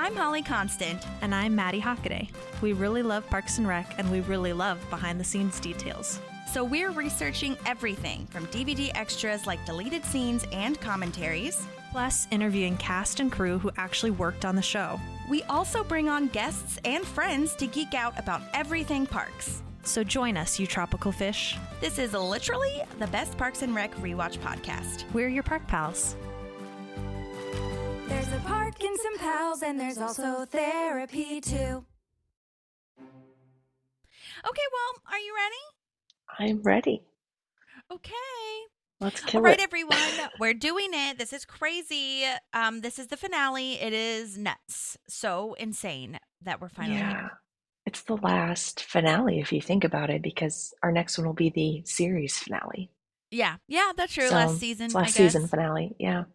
I'm Holly Constant. And I'm Maddie Hockaday. We really love Parks and Rec, and we really love behind-the-scenes details. So we're researching everything from DVD extras like deleted scenes and commentaries, plus interviewing cast and crew who actually worked on the show. We also bring on guests and friends to geek out about everything parks. So join us, you tropical fish. This is literally the best Parks and Rec rewatch podcast. We're your park pals. There's a park and some pals, and there's also therapy too. Okay, well, are you ready? I'm ready. Okay. Let's kill All right, it. everyone, we're doing it. This is crazy. This is the finale. It is nuts. So insane that we're finally here. It's the last finale if you think about it, because our next one will be the series finale. Yeah, that's true. So, last season, it's I last guess. season finale. Yeah.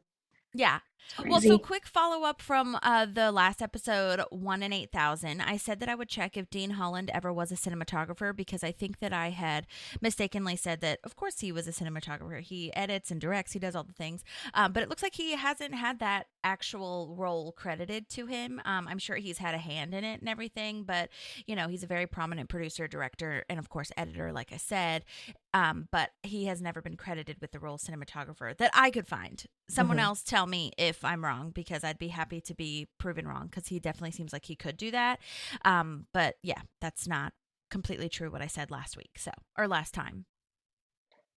Well, so quick follow-up from the last episode, 1 in 8,000. I said that I would check if Dean Holland ever was a cinematographer, because I think that I had mistakenly said that, of course, he was a cinematographer. He edits and directs. He does all the things. But it looks like he hasn't had that actual role credited to him. I'm sure he's had a hand in it and everything, but, you know, he's a very prominent producer, director, and, of course, editor, like I said. But he has never been credited with the role of cinematographer that I could find. Someone else tell me if I'm wrong, because I'd be happy to be proven wrong, because he definitely seems like he could do that. But yeah, that's not completely true what I said last week, or last time.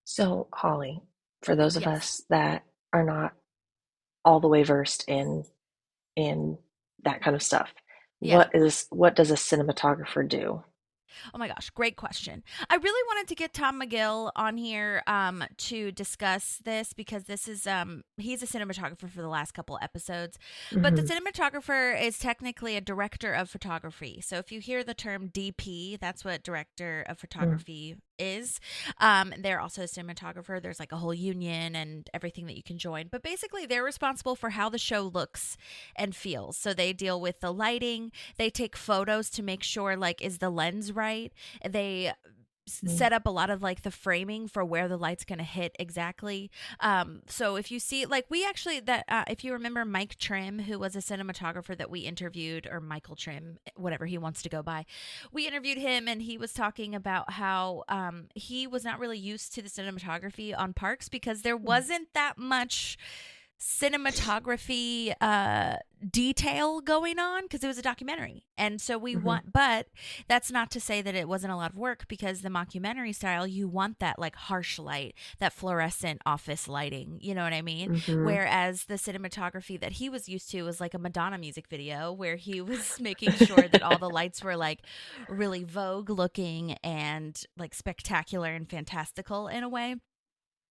So, Holly, for those of us that are not all the way versed in that kind of stuff, what does a cinematographer do? Oh my gosh, great question. I really wanted to get Tom McGill on here to discuss this, because this is he's a cinematographer for the last couple episodes. But the cinematographer is technically a director of photography. So if you hear the term DP, that's what director of photography is. They're also a cinematographer. There's like a whole union and everything that you can join. But basically, they're responsible for how the show looks and feels. So they deal with the lighting. They take photos to make sure, like, is the lens right? They set up a lot of like the framing for where the light's going to hit exactly. So if you see, like, we actually, if you remember Mike Trim, who was a cinematographer that we interviewed, or Michael Trim, whatever he wants to go by, we interviewed him, and he was talking about how he was not really used to the cinematography on parks, because there wasn't that much cinematography detail going on, because it was a documentary. And so we want, but that's not to say that it wasn't a lot of work, because the mockumentary style, you want that like harsh light, that fluorescent office lighting, you know what I mean? Whereas the cinematography that he was used to was like a Madonna music video, where he was making sure that all the lights were like really Vogue looking and like spectacular and fantastical in a way.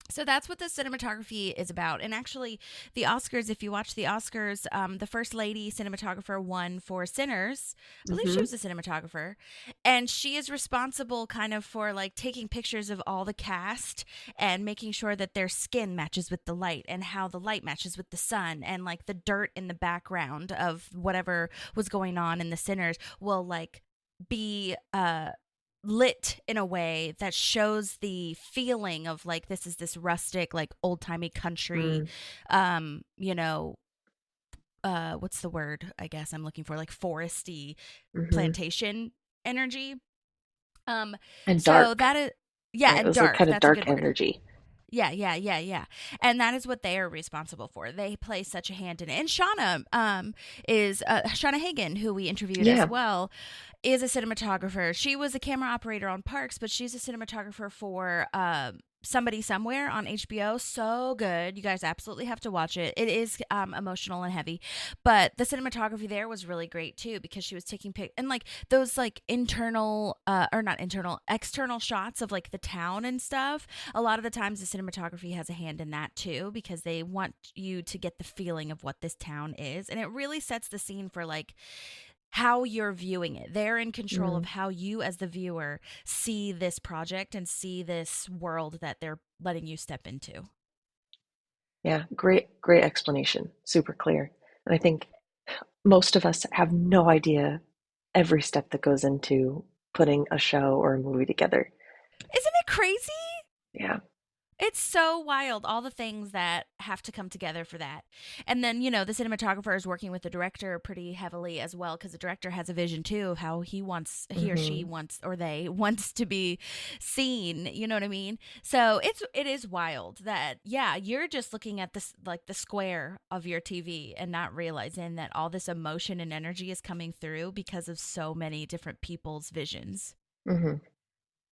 So that's what the cinematography is about. And actually, the Oscars, if you watch the Oscars, the First Lady cinematographer won for Sinners. I believe she was a cinematographer. And she is responsible kind of for like taking pictures of all the cast and making sure that their skin matches with the light, and how the light matches with the sun, and like the dirt in the background of whatever was going on in the Sinners will like be lit in a way that shows the feeling of like, this is this rustic, like old-timey country, you know, what's the word I guess I'm looking for, like foresty plantation energy, and so dark. that is It was dark. like kind of That's dark a good word. energy. Yeah. And that is what they are responsible for. They play such a hand in it. And Shauna is Shauna Hagen, who we interviewed as well, is a cinematographer. She was a camera operator on Parks, but she's a cinematographer for Somebody Somewhere on HBO. So good. You guys absolutely have to watch it. It is emotional and heavy, but the cinematography there was really great too, because she was taking and like those like external shots of like the town and stuff. A lot of the times the cinematography has a hand in that too, because they want you to get the feeling of what this town is, and it really sets the scene for like how you're viewing it. They're in control of how you as the viewer see this project and see this world that they're letting you step into. Yeah, great explanation. Super clear. And I think most of us have no idea every step that goes into putting a show or a movie together. Isn't it crazy? Yeah. It's so wild, all the things that have to come together for that. And then, the cinematographer is working with the director pretty heavily as well, because the director has a vision too of how he or she wants, or they wants to be seen. You know what I mean? So it is wild that, yeah, you're just looking at this, like the square of your TV and not realizing that all this emotion and energy is coming through because of so many different people's visions.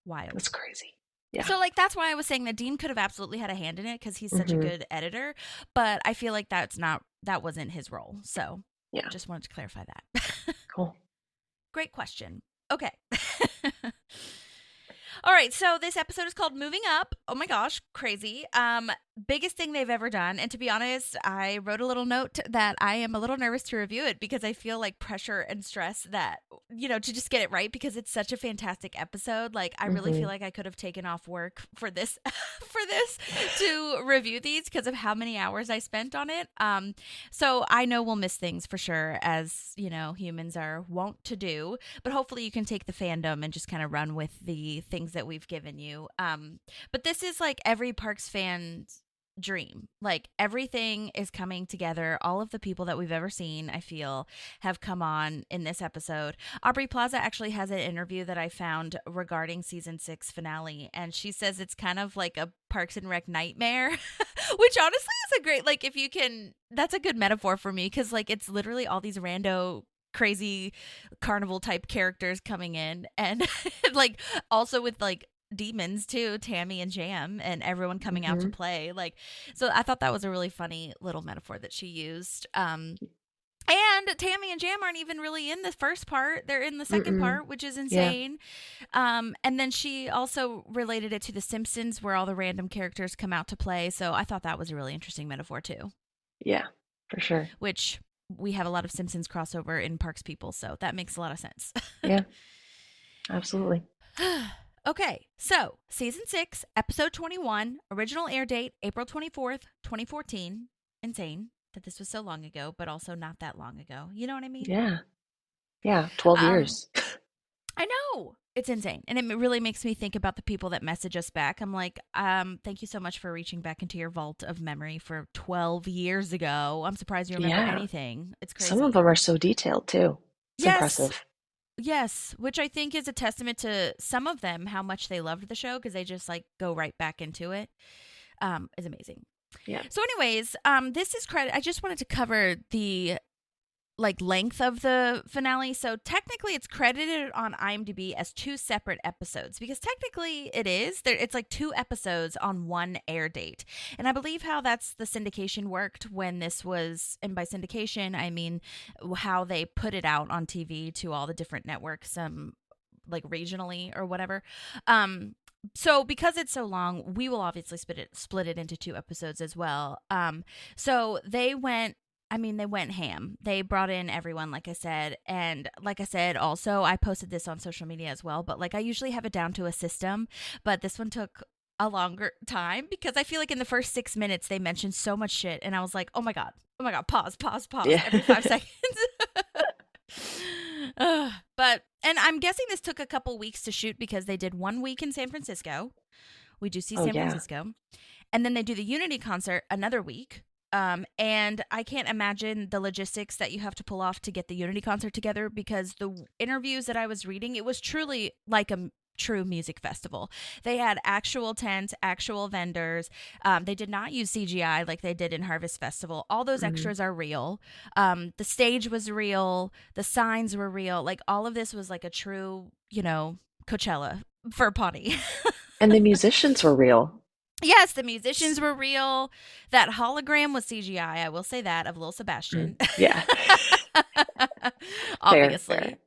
Wild. That's crazy. Yeah. So, like, that's why I was saying that Dean could have absolutely had a hand in it, because he's such a good editor. But I feel like that wasn't his role. So, yeah, just wanted to clarify that. Cool. Great question. Okay. All right, so this episode is called Moving Up. Oh my gosh, crazy. Biggest thing they've ever done. And to be honest, I wrote a little note that I am a little nervous to review it, because I feel like pressure and stress that, to just get it right, because it's such a fantastic episode. Like, I really feel like I could have taken off work for this to review these, because of how many hours I spent on it. So I know we'll miss things for sure, as, humans are wont to do, but hopefully you can take the fandom and just kind of run with the things that we've given you. But this is like every Parks fan's dream. Like, everything is coming together. All of the people that we've ever seen, I feel, have come on in this episode. Aubrey Plaza actually has an interview that I found regarding season 6 finale, and she says it's kind of like a Parks and Rec nightmare, which honestly is a great, like, that's a good metaphor for me, because like it's literally all these rando crazy carnival type characters coming in, and like also with like demons too, Tammy and Jam, and everyone coming out to play. Like, so I thought that was a really funny little metaphor that she used. And Tammy and Jam aren't even really in the first part. They're in the second part, which is insane. Yeah. And then she also related it to The Simpsons, where all the random characters come out to play. So I thought that was a really interesting metaphor too. Yeah, for sure. Which we have a lot of Simpsons crossover in Parks people, so that makes a lot of sense. Yeah, absolutely. Okay, so season 6, episode 21, original air date April 24th, 2014. Insane that this was so long ago, but also not that long ago. You know what I mean? Yeah, 12 years. I know. It's insane. And it really makes me think about the people that message us back. I'm like, thank you so much for reaching back into your vault of memory for 12 years ago. I'm surprised you remember anything. It's crazy. Some of them are so detailed too. It's impressive. Yes, which I think is a testament to some of them, how much they loved the show, because they just like go right back into it. Is amazing. Yeah. So anyways, this is credit. I just wanted to cover the like length of the finale. So technically it's credited on IMDb as 2 separate episodes, because technically it's like 2 episodes on one air date. And I believe how that's the syndication worked when this was, and by syndication I mean how they put it out on TV to all the different networks, like regionally or whatever. So because it's so long, we will obviously split it into 2 episodes as well. So they went ham. They brought in everyone, like I said. And like I said, also, I posted this on social media as well. But like, I usually have it down to a system. But this one took a longer time, because I feel like in the first 6 minutes, they mentioned so much shit. And I was like, oh my God, pause every 5 seconds. And I'm guessing this took a couple weeks to shoot, because they did 1 week in San Francisco. We do see San Francisco. And then they do the Unity concert another week. And I can't imagine the logistics that you have to pull off to get the Unity concert together, because the interviews that I was reading, it was truly like a true music festival. They had actual tents, actual vendors. They did not use CGI like they did in Harvest Festival. All those extras are real. The stage was real. The signs were real. Like, all of this was like a true, Coachella for Pawnee. And the musicians were real. Yes, the musicians were real. That hologram was CGI. I will say that, of Lil Sebastian. Yeah. Obviously. Fair.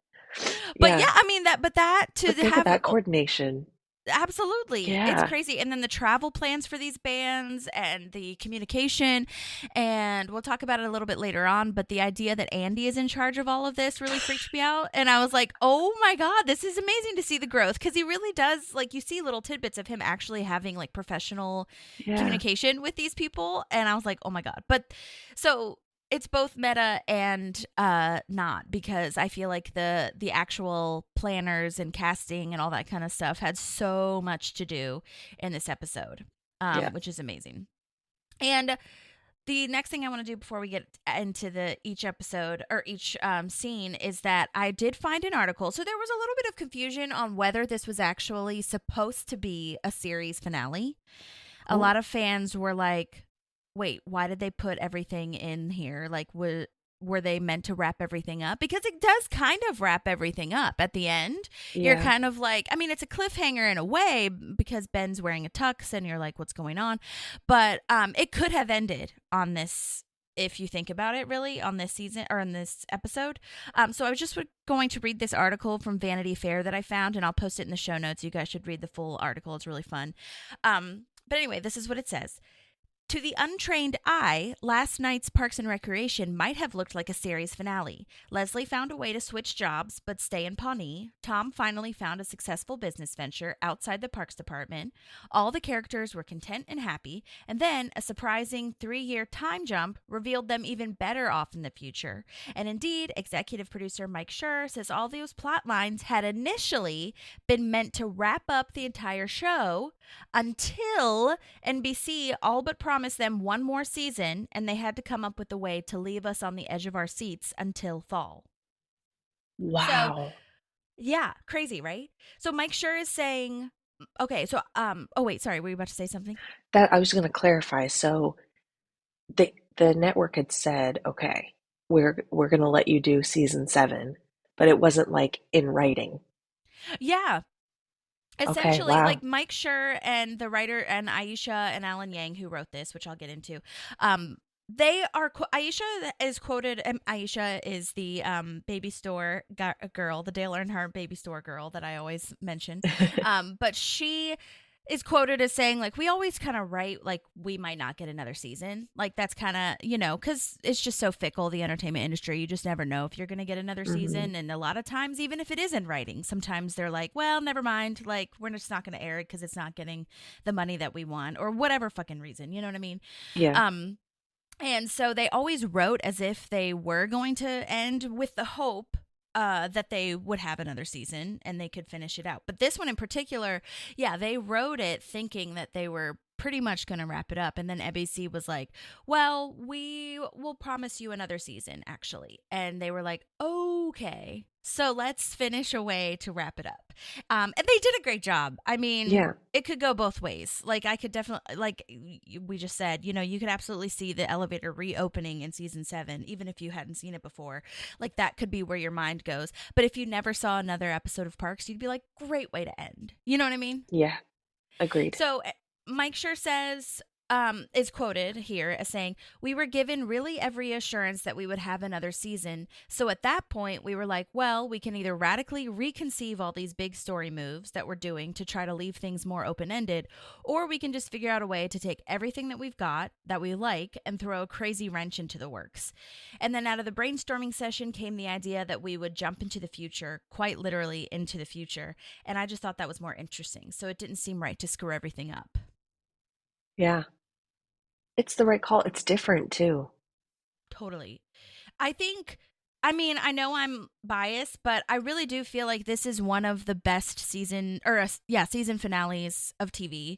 But yeah, I mean think of that coordination. Absolutely. Yeah. It's crazy. And then the travel plans for these bands and the communication. And we'll talk about it a little bit later on. But the idea that Andy is in charge of all of this really freaked me out. And I was like, oh my God, this is amazing to see the growth. Because he really does, like, you see little tidbits of him actually having like professional communication with these people. And I was like, oh my God. But so it's both meta and not, because I feel like the actual planners and casting and all that kind of stuff had so much to do in this episode. Yeah. which is amazing. And the next thing I want to do before we get into each episode or each scene is that I did find an article. So there was a little bit of confusion on whether this was actually supposed to be a series finale. A Oh, lot of fans were like, wait, why did they put everything in here? Like, were they meant to wrap everything up? Because it does kind of wrap everything up at the end. You're yeah. kind of like, I mean, it's a cliffhanger in a way because Ben's wearing a tux and you're like, what's going on? But it could have ended on this, if you think about it, really, on this season or in this episode. So I was just going to read this article from Vanity Fair that I found, and I'll post it in the show notes. You guys should read the full article. It's really fun. But anyway, this is what it says. To the untrained eye, last night's Parks and Recreation might have looked like a series finale. Leslie found a way to switch jobs but stay in Pawnee. Tom finally found a successful business venture outside the Parks Department. All the characters were content and happy, and then a surprising 3-year time jump revealed them even better off in the future. And indeed, executive producer Mike Schur says all those plot lines had initially been meant to wrap up the entire show until NBC all but promised them one more season, and they had to come up with a way to leave us on the edge of our seats until fall. So, Wow. yeah, crazy, right? So Mike Schur is saying, okay, so oh wait, sorry, were you about to say something? That I was going to clarify. So the network had said, okay, we're going to let you do season 7, but it wasn't like in writing. Yeah. Okay, Essentially, wow. like Mike Schur and the writer and Aisha and Alan Yang, who wrote this, which I'll get into, they are Aisha is quoted. Aisha is the baby store girl, the Dale Earnhardt baby store girl that I always mention. But she is quoted as saying, like, we always kind of write like we might not get another season. Like that's kind of, because it's just so fickle, the entertainment industry. You just never know if you're going to get another Hmm. season. And a lot of times, even if it is in writing, sometimes they're like, well, never mind. Like, we're just not going to air it because it's not getting the money that we want or whatever fucking reason. You know what I mean? Yeah. Um, and so they always wrote as if they were going to end with the hope that they would have another season and they could finish it out. But this one in particular, yeah, they wrote it thinking that they were pretty much going to wrap it up. And then NBC was like, well, we will promise you another season, actually. And they were like, okay, so let's finish a way to wrap it up. And they did a great job. I mean, Yeah. it could go both ways. Like, I could definitely, like we just said, you could absolutely see the elevator reopening in season 7, even if you hadn't seen it before. Like, that could be where your mind goes. But if you never saw another episode of Parks, you'd be like, great way to end. You know what I mean? Yeah. Agreed. So Mike Schur says, is quoted here as saying, we were given really every assurance that we would have another season. So at that point, we were like, well, we can either radically reconceive all these big story moves that we're doing to try to leave things more open-ended, or we can just figure out a way to take everything that we've got that we like and throw a crazy wrench into the works. And then out of the brainstorming session came the idea that we would jump into the future, quite literally into the future. And I just thought that was more interesting. So it didn't seem right to screw everything up. Yeah. It's the right call. It's different too. Totally. I think, I mean, I know I'm biased, but I really do feel like this is one of the best season finales of TV.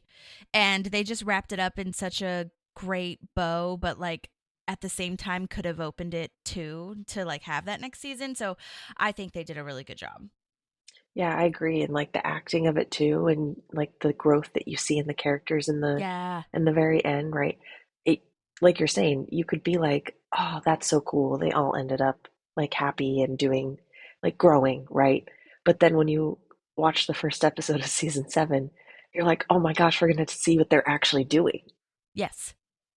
And they just wrapped it up in such a great bow, but like at the same time could have opened it too to like have that next season. So I think they did a really good job. Yeah, I agree. And like the acting of it too, and like the growth that you see in the characters Yeah. in the very end, right? It, like you're saying, you could be like, oh, that's so cool. They all ended up like happy and doing like growing, right? But then when you watch the first episode of season 7, you're like, oh my gosh, we're gonna see what they're actually doing. Yes.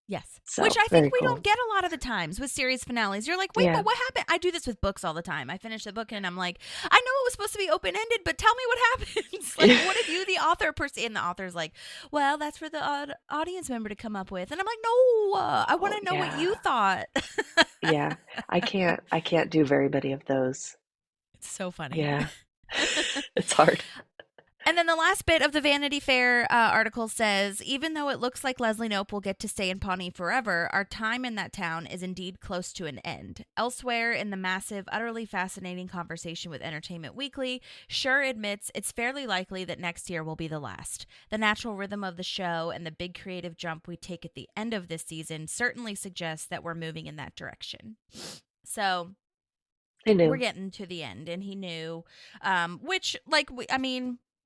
Yes. Which So I think very we don't cool. get a lot of the times with series finales. You're like, wait, Yeah. but what happened? I do this with books all the time. I finish the book and I'm like, I know it was supposed to be open ended, but tell me what happens. Like, what did you, the author, and the author's like, well, that's for the audience member to come up with. And I'm like, no, I want Oh to know what yeah. you thought. Yeah. I can't do very many of those. It's so funny. Yeah. It's hard. And then the last bit of the Vanity Fair article says, even though it looks like Leslie Knope will get to stay in Pawnee forever, our time in that town is indeed close to an end. Elsewhere in the massive, utterly fascinating conversation with Entertainment Weekly, Schur admits it's fairly likely that next year will be the last. The natural rhythm of the show and the big creative jump we take at the end of this season certainly suggests that we're moving in that direction. So we're getting to the end, and he knew, which, like,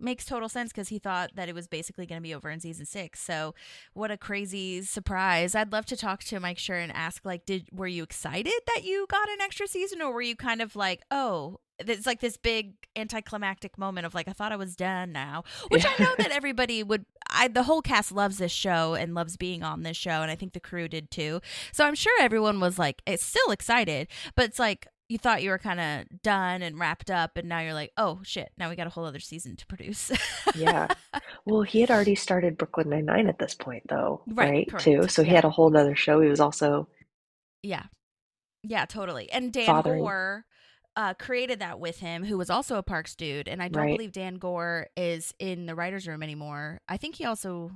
makes total sense because he thought that it was basically going to be over in season 6. So what a crazy surprise. I'd love to talk to Mike Schur and ask, like, were you excited that you got an extra season, or were you kind of like, oh, it's like this big anticlimactic moment of like, I thought I was done now, which I know that everybody would, the whole cast loves this show and loves being on this show, and I think the crew did too. So I'm sure everyone was like, it's still excited, but it's like, you thought you were kind of done and wrapped up, and now you're like, oh, shit, now we got a whole other season to produce. Yeah. Well, he had already started Brooklyn Nine-Nine at this point, though, right? Correct. Too. So he had a whole other show. He was also... Yeah. Yeah, totally. And Dan fathering. Gore created that with him, who was also a Parks dude, and I don't believe Dan Gore is in the writer's room anymore. I think he also...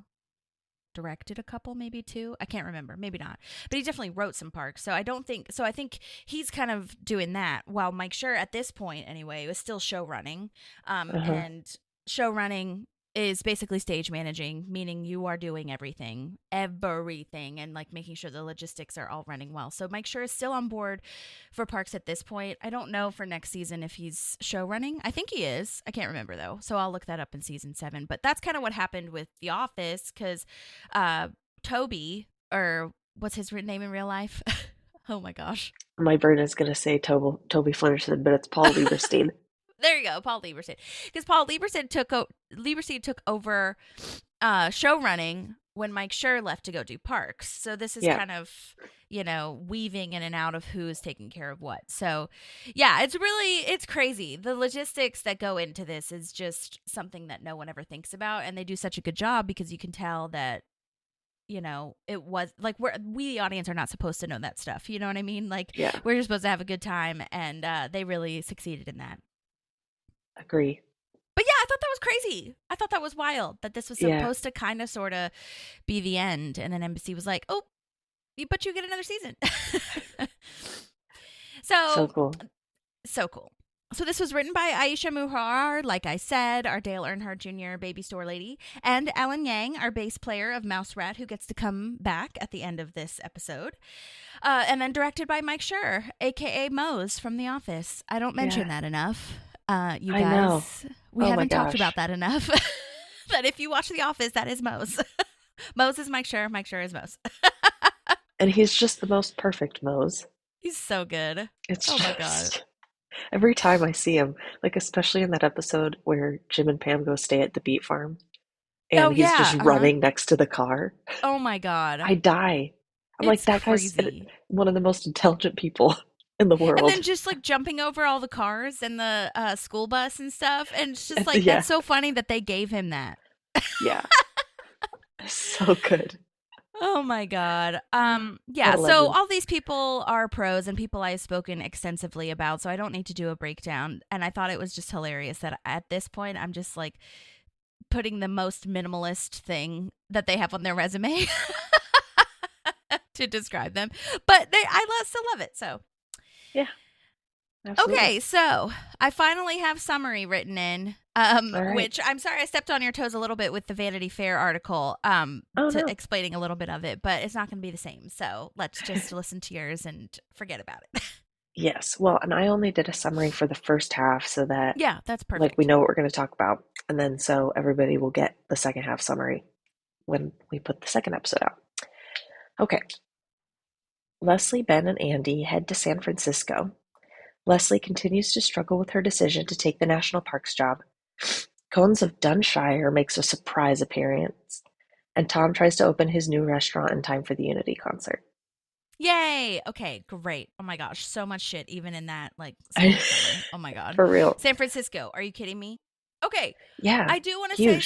directed a couple, maybe 2. I can't remember, maybe not, but he definitely wrote some Parks. So I think he's kind of doing that, while Mike Schur at this point anyway was still show running. And show running is basically stage managing, meaning you are doing everything, and like making sure the logistics are all running well. So Mike Schur is still on board for Parks at this point. I don't know for next season if he's show running. I think he is. I can't remember though. So I'll look that up in season 7. But that's kind of what happened with The Office, because Toby, or what's his name in real life? Oh my gosh. My brain is going to say Toby Flinderson, but it's Paul Lieberstein. There you go, Paul Lieberstein. Because Paul Lieberstein took over show running when Mike Schur left to go do Parks. So this is kind of, weaving in and out of who is taking care of what. So, yeah, it's crazy. The logistics that go into this is just something that no one ever thinks about. And they do such a good job because you can tell that, it was like we the audience are not supposed to know that stuff. You know what I mean? Like, we're just supposed to have a good time. And they really succeeded in that. Agree. But yeah, I thought that was crazy. I thought that was wild that this was supposed to kind of sort of be the end. And then NBC was like, oh, but you get another season. So cool. So cool. So this was written by Aisha Muhar, like I said, our Dale Earnhardt Jr. baby store lady, and Alan Yang, our bass player of Mouse Rat, who gets to come back at the end of this episode. And then directed by Mike Schur, a.k.a. Mose from The Office. I don't mention that enough. You guys, I know. We haven't talked about that enough. That if you watch The Office, that is Mose. Mose is Mike Schur. Mike Schur is Mose. And he's just the most perfect Mose. He's so good. My God. Every time I see him, like especially in that episode where Jim and Pam go stay at the beet farm, and he's just running next to the car. Oh my God. I die. I'm like, that guy's one of the most intelligent people in the world. And then just like jumping over all the cars and the school bus and stuff. And it's just like, that's so funny that they gave him that. Yeah. So good. Oh my God. Yeah. So all these people are pros and people I've spoken extensively about, so I don't need to do a breakdown. And I thought it was just hilarious that at this point, I'm just like putting the most minimalist thing that they have on their resume to describe them. But I still love it. So yeah. Absolutely. Okay, so I finally have summary written in, which I'm sorry I stepped on your toes a little bit with the Vanity Fair article, explaining a little bit of it, but it's not going to be the same. So let's just listen to yours and forget about it. Yes. Well, and I only did a summary for the first half so that that's perfect. Like we know what we're going to talk about, and then so everybody will get the second half summary when we put the second episode out. Okay. Leslie, Ben, and Andy head to San Francisco. Leslie continues to struggle with her decision to take the national parks job. Cones of Dunshire makes a surprise appearance, and Tom tries to open his new restaurant in time for the Unity concert. Yay! Okay, great. Oh my gosh, so much shit even in that, like, oh my God. For real. San Francisco, are you kidding me? Okay. Yeah. I do want to say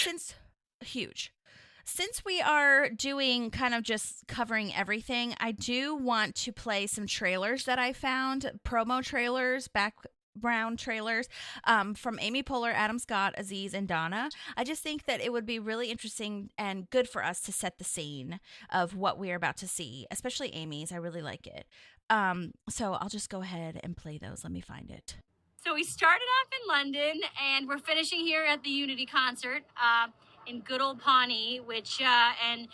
since we are doing kind of just covering everything, I do want to play some trailers that I found, promo trailers back Brown trailers from Amy Poehler, Adam Scott, Aziz, and Donna. I just think that it would be really interesting and good for us to set the scene of what we're about to see, especially Amy's. I really like it. So I'll just go ahead and play those. Let me find it. So we started off in London, and we're finishing here at the Unity concert in good old Pawnee, and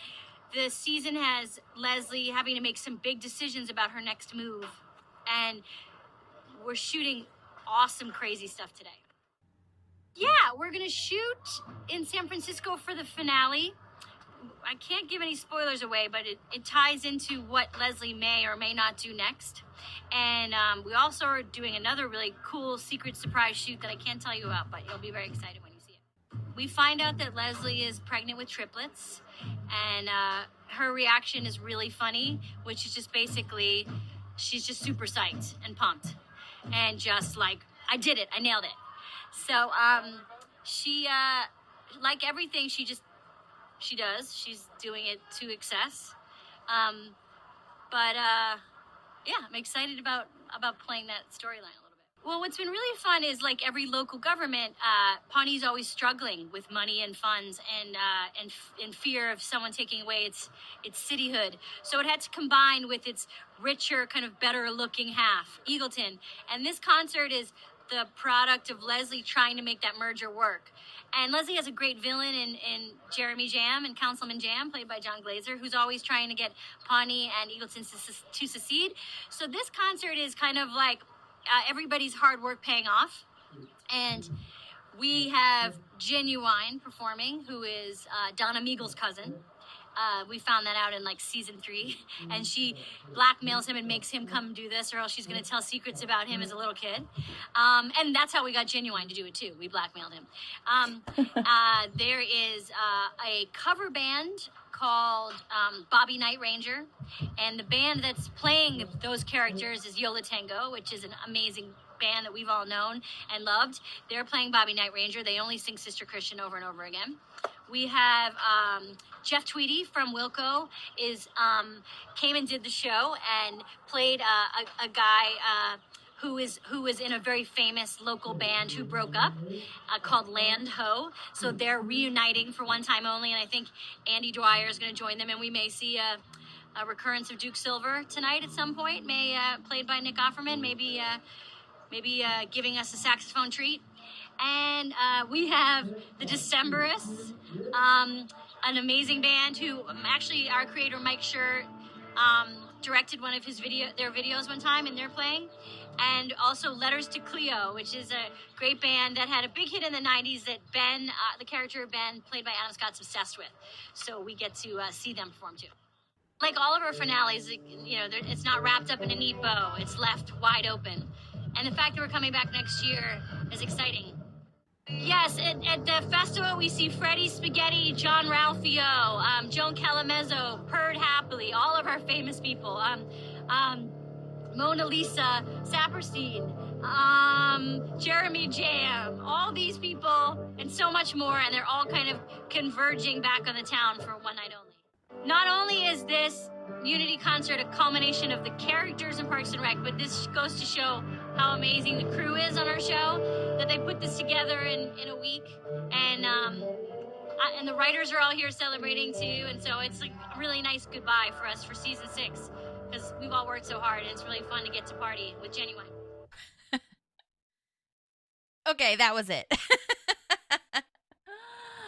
the season has Leslie having to make some big decisions about her next move. And we're shooting awesome, crazy stuff today. Yeah, we're going to shoot in San Francisco for the finale. I can't give any spoilers away, but it ties into what Leslie may or may not do next. And we also are doing another really cool secret surprise shoot that I can't tell you about, but you'll be very excited when you see it. We find out that Leslie is pregnant with triplets, and her reaction is really funny, which is just basically, she's just super psyched and pumped. And just like, I did it, I nailed it. So she, like everything she does, she's doing it to excess. Yeah, I'm excited about playing that storyline a little bit. Well, what's been really fun is, like every local government, Pawnee's always struggling with money and funds and in fear of someone taking away its cityhood. So it had to combine with its richer, kind of better looking half, Eagleton. And this concert is the product of Leslie trying to make that merger work. And Leslie has a great villain in Jeremy Jam and Councilman Jam, played by John Glazer, who's always trying to get Pawnee and Eagleton to secede. So this concert is kind of like everybody's hard work paying off. And we have Genuine performing, who is Donna Meagle's cousin. We found that out in like season 3, and she blackmails him and makes him come do this, or else she's going to tell secrets about him as a little kid. And that's how we got Genuine to do it too. We blackmailed him. There is a cover band called Bobby Night Ranger, and the band that's playing those characters is Yola Tango, which is an amazing band that we've all known and loved. They're playing Bobby Night Ranger. They only sing Sister Christian over and over again. We have Jeff Tweedy from Wilco came and did the show and played a guy who was in a very famous local band who broke up called Land Ho. So they're reuniting for one time only, and I think Andy Dwyer is going to join them, and we may see a recurrence of Duke Silver tonight at some point, played by Nick Offerman, maybe giving us a saxophone treat. And we have the Decemberists, an amazing band who actually our creator Mike Schur directed one of their videos one time, and they're playing. And also Letters to Cleo, which is a great band that had a big hit in the 90s that Ben, the character of Ben, played by Adam Scott's obsessed with. So we get to see them perform too. Like all of our finales, it's not wrapped up in a neat bow. It's left wide open. And the fact that we're coming back next year is exciting. Yes, at the festival, we see Freddie Spaghetti, John Ralphio, Joan Calamezzo, Perd Happily, all of our famous people. Mona Lisa Saperstein, Jeremy Jam, all these people, and so much more, and they're all kind of converging back on the town for one night only. Not only is this Unity concert a culmination of the characters in Parks and Rec, but this goes to show how amazing the crew is on our show, that they put this together in a week, and the writers are all here celebrating too, and so it's like a really nice goodbye for us for season 6, because we've all worked so hard, and it's really fun to get to party with Genuine. Okay, that was it.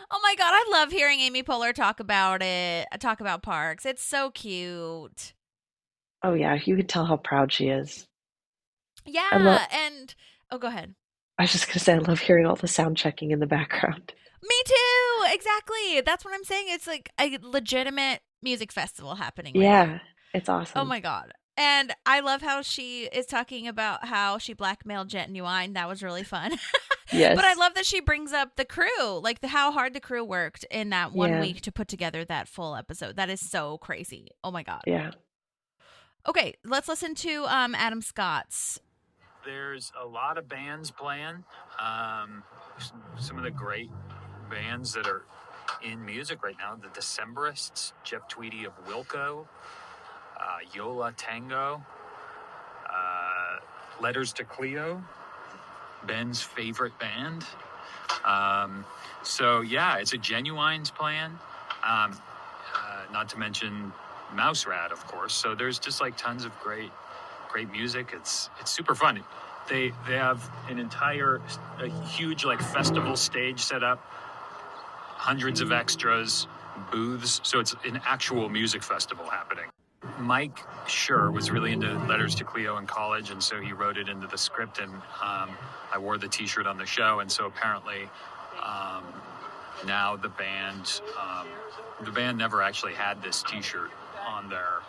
Oh my God, I love hearing Amy Poehler talk about parks. It's so cute. Oh yeah, you could tell how proud she is. Yeah, go ahead. I was just going to say, I love hearing all the sound checking in the background. Me too, exactly. That's what I'm saying. It's like a legitimate music festival happening right now. It's awesome. Oh my God. And I love how she is talking about how she blackmailed Genuine. That was really fun. Yes. But I love that she brings up the crew, like how hard the crew worked in that 1 week to put together that full episode. That is so crazy. Oh my God. Yeah. Okay, let's listen to Adam Scott's. There's a lot of bands playing. Some of the great bands that are in music right now. The Decemberists, Jeff Tweedy of Wilco, Yola Tango, Letters to Cleo, Ben's favorite band. So yeah, it's a Genuine's plan. Not to mention Mouse Rat, of course. So there's just like tons of great music. It's super fun. They have a huge like festival stage set up, hundreds of extras, booths. So it's an actual music festival happening. Mike Schur was really into Letters to Cleo in college, and so he wrote it into the script, and I wore the t-shirt on the show. And so apparently now the band never actually had this t-shirt on their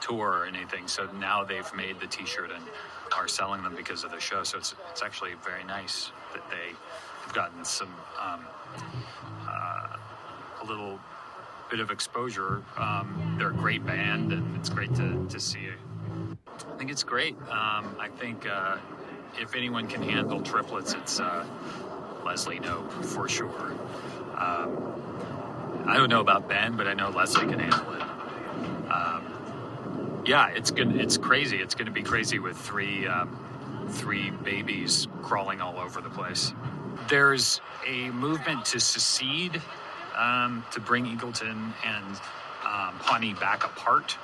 tour or anything, so now they've made the t-shirt and are selling them because of the show. So it's actually very nice that they've gotten some a little bit of exposure. They're a great band, and it's great to see. I think it's great. I think if anyone can handle triplets, it's Leslie Knope for sure. I don't know about Ben, but I know Leslie can handle it. Yeah, it's good. It's crazy. It's going to be crazy with three babies crawling all over the place. There's a movement to secede, to bring Eagleton and Pawnee back apart,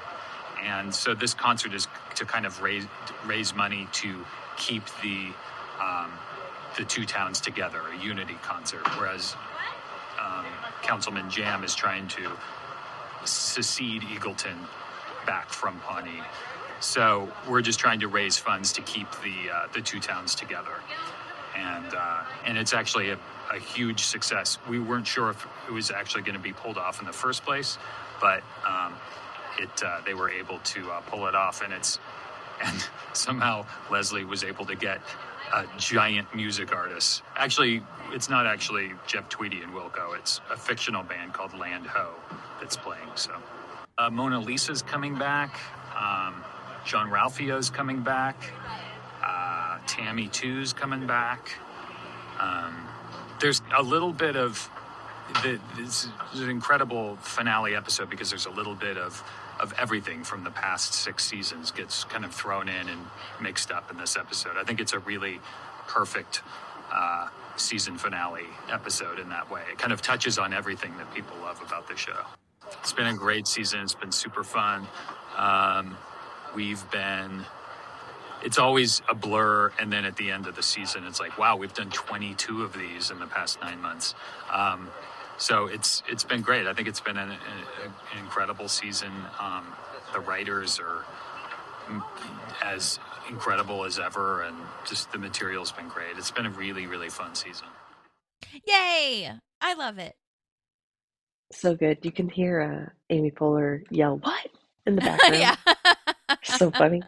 and so this concert is to kind of raise money to keep the two towns together, a unity concert. Whereas Councilman Jam is trying to secede Eagleton back from Pawnee. So we're just trying to raise funds to keep the two towns together. And it's actually a huge success. We weren't sure if it was actually going to be pulled off in the first place, but they were able to pull it off, and somehow Leslie was able to get a giant music artist. Actually, it's not actually Jeff Tweedy and Wilco. It's a fictional band called Land Ho that's playing. So Mona Lisa's coming back. John Ralphio's coming back. Tammy 2's coming back. There's a little bit of this is an incredible finale episode because there's a little bit of everything from the past 6 seasons gets kind of thrown in and mixed up in this episode. I think it's a really perfect season finale episode in that way. It kind of touches on everything that people love about the show. It's been a great season. It's been super fun. It's always a blur, and then at the end of the season, it's like, wow, we've done 22 of these in the past 9 months. So it's been great. I think it's been an incredible season. The writers are as incredible as ever, and just the material's been great. It's been a really, really fun season. Yay! I love it. So good. You can hear Amy Poehler yell, "What?" in the background. Yeah. So funny.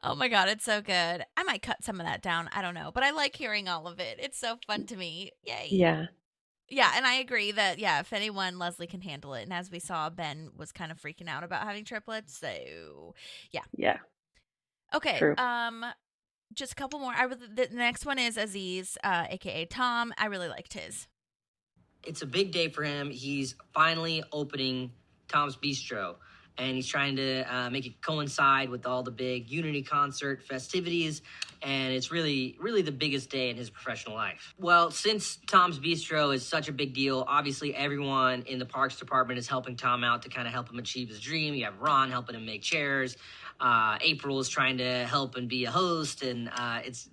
Oh my God, it's so good. I might cut some of that down. I don't know. But I like hearing all of it. It's so fun to me. Yay. Yeah. Yeah, and I agree that, yeah, if anyone, Leslie can handle it. And as we saw, Ben was kind of freaking out about having triplets. So, yeah. Yeah. Okay. True. Just a couple more. The next one is Aziz, a.k.a. Tom. I really liked his. It's a big day for him. He's finally opening Tom's Bistro, and he's trying to make it coincide with all the big Unity concert festivities, and it's really, really the biggest day in his professional life. Well, since Tom's Bistro is such a big deal, obviously everyone in the Parks Department is helping Tom out to kind of help him achieve his dream. You have Ron helping him make chairs. April is trying to help and be a host, and it's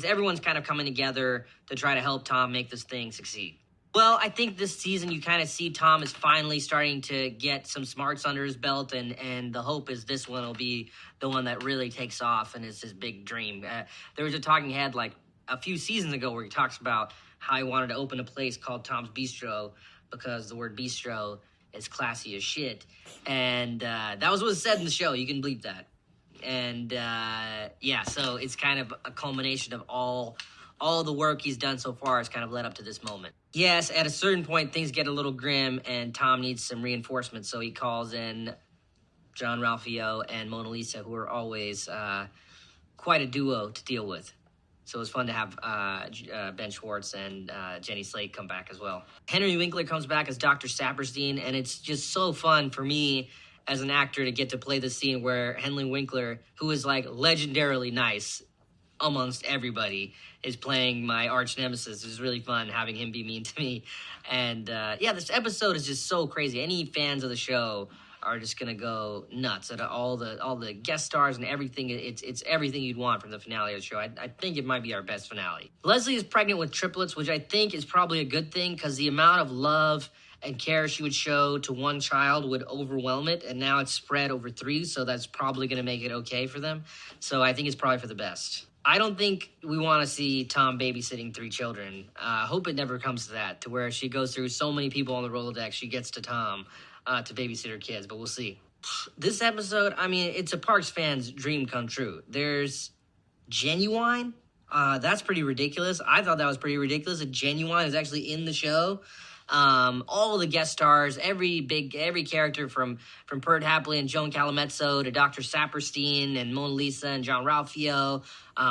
everyone's kind of coming together to try to help Tom make this thing succeed. Well, I think this season you kind of see Tom is finally starting to get some smarts under his belt, and the hope is this one will be the one that really takes off and is his big dream. There was a talking head like a few seasons ago where he talks about how he wanted to open a place called Tom's Bistro because the word bistro is classy as shit. And that was what was said in the show. You can believe that. And yeah, so it's kind of a culmination of all the work he's done so far has kind of led up to this moment. Yes, at a certain point, things get a little grim, and Tom needs some reinforcements, so he calls in John Ralphio and Mona Lisa, who are always quite a duo to deal with. So it was fun to have Ben Schwartz and Jenny Slate come back as well. Henry Winkler comes back as Dr. Saperstein, and it's just so fun for me as an actor to get to play the scene where Henry Winkler, who is like legendarily nice, amongst everybody, is playing my arch nemesis. It was really fun having him be mean to me. And yeah, this episode is just so crazy. Any fans of the show are just gonna go nuts at all the guest stars and everything. It's everything you'd want from the finale of the show. I think it might be our best finale. Leslie is pregnant with triplets, which I think is probably a good thing because the amount of love and care she would show to one child would overwhelm it, and now it's spread over 3, so that's probably going to make it okay for them. So I think it's probably for the best. I don't think we want to see Tom babysitting 3 children. I hope it never comes to that, to where she goes through so many people on the Rolodex, she gets to Tom to babysit her kids, but we'll see. This episode, I mean, it's a Parks fan's dream come true. There's Genuine. That's pretty ridiculous. I thought that was pretty ridiculous. That Genuine is actually in the show. All the guest stars, every character from Pert Hapley and Joan Calamezzo to Dr. Saperstein and Mona Lisa and John Ralphio.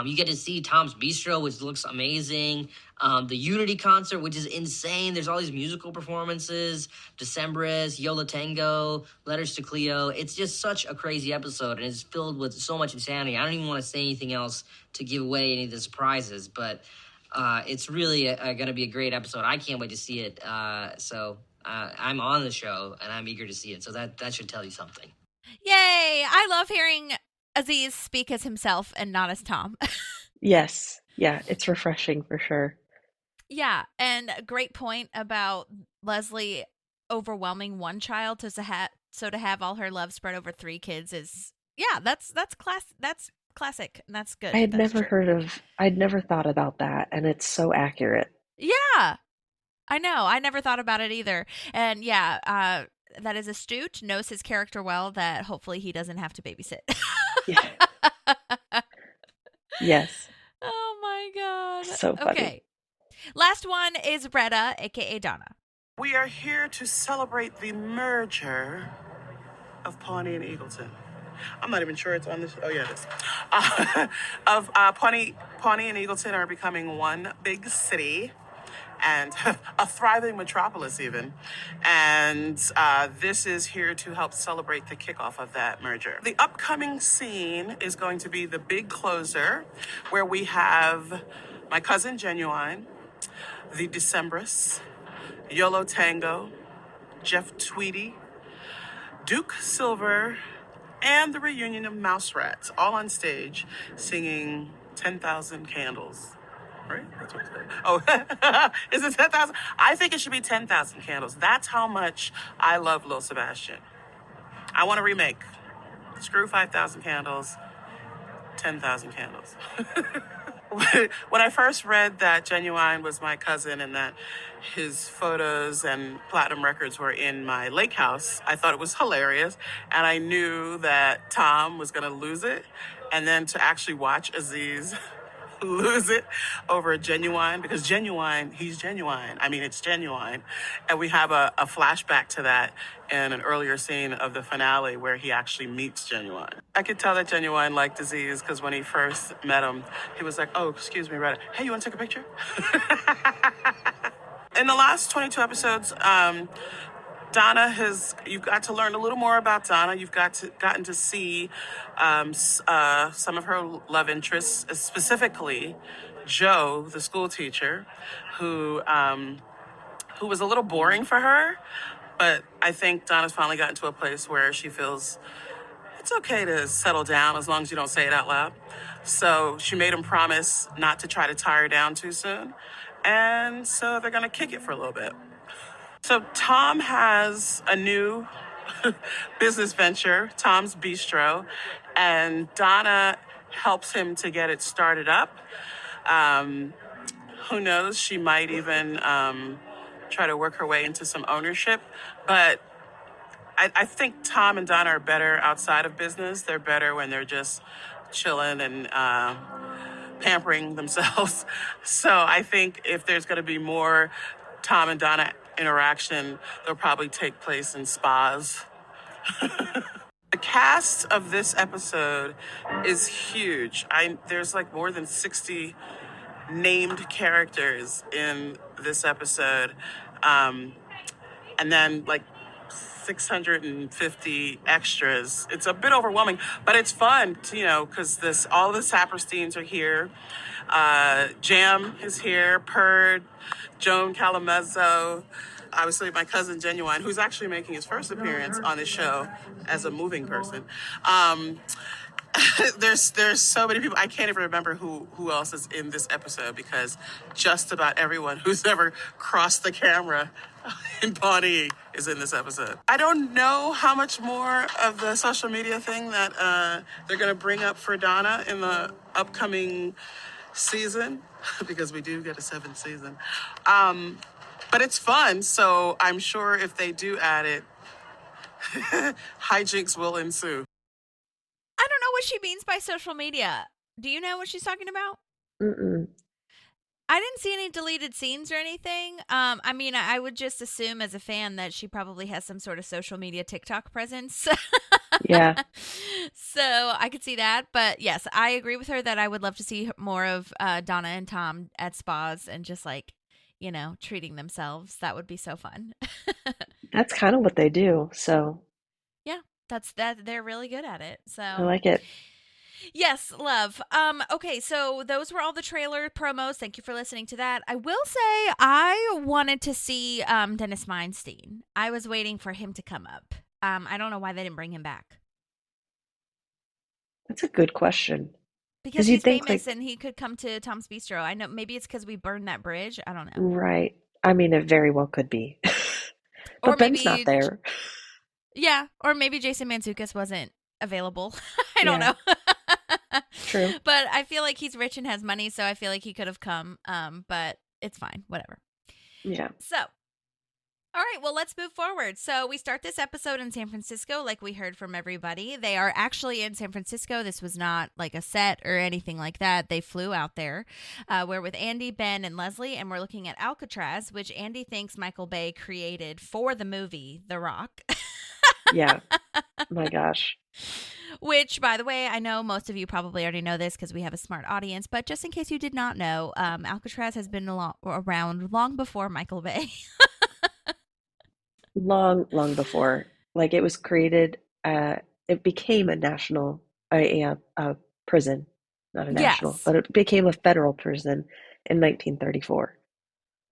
You get to see Tom's Bistro, which looks amazing. The Unity concert, which is insane. There's all these musical performances, Decemberist, Yola Tango, Letters to Cleo. It's just such a crazy episode, and it's filled with so much insanity. I don't even want to say anything else to give away any of the surprises, but it's really going to be a great episode. I can't wait to see it. So I'm on the show, and I'm eager to see it. So that should tell you something. Yay! I love hearing Aziz speak as himself and not as Tom. Yes. Yeah, it's refreshing for sure. Yeah, and a great point about Leslie overwhelming one child to have all her love spread over 3 kids is, yeah, that's classic, and that's good. I'd never thought about that, and it's so accurate. Yeah, I know. I never thought about it either. And yeah, that is astute, knows his character well, that hopefully he doesn't have to babysit. Yeah. Yes. Oh my God. So funny. Okay. Last one is Retta, aka Donna. We are here to celebrate the merger of Pawnee and Eagleton. I'm not even sure it's on this. Oh, yeah, it is. Pawnee and Eagleton are becoming one big city and a thriving metropolis even. And this is here to help celebrate the kickoff of that merger. The upcoming scene is going to be the big closer, where we have my cousin Genuine, the Decemberists, Yolo Tango, Jeff Tweedy, Duke Silver, and the reunion of Mouse Rats, all on stage singing 10,000 Candles. Right? That's what it's saying. Oh, is it 10,000? I think it should be 10,000 Candles. That's how much I love Lil Sebastian. I want to remake. Screw 5,000 Candles, 10,000 Candles. When I first read that Genuine was my cousin and that his photos and platinum records were in my lake house, I thought it was hilarious. And I knew that Tom was going to lose it. And then to actually watch Aziz lose it over Genuine, because Genuine, he's genuine. I mean, it's genuine. And we have a flashback to that in an earlier scene of the finale where he actually meets Genuine. I could tell that Genuine liked Aziz because when he first met him, he was like, oh, excuse me, Retta. Hey, you want to take a picture? In the last 22 episodes, you've got to learn a little more about Donna. You've gotten to see some of her love interests, specifically Joe, the school teacher, who was a little boring for her. But I think Donna's finally gotten to a place where she feels it's okay to settle down as long as you don't say it out loud. So she made him promise not to try to tie her down too soon. And so they're going to kick it for a little bit. So Tom has a new business venture, Tom's Bistro, and Donna helps him to get it started up. Who knows, she might even try to work her way into some ownership. But I think Tom and Donna are better outside of business. They're better when they're just chilling and pampering themselves. So I think if there's going to be more Tom and Donna interaction, they'll probably take place in spas. The cast of this episode is huge. There's like more than 60 named characters in this episode. And then like 650 extras. It's a bit overwhelming, but it's fun, because all the Sapersteins are here. Jam is here, Purd, Joan Calamezzo, obviously my cousin Genuine, who's actually making his first appearance on this show as a moving person. There's so many people. I can't even remember who else is in this episode, because just about everyone who's ever crossed the camera in Pawnee is in this episode. I don't know how much more of the social media thing that they're going to bring up for Donna in the upcoming season, because we do get a 7th season. But it's fun, so I'm sure if they do add it, hijinks will ensue. I don't know what she means by social media. Do you know what she's talking about? Mm-mm. I didn't see any deleted scenes or anything. I mean, I would just assume as a fan that she probably has some sort of social media TikTok presence. Yeah. So I could see that. But yes, I agree with her that I would love to see more of Donna and Tom at spas and just treating themselves. That would be so fun. That's kind of what they do. So yeah, they're really good at it. So I like it. Yes, love. Okay, so those were all the trailer promos. Thank you for listening to that. I will say I wanted to see Dennis Meinstein. I was waiting for him to come up. I don't know why they didn't bring him back. That's a good question. Because he's famous and he could come to Tom's Bistro. I know maybe it's because we burned that bridge. I don't know. Right. I mean, it very well could be. But or Ben's not there. Yeah, or maybe Jason Mantzoukas wasn't available. I don't know. True. But I feel like he's rich and has money, so I feel like he could have come. But it's fine. Whatever. Yeah. So, all right. Well, let's move forward. So we start this episode in San Francisco, like we heard from everybody. They are actually in San Francisco. This was not like a set or anything like that. They flew out there. We're with Andy, Ben, and Leslie, and we're looking at Alcatraz, which Andy thinks Michael Bay created for the movie The Rock. Yeah. My gosh. Which, by the way, I know most of you probably already know this because we have a smart audience, but just in case you did not know, Alcatraz has been around long before Michael Bay. Long before. Like, it was created, it became a national, a prison, not a national, but it became a federal prison in 1934.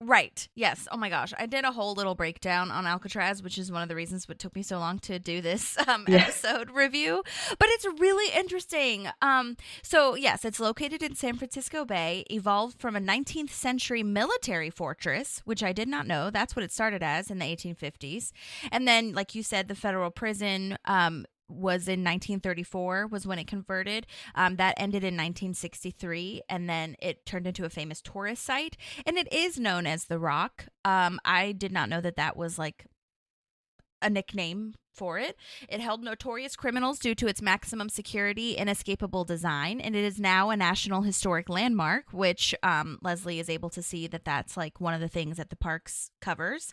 Right. Yes. Oh my gosh. I did a whole little breakdown on Alcatraz, which is one of the reasons it took me so long to do this episode review. But it's really interesting. So yes, it's located in San Francisco Bay, evolved from a 19th century military fortress, which I did not know. That's what it started as in the 1850s. And then, like you said, the federal prison was in 1934 was when it converted. That ended in 1963, and then it turned into a famous tourist site, and it is known as The Rock. I did not know that was like a nickname for it. It held notorious criminals due to its maximum security and inescapable design, and it is now a National Historic Landmark, which Leslie is able to see that's like one of the things that the parks covers.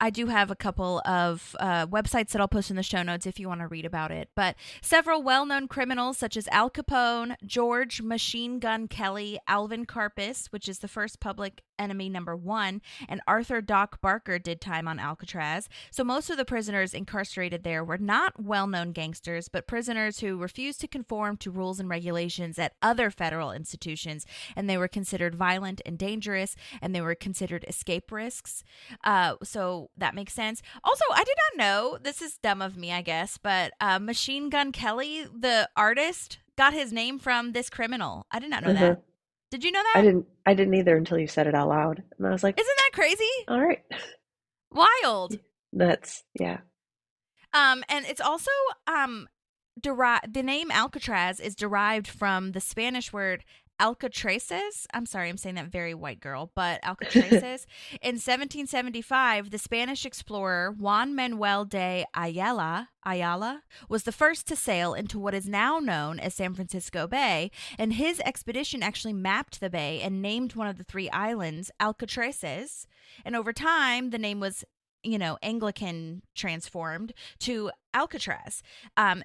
I do have a couple of websites that I'll post in the show notes if you want to read about it. But several well-known criminals such as Al Capone, George Machine Gun Kelly, Alvin Karpis, which is the first Public Enemy #1, and Arthur Doc Barker did time on Alcatraz. So most of the prisoners incarcerated there were not well-known gangsters, but prisoners who refused to conform to rules and regulations at other federal institutions, and they were considered violent and dangerous, and they were considered escape risks. So that makes sense. Also, I did not know, this is dumb of me, I guess, but Machine Gun Kelly, the artist, got his name from this criminal. I did not know that. Did you know that? I didn't either until you said it out loud. And I was like, isn't that crazy? All right. Wild. Nuts. Yeah. And it's also the name Alcatraz is derived from the Spanish word Alcatraces. I'm sorry, I'm saying that very white girl, but Alcatraces. In 1775, the Spanish explorer Juan Manuel de Ayala was the first to sail into what is now known as San Francisco Bay, and his expedition actually mapped the bay and named one of the 3 islands Alcatraces. And over time, the name was Anglican transformed to Alcatraz.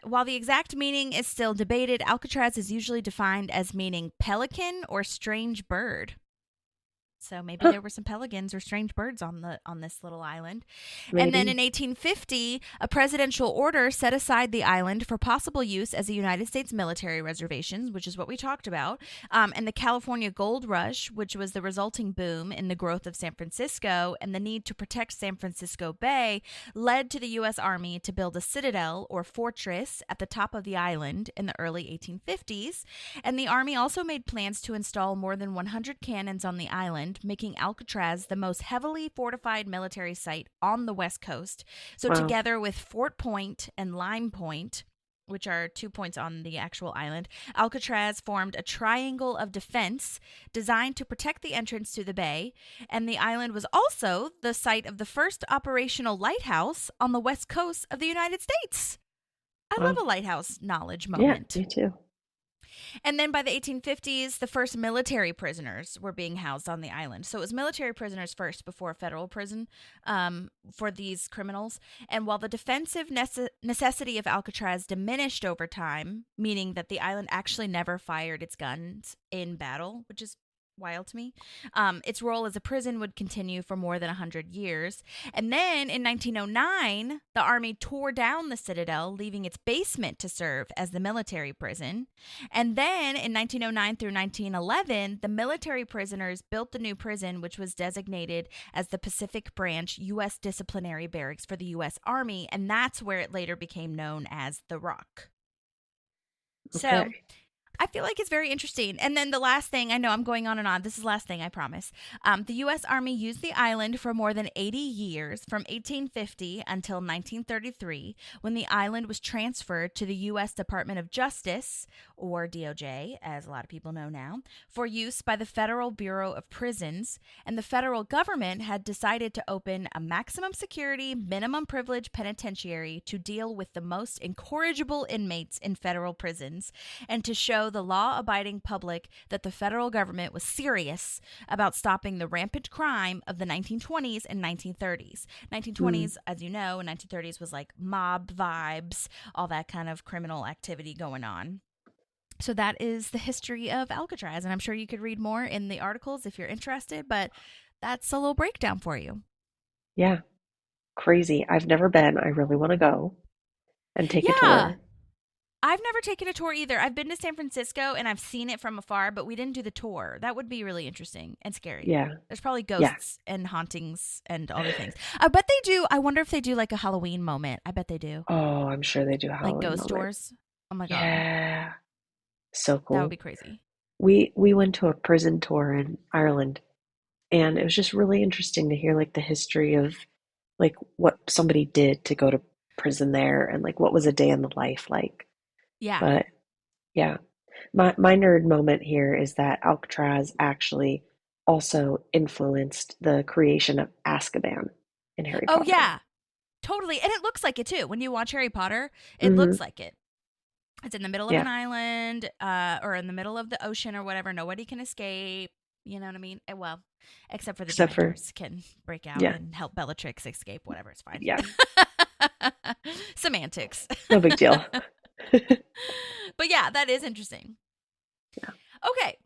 While the exact meaning is still debated, Alcatraz is usually defined as meaning pelican or strange bird. So maybe there were some pelicans or strange birds on this little island. Maybe. And then in 1850, a presidential order set aside the island for possible use as a United States military reservation, which is what we talked about. And the California Gold Rush, which was the resulting boom in the growth of San Francisco and the need to protect San Francisco Bay, led to the U.S. Army to build a citadel or fortress at the top of the island in the early 1850s. And the Army also made plans to install more than 100 cannons on the island, making Alcatraz the most heavily fortified military site on the West Coast. So together with Fort Point and Lime Point, which are 2 points on the actual island, Alcatraz formed a triangle of defense designed to protect the entrance to the bay. And the island was also the site of the first operational lighthouse on the West Coast of the United States. I love a lighthouse knowledge moment. Yeah, me too. And then by the 1850s, the first military prisoners were being housed on the island. So it was military prisoners first before federal prison for these criminals. And while the defensive necessity of Alcatraz diminished over time, meaning that the island actually never fired its guns in battle, which is wild to me, its role as a prison would continue for more than 100 years. And then in 1909, the Army tore down the citadel, leaving its basement to serve as the military prison. And then in 1909 through 1911, the military prisoners built the new prison, which was designated as the Pacific Branch U.S. Disciplinary Barracks for the U.S. Army. And that's where it later became known as the Rock. Okay. So I feel like it's very interesting. And then the last thing, I know I'm going on and on. This is the last thing, I promise. The U.S. Army used the island for more than 80 years, from 1850 until 1933, when the island was transferred to the U.S. Department of Justice, or DOJ, as a lot of people know now, for use by the Federal Bureau of Prisons. And the federal government had decided to open a maximum security, minimum privilege penitentiary to deal with the most incorrigible inmates in federal prisons, and to show the law-abiding public that the federal government was serious about stopping the rampant crime of the 1920s and 1930s. 1920s, as you know, and 1930s was like mob vibes, all that kind of criminal activity going on. So that is the history of Alcatraz, and I'm sure you could read more in the articles if you're interested, but that's a little breakdown for you. Yeah. Crazy. I've never been. I really want to go and take a tour. I've never taken a tour either. I've been to San Francisco and I've seen it from afar, but we didn't do the tour. That would be really interesting and scary. Yeah. There's probably ghosts and hauntings and all the things. I bet they do. I wonder if they do like a Halloween moment. I bet they do. Oh, I'm sure they do Halloween like ghost moment. tours. Oh my God. Yeah. So cool. That would be crazy. We went to a prison tour in Ireland, and it was just really interesting to hear like the history of like what somebody did to go to prison there, and like what was a day in the life like. Yeah. But yeah, my nerd moment here is that Alcatraz actually also influenced the creation of Azkaban in Harry Potter. Oh yeah, totally. And it looks like it too. When you watch Harry Potter, it looks like it. It's in the middle of an island, or in the middle of the ocean or whatever. Nobody can escape. You know what I mean? Well, except for the Dementors can break out and help Bellatrix escape. Whatever, it's fine. Yeah. Semantics. No big deal. But yeah, that is interesting. Yeah. Okay,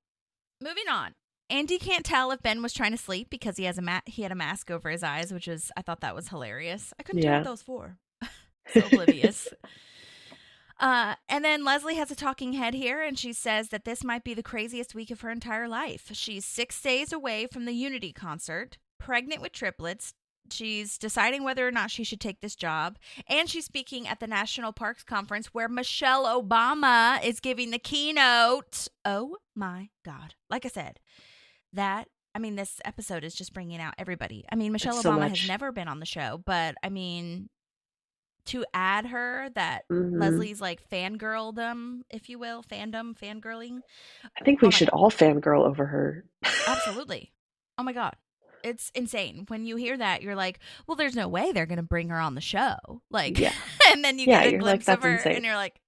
moving on. Andy can't tell if Ben was trying to sleep because he had a mask over his eyes, which is, I thought that was hilarious. I couldn't tell what those for. So oblivious. And then Leslie has a talking head here, and she says that this might be the craziest week of her entire life. She's 6 days away from the Unity concert, pregnant with triplets. She's deciding whether or not she should take this job, and she's speaking at the National Parks Conference where Michelle Obama is giving the keynote. Oh my God. Like I said, this episode is just bringing out everybody. I mean, Michelle Obama has never been on the show, but I mean, to add her, that Leslie's like fangirldom, if you will, fangirling. I think we should all fangirl over her. Absolutely. Oh my God. It's insane. When you hear that, you're like, well, there's no way they're going to bring her on the show. Like, and then you get a glimpse of her and you're like,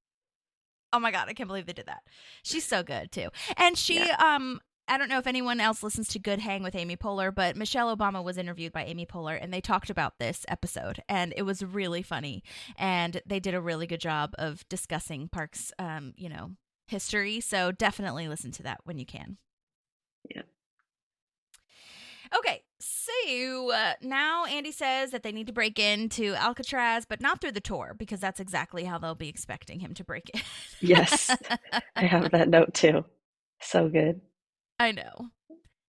oh my God, I can't believe they did that. She's so good too. And she, I don't know if anyone else listens to Good Hang with Amy Poehler, but Michelle Obama was interviewed by Amy Poehler and they talked about this episode, and it was really funny. And they did a really good job of discussing Parks, history. So definitely listen to that when you can. Yeah. Okay, so now Andy says that they need to break into Alcatraz, but not through the tour, because that's exactly how they'll be expecting him to break in. Yes, I have that note too. So good. I know.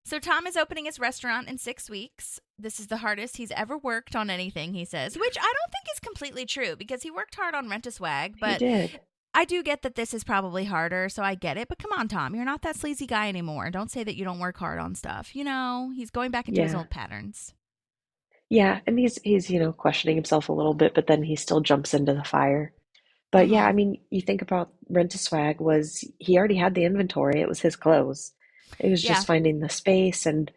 So Tom is opening his restaurant in 6 weeks. This is the hardest he's ever worked on anything, he says, which I don't think is completely true, because he worked hard on Rent a Swag, He but did. I do get that this is probably harder, so I get it. But come on, Tom, you're not that sleazy guy anymore. Don't say that you don't work hard on stuff. You know, he's going back into his Yeah. old patterns. Yeah, and he's questioning himself a little bit, but then he still jumps into the fire. But yeah, Mm-hmm. I mean, you think about Rent a Swag was he already had the inventory. It was his clothes. It was Yeah, just finding the space and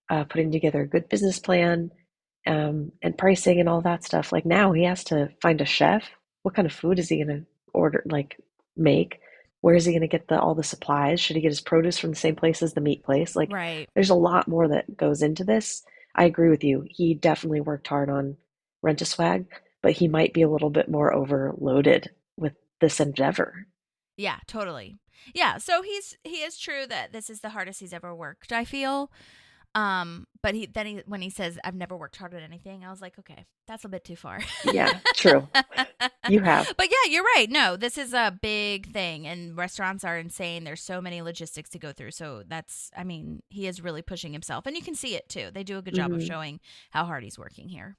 putting together a good business plan, and pricing and all that stuff. Like now he has to find a chef. What kind of food is he gonna order, like make? Where is he gonna get all the supplies? Should he get his produce from the same place as the meat place? Like right. there's a lot more that goes into this. I agree with you. He definitely worked hard on Rent a Swag, but he might be a little bit more overloaded with this endeavor. Yeah, totally. Yeah, so he is true that this is the hardest he's ever worked, I feel. But he when he says I've never worked hard at anything, I was like, okay, that's a bit too far. Yeah, true. You have. But yeah, you're right. No, this is a big thing, and restaurants are insane. There's so many logistics to go through. So I mean, he is really pushing himself, and you can see it too. They do a good job of Hmm. showing how hard he's working here.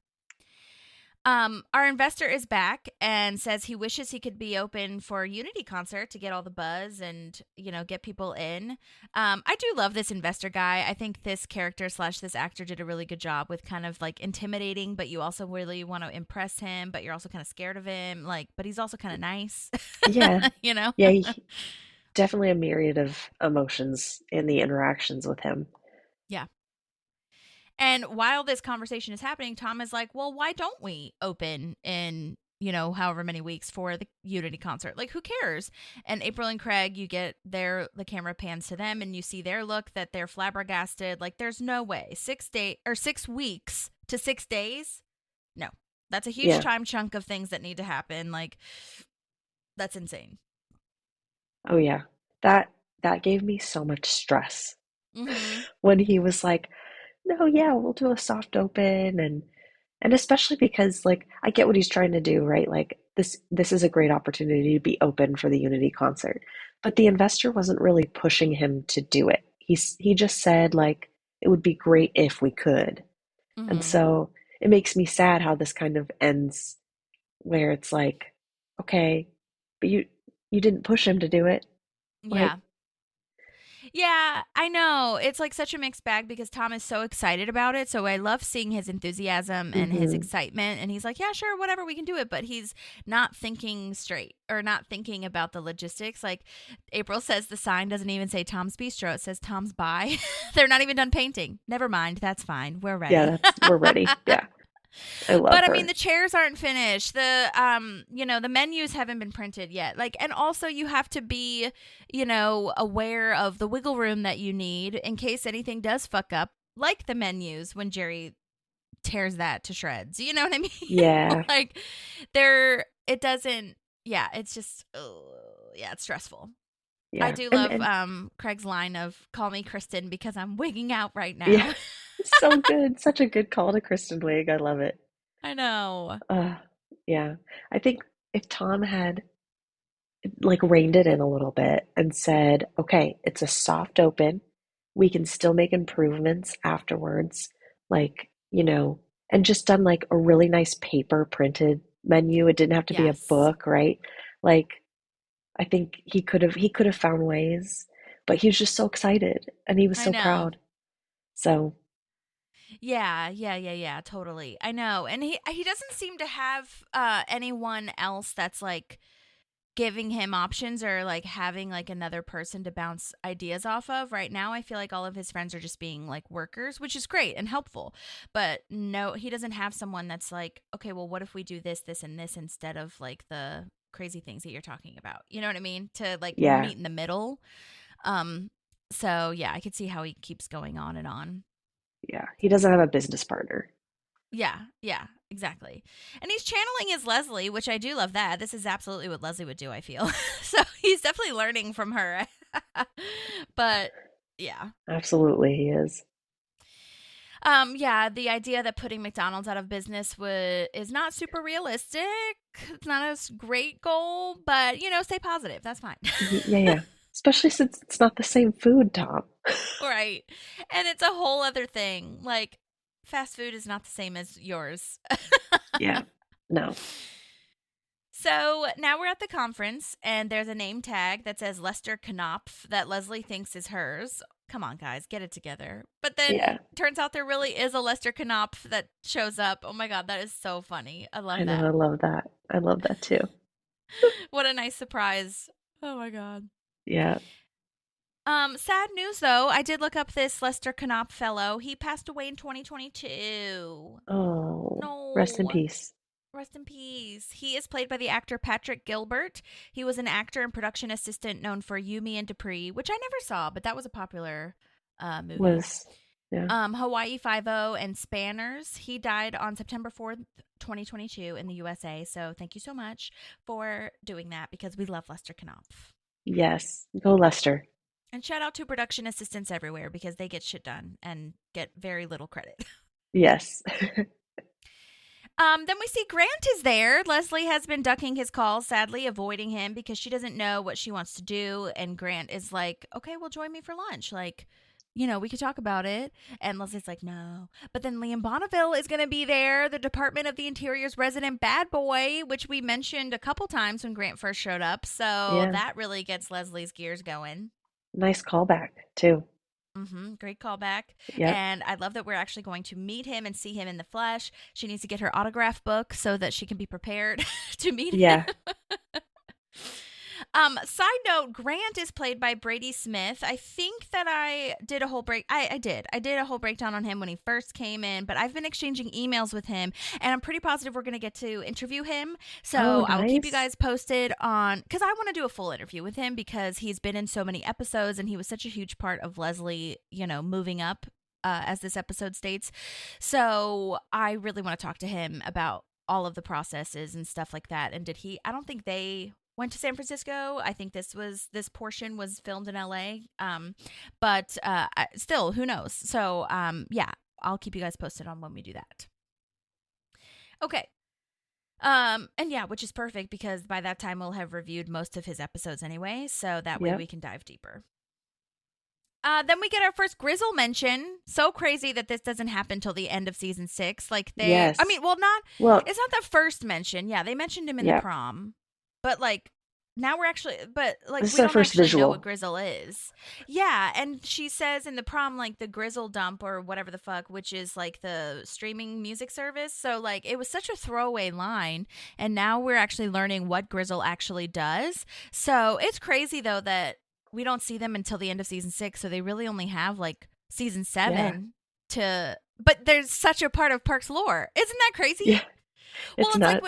Our investor is back and says he wishes he could be open for a Unity concert to get all the buzz and, get people in. I do love this investor guy. I think this character / this actor did a really good job with kind of like intimidating, but you also really want to impress him, but you're also kind of scared of him. But he's also kind of nice, Yeah. you know? Yeah, definitely a myriad of emotions in the interactions with him. Yeah. And while this conversation is happening, Tom is like, well, why don't we open in, however many weeks for the Unity concert? Like, who cares? And April and Craig, the camera pans to them and you see their look that they're flabbergasted. Like, there's no way. 6 weeks to 6 days? No. That's a huge Yeah. time chunk of things that need to happen. Like, that's insane. Oh yeah. That gave me so much stress Mm-hmm. when he was like, "No, yeah, we'll do a soft open," and especially because like I get what he's trying to do, right? Like this is a great opportunity to be open for the Unity concert. But the investor wasn't really pushing him to do it. He just said like it would be great if we could. And Mm-hmm. so it makes me sad how this kind of ends where it's like, okay, but you didn't push him to do it. Like, Yeah. Yeah, I know. It's like such a mixed bag because Tom is so excited about it. So I love seeing his enthusiasm and his mhm. excitement. And he's like, yeah, sure, whatever, we can do it. But he's not thinking straight or not thinking about the logistics. Like April says, the sign doesn't even say Tom's Bistro, it says Tom's Buy. They're not even done painting. Never mind. That's fine. We're ready. Yeah, we're ready. Yeah. I love But I her. mean, the chairs aren't finished. The menus haven't been printed yet. Like, and also you have to be, aware of the wiggle room that you need in case anything does fuck up, like the menus when Jerry tears that to shreds. You know what I mean? Yeah. Like, it doesn't. Yeah, it's just. Yeah, it's stressful. Yeah. I do love Craig's line of "Call me Kristen because I'm wigging out right now." Yeah. So good. Such a good call to Kristen Wiig. I love it. I know. Yeah. I think if Tom had like reined it in a little bit and said, okay, it's a soft open. We can still make improvements afterwards. Like, and just done like a really nice paper printed menu. It didn't have to be a Yes. book, right? Like, I think he could have found ways, but he was just so excited and he was I so know. proud. So, Yeah, totally. I know. And he doesn't seem to have anyone else that's like giving him options or like having like another person to bounce ideas off of. Right now I feel like all of his friends are just being like workers, which is great and helpful. But no, he doesn't have someone that's like, okay, well, what if we do this, this, and this instead of like the crazy things that you're talking about? You know what I mean? To like yeah. meet in the middle. So yeah, I could see how he keeps going on and on. Yeah. He doesn't have a business partner. Yeah, exactly. And he's channeling his Leslie, which I do love that. This is absolutely what Leslie would do, I feel. So he's definitely learning from her. But yeah. Absolutely, he is. Yeah, the idea that putting McDonald's out of business is not super realistic. It's not a great goal, but stay positive. That's fine. Yeah. Especially since it's not the same food, Tom. Right. And it's a whole other thing. Like, fast food is not the same as yours. Yeah. No. So now we're at the conference, and there's a name tag that says Lester Knopf that Leslie thinks is hers. Come on, guys, get it together. But then turns out there really is a Lester Knopf that shows up. Oh my God, that is so funny. I love that. I love that. I love that too. What a nice surprise. Oh my God. Yeah. Sad news though. I did look up this Lester Knopf fellow. He passed away in 2022. Oh. No. Rest in peace. Rest in peace. He is played by the actor Patrick Gilbert. He was an actor and production assistant known for You, Me, and Dupree, which I never saw, but that was a popular movie. Hawaii Five-0 and Spanners. He died on September 4th, 2022 in the USA. So thank you so much for doing that because we love Lester Knopf. Yes. Go Lester. And shout out to production assistants everywhere because they get shit done and get very little credit. Yes. Then we see Grant is there. Leslie has been ducking his calls, sadly, avoiding him because she doesn't know what she wants to do. And Grant is like, okay, well, join me for lunch. Like, we could talk about it. And Leslie's like, no. But then Liam Bonneville is going to be there, the Department of the Interior's resident bad boy, which we mentioned a couple times when Grant first showed up. So that really gets Leslie's gears going. Nice callback, too. Great callback. Yep. And I love that we're actually going to meet him and see him in the flesh. She needs to get her autograph book so that she can be prepared to meet him. Side note, Grant is played by Brady Smith. I think that I did a whole I did a whole breakdown on him when he first came in, but I've been exchanging emails with him, and I'm pretty positive we're going to get to interview him. So nice. I'll keep you guys posted on, because I want to do a full interview with him because he's been in so many episodes, and he was such a huge part of Leslie, moving up, as this episode states. So I really want to talk to him about all of the processes and stuff like that. And I don't think they went to San Francisco. I think this portion was filmed in LA. But still, who knows? So, I'll keep you guys posted on when we do that. Okay. And which is perfect because by that time we'll have reviewed most of his episodes anyway. So that way we can dive deeper. Then we get our first Grizzle mention. So crazy that this doesn't happen till the end of season 6. Like it's not the first mention. Yeah, they mentioned him in the prom. But now we're actually, we don't actually know what Grizzle is. Yeah, and she says in the prom, the Grizzle dump or whatever the fuck, which is the streaming music service. So it was such a throwaway line, and now we're actually learning what Grizzle actually does. So it's crazy though that we don't see them until the end of season 6. So they really only have season 7 to. But there's such a part of Parks lore. Isn't that crazy? Yeah, it's nuts.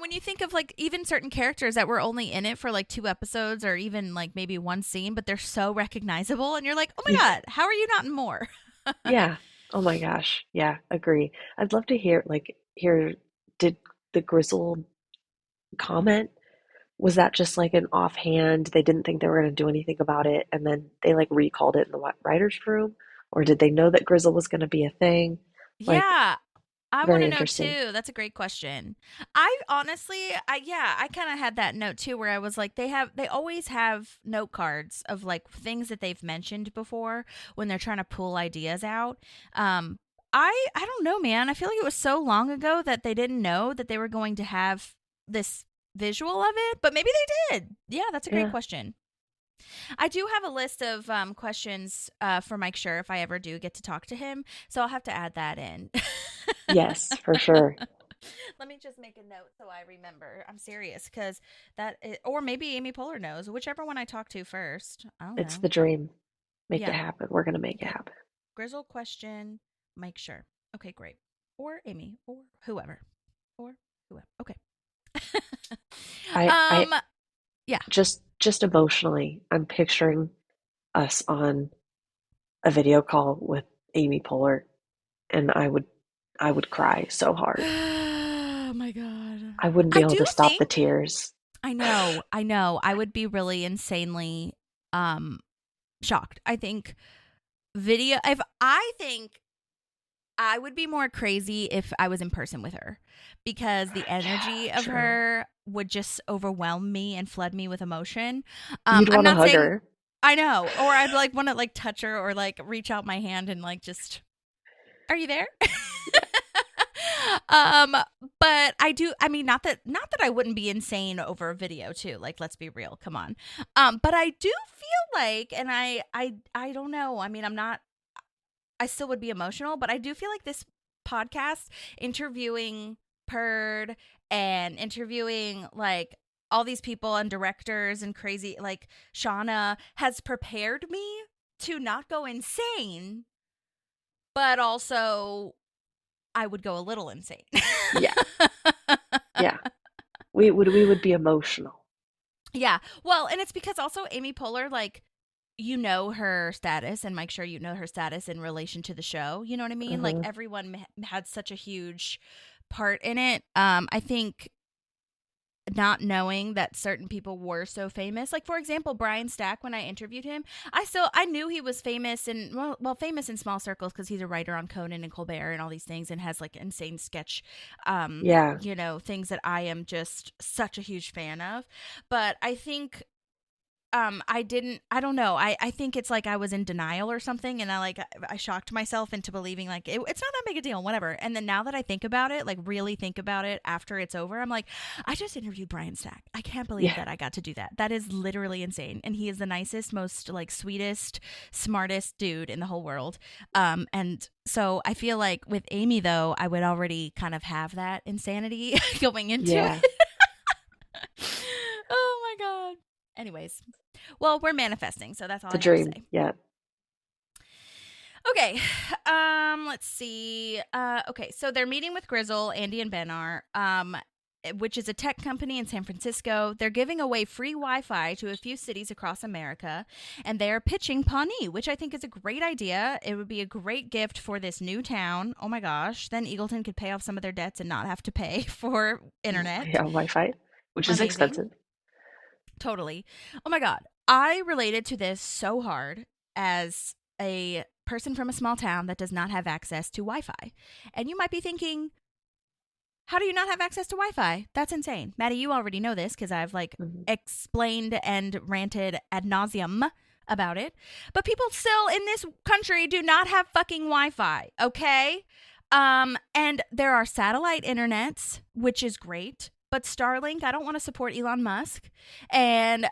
When you think of even certain characters that were only in it for 2 episodes or even maybe one scene, but they're so recognizable and you're like, oh my God, how are you not in more? Yeah. Oh my gosh. Yeah, agree. I'd love to hear, did the Grizzle comment, was that just an offhand, they didn't think they were going to do anything about it and then they recalled it in the writer's room? Or did they know that Grizzle was going to be a thing? I want to know too. That's a great question. I honestly, I kind of had that note too, where I was like, they always have note cards of things that they've mentioned before when they're trying to pull ideas out. I don't know, man. I feel like it was so long ago that they didn't know that they were going to have this visual of it, but maybe they did. Yeah, that's a great question. I do have a list of questions for Mike Schur if I ever do get to talk to him, so I'll have to add that in. Yes, for sure. Let me just make a note so I remember. I'm serious because or maybe Amy Poehler knows, whichever one I talk to first. I don't know. It's the dream. Make it happen. We're going to make it happen. Grizzle question, Mike Schur. Okay, great. Or Amy, or whoever. Okay. Just emotionally, I'm picturing us on a video call with Amy Poehler, and I would cry so hard. Oh my God. I wouldn't be able to stop the tears. I know. I would be really insanely shocked. I think I would be more crazy if I was in person with her, because the energy of true. her would just overwhelm me and flood me with emotion. You'd I'm want to not hug saying her. I know, or I'd like want to like touch her or like reach out my hand and like just, are you there? But I mean, not that I wouldn't be insane over a video too. Like, let's be real. Come on. But I do feel like, and I don't know. I mean, I still would be emotional, but I do feel like this podcast, interviewing Purd and interviewing like all these people and directors and crazy, like Shauna, has prepared me to not go insane, but also I would go a little insane. Yeah. Yeah. We would be emotional. Yeah. Well, and it's because also Amy Poehler, like, you know her status, and Mike, sure, you know her status in relation to the show. You know what I mean? Like, everyone had such a huge part in it. I think not knowing that certain people were so famous, like for example Brian Stack, when I interviewed him, I knew he was famous, and well famous in small circles because he's a writer on Conan and Colbert and all these things, and has like insane sketch Yeah. you know, things that I am just such a huge fan of. But I think I don't know. I think it's like I was in denial or something, and I shocked myself into believing like it's not that big a deal, whatever. And then now that I think about it, like really think about it after it's over, I'm like, I just interviewed Brian Stack. I can't believe that I got to do that. That is literally insane. And he is the nicest, most like sweetest, smartest dude in the whole world. And so I feel like with Amy though, I would already kind of have that insanity going into it. Oh my God. Anyways, well, we're manifesting, so that's all The I dream. have to say. Yeah. Okay, let's see. Okay, so they're meeting with Grizzle, Andy, and Ben are, which is a tech company in San Francisco. They're giving away free Wi-Fi to a few cities across America, and they are pitching Pawnee, which I think is a great idea. It would be a great gift for this new town. Oh my gosh, then Eagleton could pay off some of their debts and not have to pay for internet. Yeah, Wi-Fi, which is expensive. Totally. Oh my God. I related to this so hard as a person from a small town that does not have access to Wi-Fi. And you might be thinking, how do you not have access to Wi-Fi? That's insane. Maddie, you already know this because I've like explained and ranted ad nauseum about it. But people still in this country do not have fucking Wi-Fi, okay? And there are satellite internets, which is great. But Starlink, I don't want to support Elon Musk. And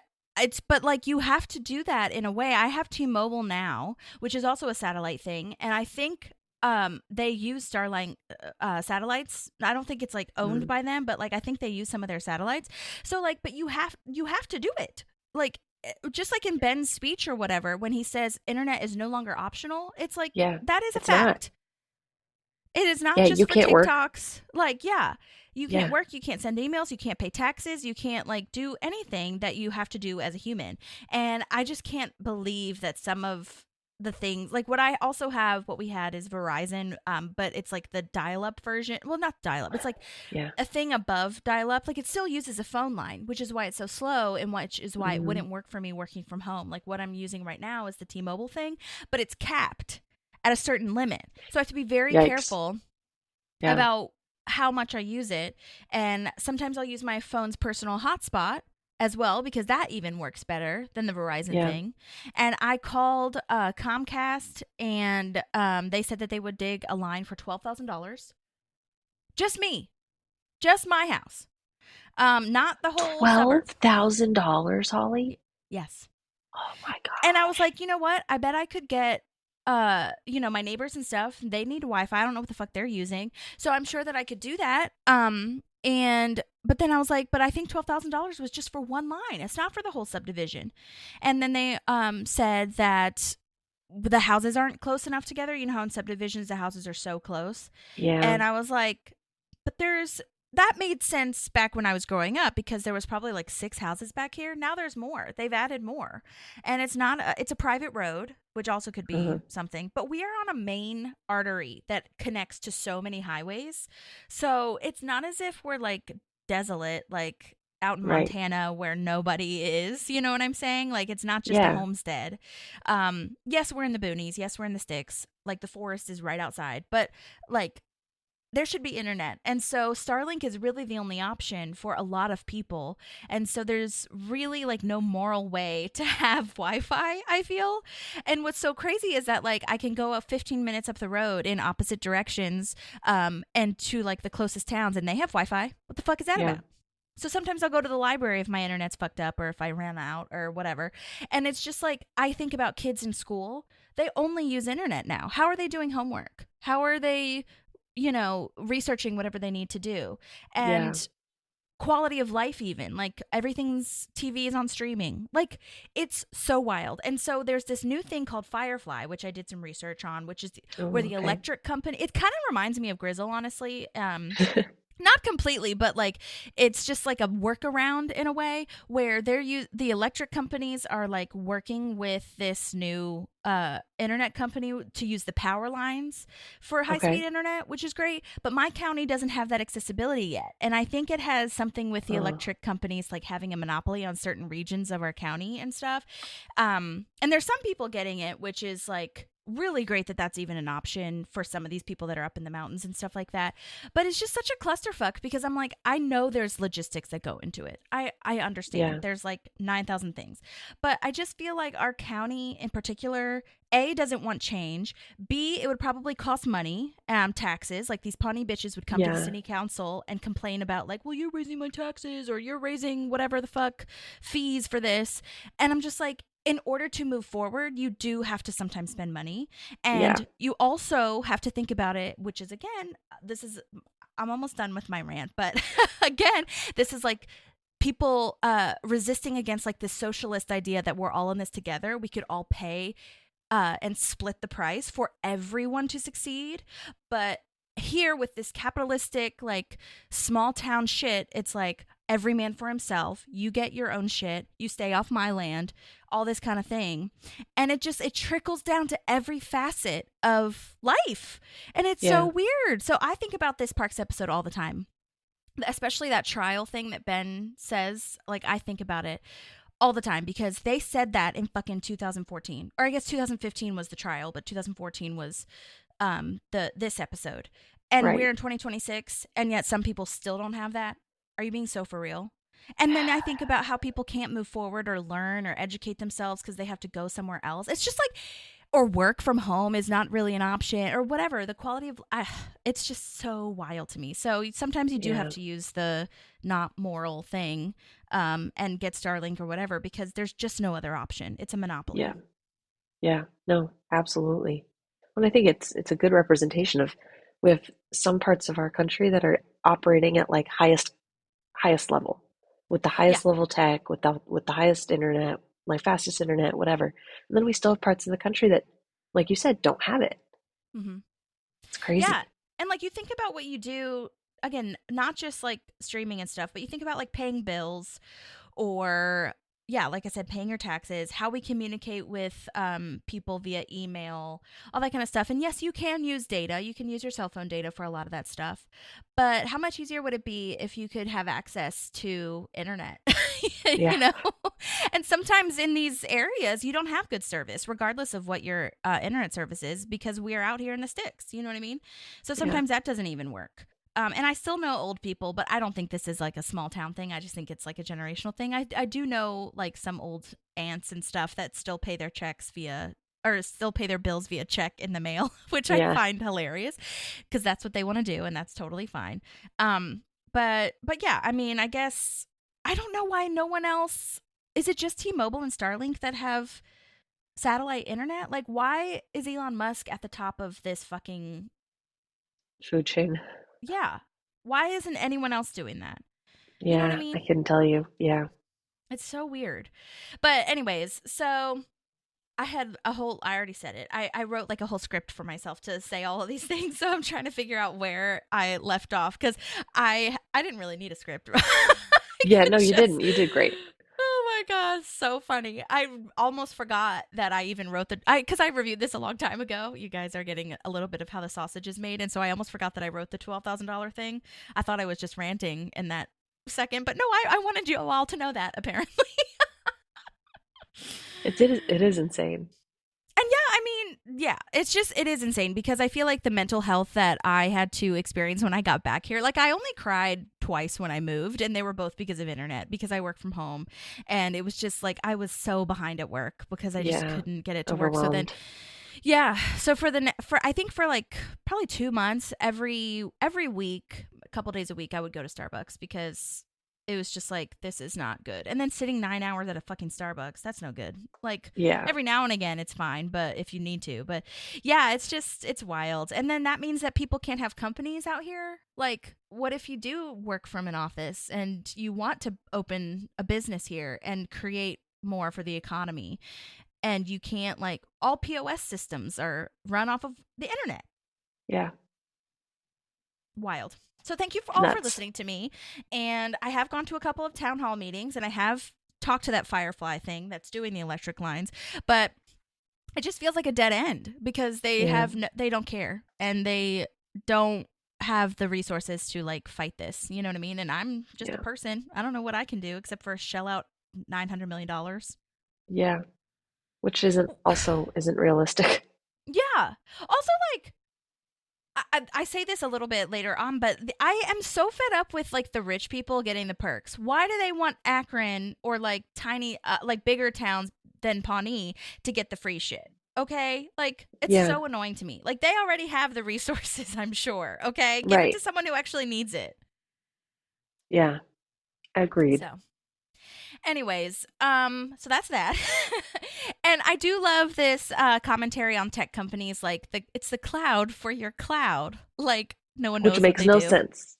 but like you have to do that in a way. I have T-Mobile now, which is also a satellite thing. And I think they use Starlink satellites. I don't think it's like owned by them, but like I think they use some of their satellites. So like, but you have to do it. Like, just like in Ben's speech or whatever, when he says internet is no longer optional, it's like, that is a fact. It is not just for TikToks. Like, you can't work, you can't send emails, you can't pay taxes, you can't like do anything that you have to do as a human. And I just can't believe that some of the things, like what we had is Verizon, but it's like the dial-up version. Well, not dial-up. It's like a thing above dial-up. Like it still uses a phone line, which is why it's so slow, and which is why it wouldn't work for me working from home. Like what I'm using right now is the T-Mobile thing, but it's capped at a certain limit. So I have to be very careful about how much I use it. And sometimes I'll use my phone's personal hotspot as well, because that even works better than the Verizon thing. And I called Comcast, and they said that they would dig a line for $12,000. Just me. Just my house. Not the whole $12,000, Holly? Yes. Oh my God. And I was like, you know what? I bet I could get my neighbors and stuff, they need Wi-Fi. I don't know what the fuck they're using. So I'm sure that I could do that. But then I was like, but I think $12,000 was just for one line. It's not for the whole subdivision. And then they said that the houses aren't close enough together. You know how in subdivisions the houses are so close. Yeah. And I was like, but that made sense back when I was growing up, because there was probably like 6 houses back here. Now there's more. They've added more. And it's a private road, which also could be something. But we are on a main artery that connects to so many highways. So it's not as if we're like desolate. Like out in Right. Montana where nobody is. You know what I'm saying? Like, it's not just a Yeah. homestead. Yes, we're in the boonies. Yes, we're in the sticks. Like, the forest is right outside. But, like, there should be internet. And so Starlink is really the only option for a lot of people. And so there's really like no moral way to have Wi-Fi, I feel. And what's so crazy is that like I can go up 15 minutes up the road in opposite directions and to like the closest towns and they have Wi-Fi. What the fuck is that Yeah. about? So sometimes I'll go to the library if my internet's fucked up or if I ran out or whatever. And it's just like I think about kids in school. They only use internet now. How are they doing homework? How are they, you know, researching whatever they need to do? And quality of life, even like everything's TV is on streaming. Like it's so wild. And so there's this new thing called Firefly, which I did some research on, which is where the electric company, it kind of reminds me of Grizzle, honestly. Not completely, but like it's just like a workaround in a way where the electric companies are like working with this new internet company to use the power lines for high-speed internet, which is great. But my county doesn't have that accessibility yet. And I think it has something with the electric companies like having a monopoly on certain regions of our county and stuff. And there's some people getting it, which is like really great that that's even an option for some of these people that are up in the mountains and stuff like that. But it's just such a clusterfuck because I'm like, I know there's logistics that go into it. I understand there's like 9,000 things, but I just feel like our county in particular, A, doesn't want change. B, it would probably cost money, taxes. Like these Pawnee bitches would come to the city council and complain about like, well, you're raising my taxes or you're raising whatever the fuck fees for this. And I'm just like, in order to move forward, you do have to sometimes spend money. And you also have to think about it, which is, again, I'm almost done with my rant. But again, this is like people resisting against like this socialist idea that we're all in this together. We could all pay and split the price for everyone to succeed. But here with this capitalistic, like small town shit, it's like every man for himself. You get your own shit. You stay off my land, all this kind of thing. And it trickles down to every facet of life. And it's so weird. So I think about this Parks episode all the time, especially that trial thing that Ben says. Like I think about it all the time because they said that in fucking 2014. Or I guess 2015 was the trial, but 2014 was this episode. And we're in 2026 and yet some people still don't have that. Are you being so for real? And then I think about how people can't move forward or learn or educate themselves because they have to go somewhere else. It's just like, or work from home is not really an option or whatever. The quality of, it's just so wild to me. So sometimes you do have to use the not moral thing and get Starlink or whatever because there's just no other option. It's a monopoly. Yeah. Yeah. No, absolutely. And I think it's a good representation of we have some parts of our country that are operating at like highest level with the highest level tech, with the highest internet, like fastest internet, whatever. And then we still have parts of the country that, like you said, don't have it. Mm-hmm. It's crazy. Yeah. And like you think about what you do, again, not just like streaming and stuff, but you think about like paying bills or like I said, paying your taxes, how we communicate with people via email, all that kind of stuff. And yes, you can use data. You can use your cell phone data for a lot of that stuff. But how much easier would it be if you could have access to internet? You know? And sometimes in these areas, you don't have good service, regardless of what your internet service is, because we're out here in the sticks. You know what I mean? So sometimes that doesn't even work. And I still know old people, but I don't think this is like a small town thing. I just think it's like a generational thing. I do know like some old aunts and stuff that still pay their checks still pay their bills via check in the mail, which I find hilarious because that's what they want to do. And that's totally fine. But yeah, I mean, I guess I don't know why no one else, is it just T-Mobile and Starlink that have satellite internet? Like why is Elon Musk at the top of this fucking food chain? Yeah. Why isn't anyone else doing that? Yeah, you know what I mean? I couldn't tell you. Yeah. It's so weird. But anyways, so I already said it. I wrote like a whole script for myself to say all of these things. So I'm trying to figure out where I left off because I didn't really need a script. Yeah, no, you didn't. You did great. Oh my God, so funny. I almost forgot that I even wrote because I reviewed this a long time ago. You guys are getting a little bit of how the sausage is made. And so I almost forgot that I wrote the $12,000 thing. I thought I was just ranting in that second, but no, I wanted you all to know that apparently. It is insane. And yeah, I mean, yeah, it is insane because I feel like the mental health that I had to experience when I got back here, like I only cried twice when I moved, and they were both because of internet, because I work from home, and it was just like I was so behind at work because I just couldn't get it to work. So then, yeah, so for I think for like probably 2 months, every week, a couple days a week, I would go to Starbucks because it was just like, this is not good. And then sitting 9 hours at a fucking Starbucks, that's no good. Like, every now and again, it's fine, but if you need to. But yeah, it's wild. And then that means that people can't have companies out here. Like, what if you do work from an office and you want to open a business here and create more for the economy? And you can't, like, all POS systems are run off of the internet. Yeah. Wild. So thank you all for listening to me. And I have gone to a couple of town hall meetings, and I have talked to that Firefly thing that's doing the electric lines, but it just feels like a dead end because they they don't care, and they don't have the resources to like fight this. You know what I mean? And I'm just a person. I don't know what I can do except for shell out $900 million. Yeah. Which isn't realistic. Yeah. Also, like, I say this a little bit later on, but I am so fed up with like the rich people getting the perks. Why do they want Akron or like tiny, like bigger towns than Pawnee to get the free shit? Okay, like it's so annoying to me. Like they already have the resources, I'm sure. Okay, give it to someone who actually needs it. Yeah, agreed. So. Anyways, so that's that. And I do love this commentary on tech companies, like it's the cloud for your cloud. Like no one knows, which makes no sense.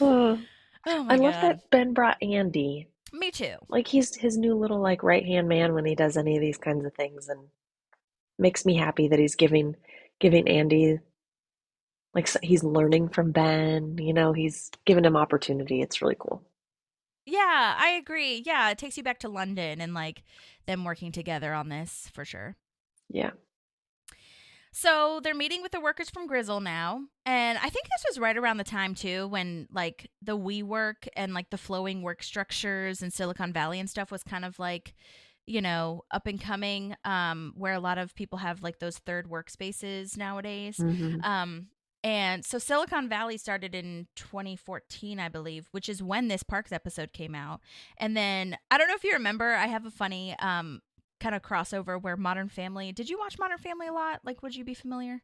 Oh my God. I love that Ben brought Andy. Me too. Like he's his new little like right hand man when he does any of these kinds of things, and makes me happy that he's giving Andy, like, he's learning from Ben. You know, he's giving him opportunity. It's really cool. Yeah, I agree. Yeah, it takes you back to London and like them working together on this for sure. Yeah. So they're meeting with the workers from Grizzle now. And I think this was right around the time too when like the WeWork and like the flowing work structures in Silicon Valley and stuff was kind of like, you know, up and coming, where a lot of people have like those third workspaces nowadays. Mm-hmm. And so Silicon Valley started in 2014, I believe, which is when this Parks episode came out. And then I don't know if you remember, I have a funny kind of crossover where Modern Family. Did you watch Modern Family a lot? Like, would you be familiar?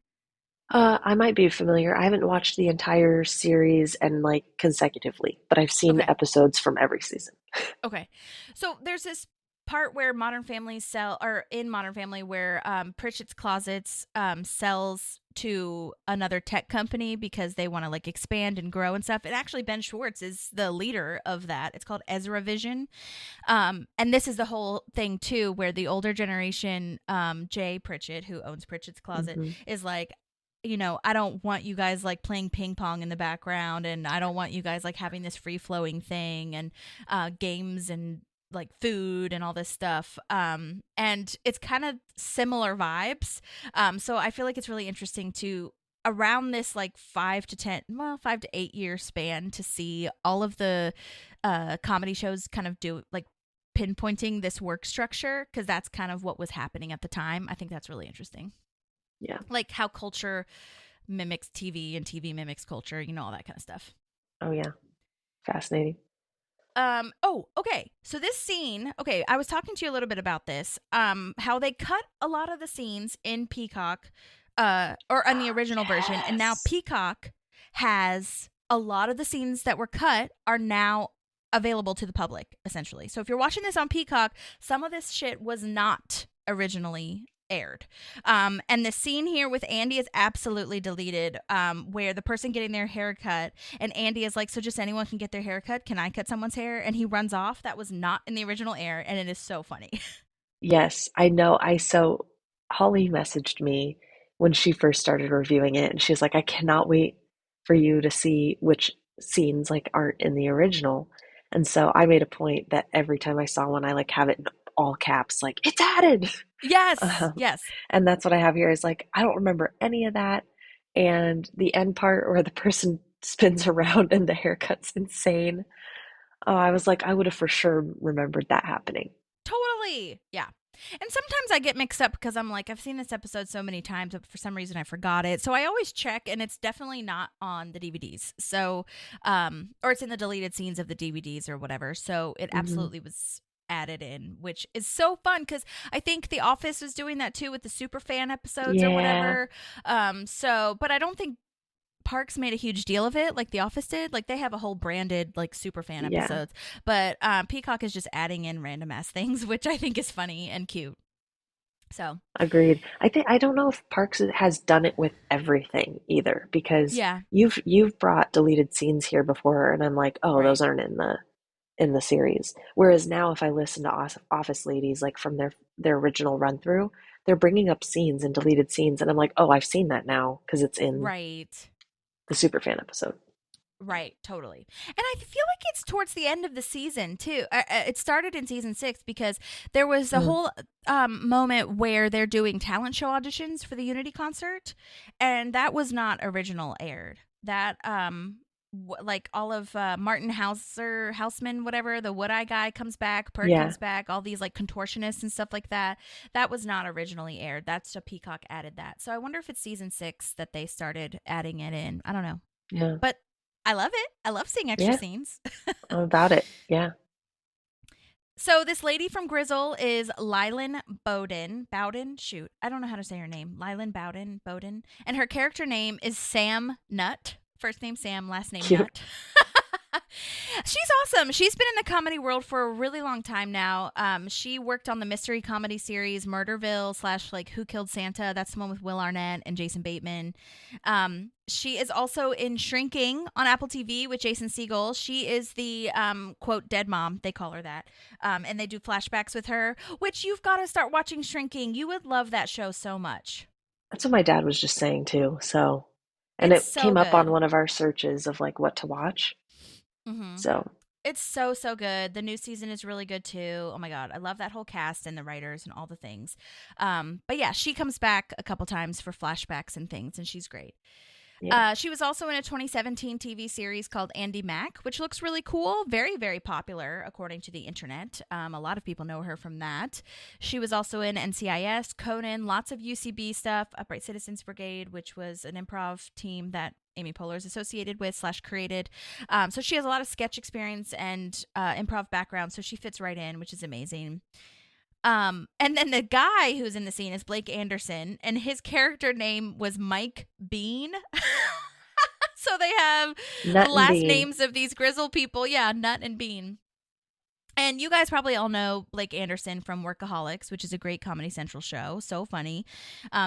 I might be familiar. I haven't watched the entire series and like consecutively, but I've seen episodes from every season. Okay. So there's this part where Modern Family in Modern Family where Pritchett's Closets sells to another tech company because they want to like expand and grow and stuff. And actually Ben Schwartz is the leader of that. It's called Ezra Vision. And this is the whole thing too, where the older generation, Jay Pritchett, who owns Pritchett's Closet, is like, you know, I don't want you guys like playing ping pong in the background, and I don't want you guys like having this free flowing thing and games and like food and all this stuff. And it's kind of similar vibes. So I feel like it's really interesting to around this like 5 to 8 year span to see all of the comedy shows kind of do like pinpointing this work structure, because that's kind of what was happening at the time. I think that's really interesting. Yeah. Like how culture mimics TV and TV mimics culture, you know, all that kind of stuff. Oh yeah. Fascinating. Okay. So this scene, I was talking to you a little bit about this, how they cut a lot of the scenes in Peacock, or on the original version. And now Peacock has a lot of the scenes that were cut are now available to the public, essentially. So if you're watching this on Peacock, some of this shit was not originally aired. And the scene here with Andy is absolutely deleted, where the person getting their haircut and Andy is like, so just anyone can get their haircut? Can I cut someone's hair? And he runs off. That was not in the original air, and it is so funny. Yes, I know. So Holly messaged me when she first started reviewing it, and she's like, I cannot wait for you to see which scenes like aren't in the original. And so I made a point that every time I saw one, I like have it in all caps, like, it's added. Yes. Yes. And that's what I have here is like, I don't remember any of that. And the end part where the person spins around and the haircut's insane. I was like, I would have for sure remembered that happening. Totally. Yeah. And sometimes I get mixed up because I'm like, I've seen this episode so many times, but for some reason I forgot it. So I always check, and it's definitely not on the DVDs. So, or it's in the deleted scenes of the DVDs or whatever. So it absolutely was added in, which is so fun because I think The Office was doing that too with the Superfan episodes or whatever. But I don't think Parks made a huge deal of it like The Office did. Like they have a whole branded like super fan episodes, but Peacock is just adding in random ass things, which I think is funny and cute. So agreed. I don't know if Parks has done it with everything either, because you've brought deleted scenes here before, and I'm like, oh, those aren't in the series. Whereas now, if I listen to Office Ladies, like from their original run through, they're bringing up scenes and deleted scenes, and I'm like, oh, I've seen that now because it's in the Superfan episode. Right, totally. And I feel like it's towards the end of the season, too. It started in season 6 because there was a whole moment where they're doing talent show auditions for the Unity concert, and that was not original aired. That, like all of Martin Houseman, whatever, the Wood-Eye guy comes back, Perk comes back, all these like contortionists and stuff like that. That was not originally aired. That's a Peacock added that. So I wonder if it's season 6 that they started adding it in. I don't know. Yeah. But I love it. I love seeing extra scenes. I'm about it. Yeah. So this lady from Grizzle is Lylan Bowden. Shoot, I don't know how to say her name. Lylan Bowden. And her character name is Sam Nutt. First name Sam, last name Nutt. She's awesome. She's been in the comedy world for a really long time now. She worked on the mystery comedy series Murderville / like Who Killed Santa. That's the one with Will Arnett and Jason Bateman. She is also in Shrinking on Apple TV with Jason Segel. She is the quote dead mom. They call her that. And they do flashbacks with her, which you've got to start watching Shrinking. You would love that show so much. That's what my dad was just saying too. So, and it came up on one of our searches of like what to watch. So it's so good. The new season is really good too. Oh my god, I love that whole cast and the writers and all the things. But yeah, she comes back a couple times for flashbacks and things, and she's great. She was also in a 2017 TV series called Andy Mack, which looks really cool. Very, very popular, according to the internet. A lot of people know her from that. She was also in NCIS, Conan, lots of UCB stuff, Upright Citizens Brigade, which was an improv team that Amy Poehler is associated with / created. So she has a lot of sketch experience and improv background, so she fits right in, which is amazing. And then the guy who's in the scene is Blake Anderson, and his character name was Mike Bean. So they have the last names of these Grizzle people. Yeah, Nut and Bean. And you guys probably all know Blake Anderson from Workaholics, which is a great Comedy Central show. So funny.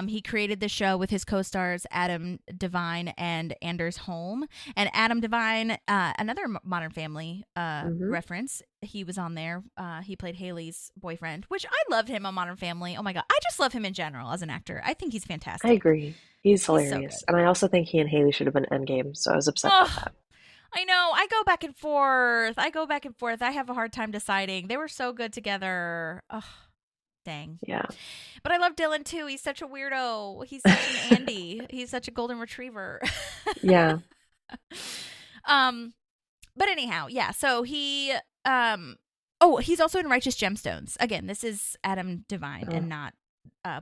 He created the show with his co-stars Adam Devine and Anders Holm. And Adam Devine, another Modern Family reference, he was on there. He played Haley's boyfriend, which I loved him on Modern Family. Oh my God. I just love him in general as an actor. I think he's fantastic. I agree. He's hilarious. And I also think he and Haley should have been Endgame, so I was upset about that. I know. I go back and forth. I have a hard time deciding. They were so good together. Ugh, dang. Yeah. But I love Dylan too. He's such a weirdo. He's such an Andy. He's such a golden retriever. Yeah. But anyhow, yeah. So he he's also in Righteous Gemstones. Again, this is Adam Devine and not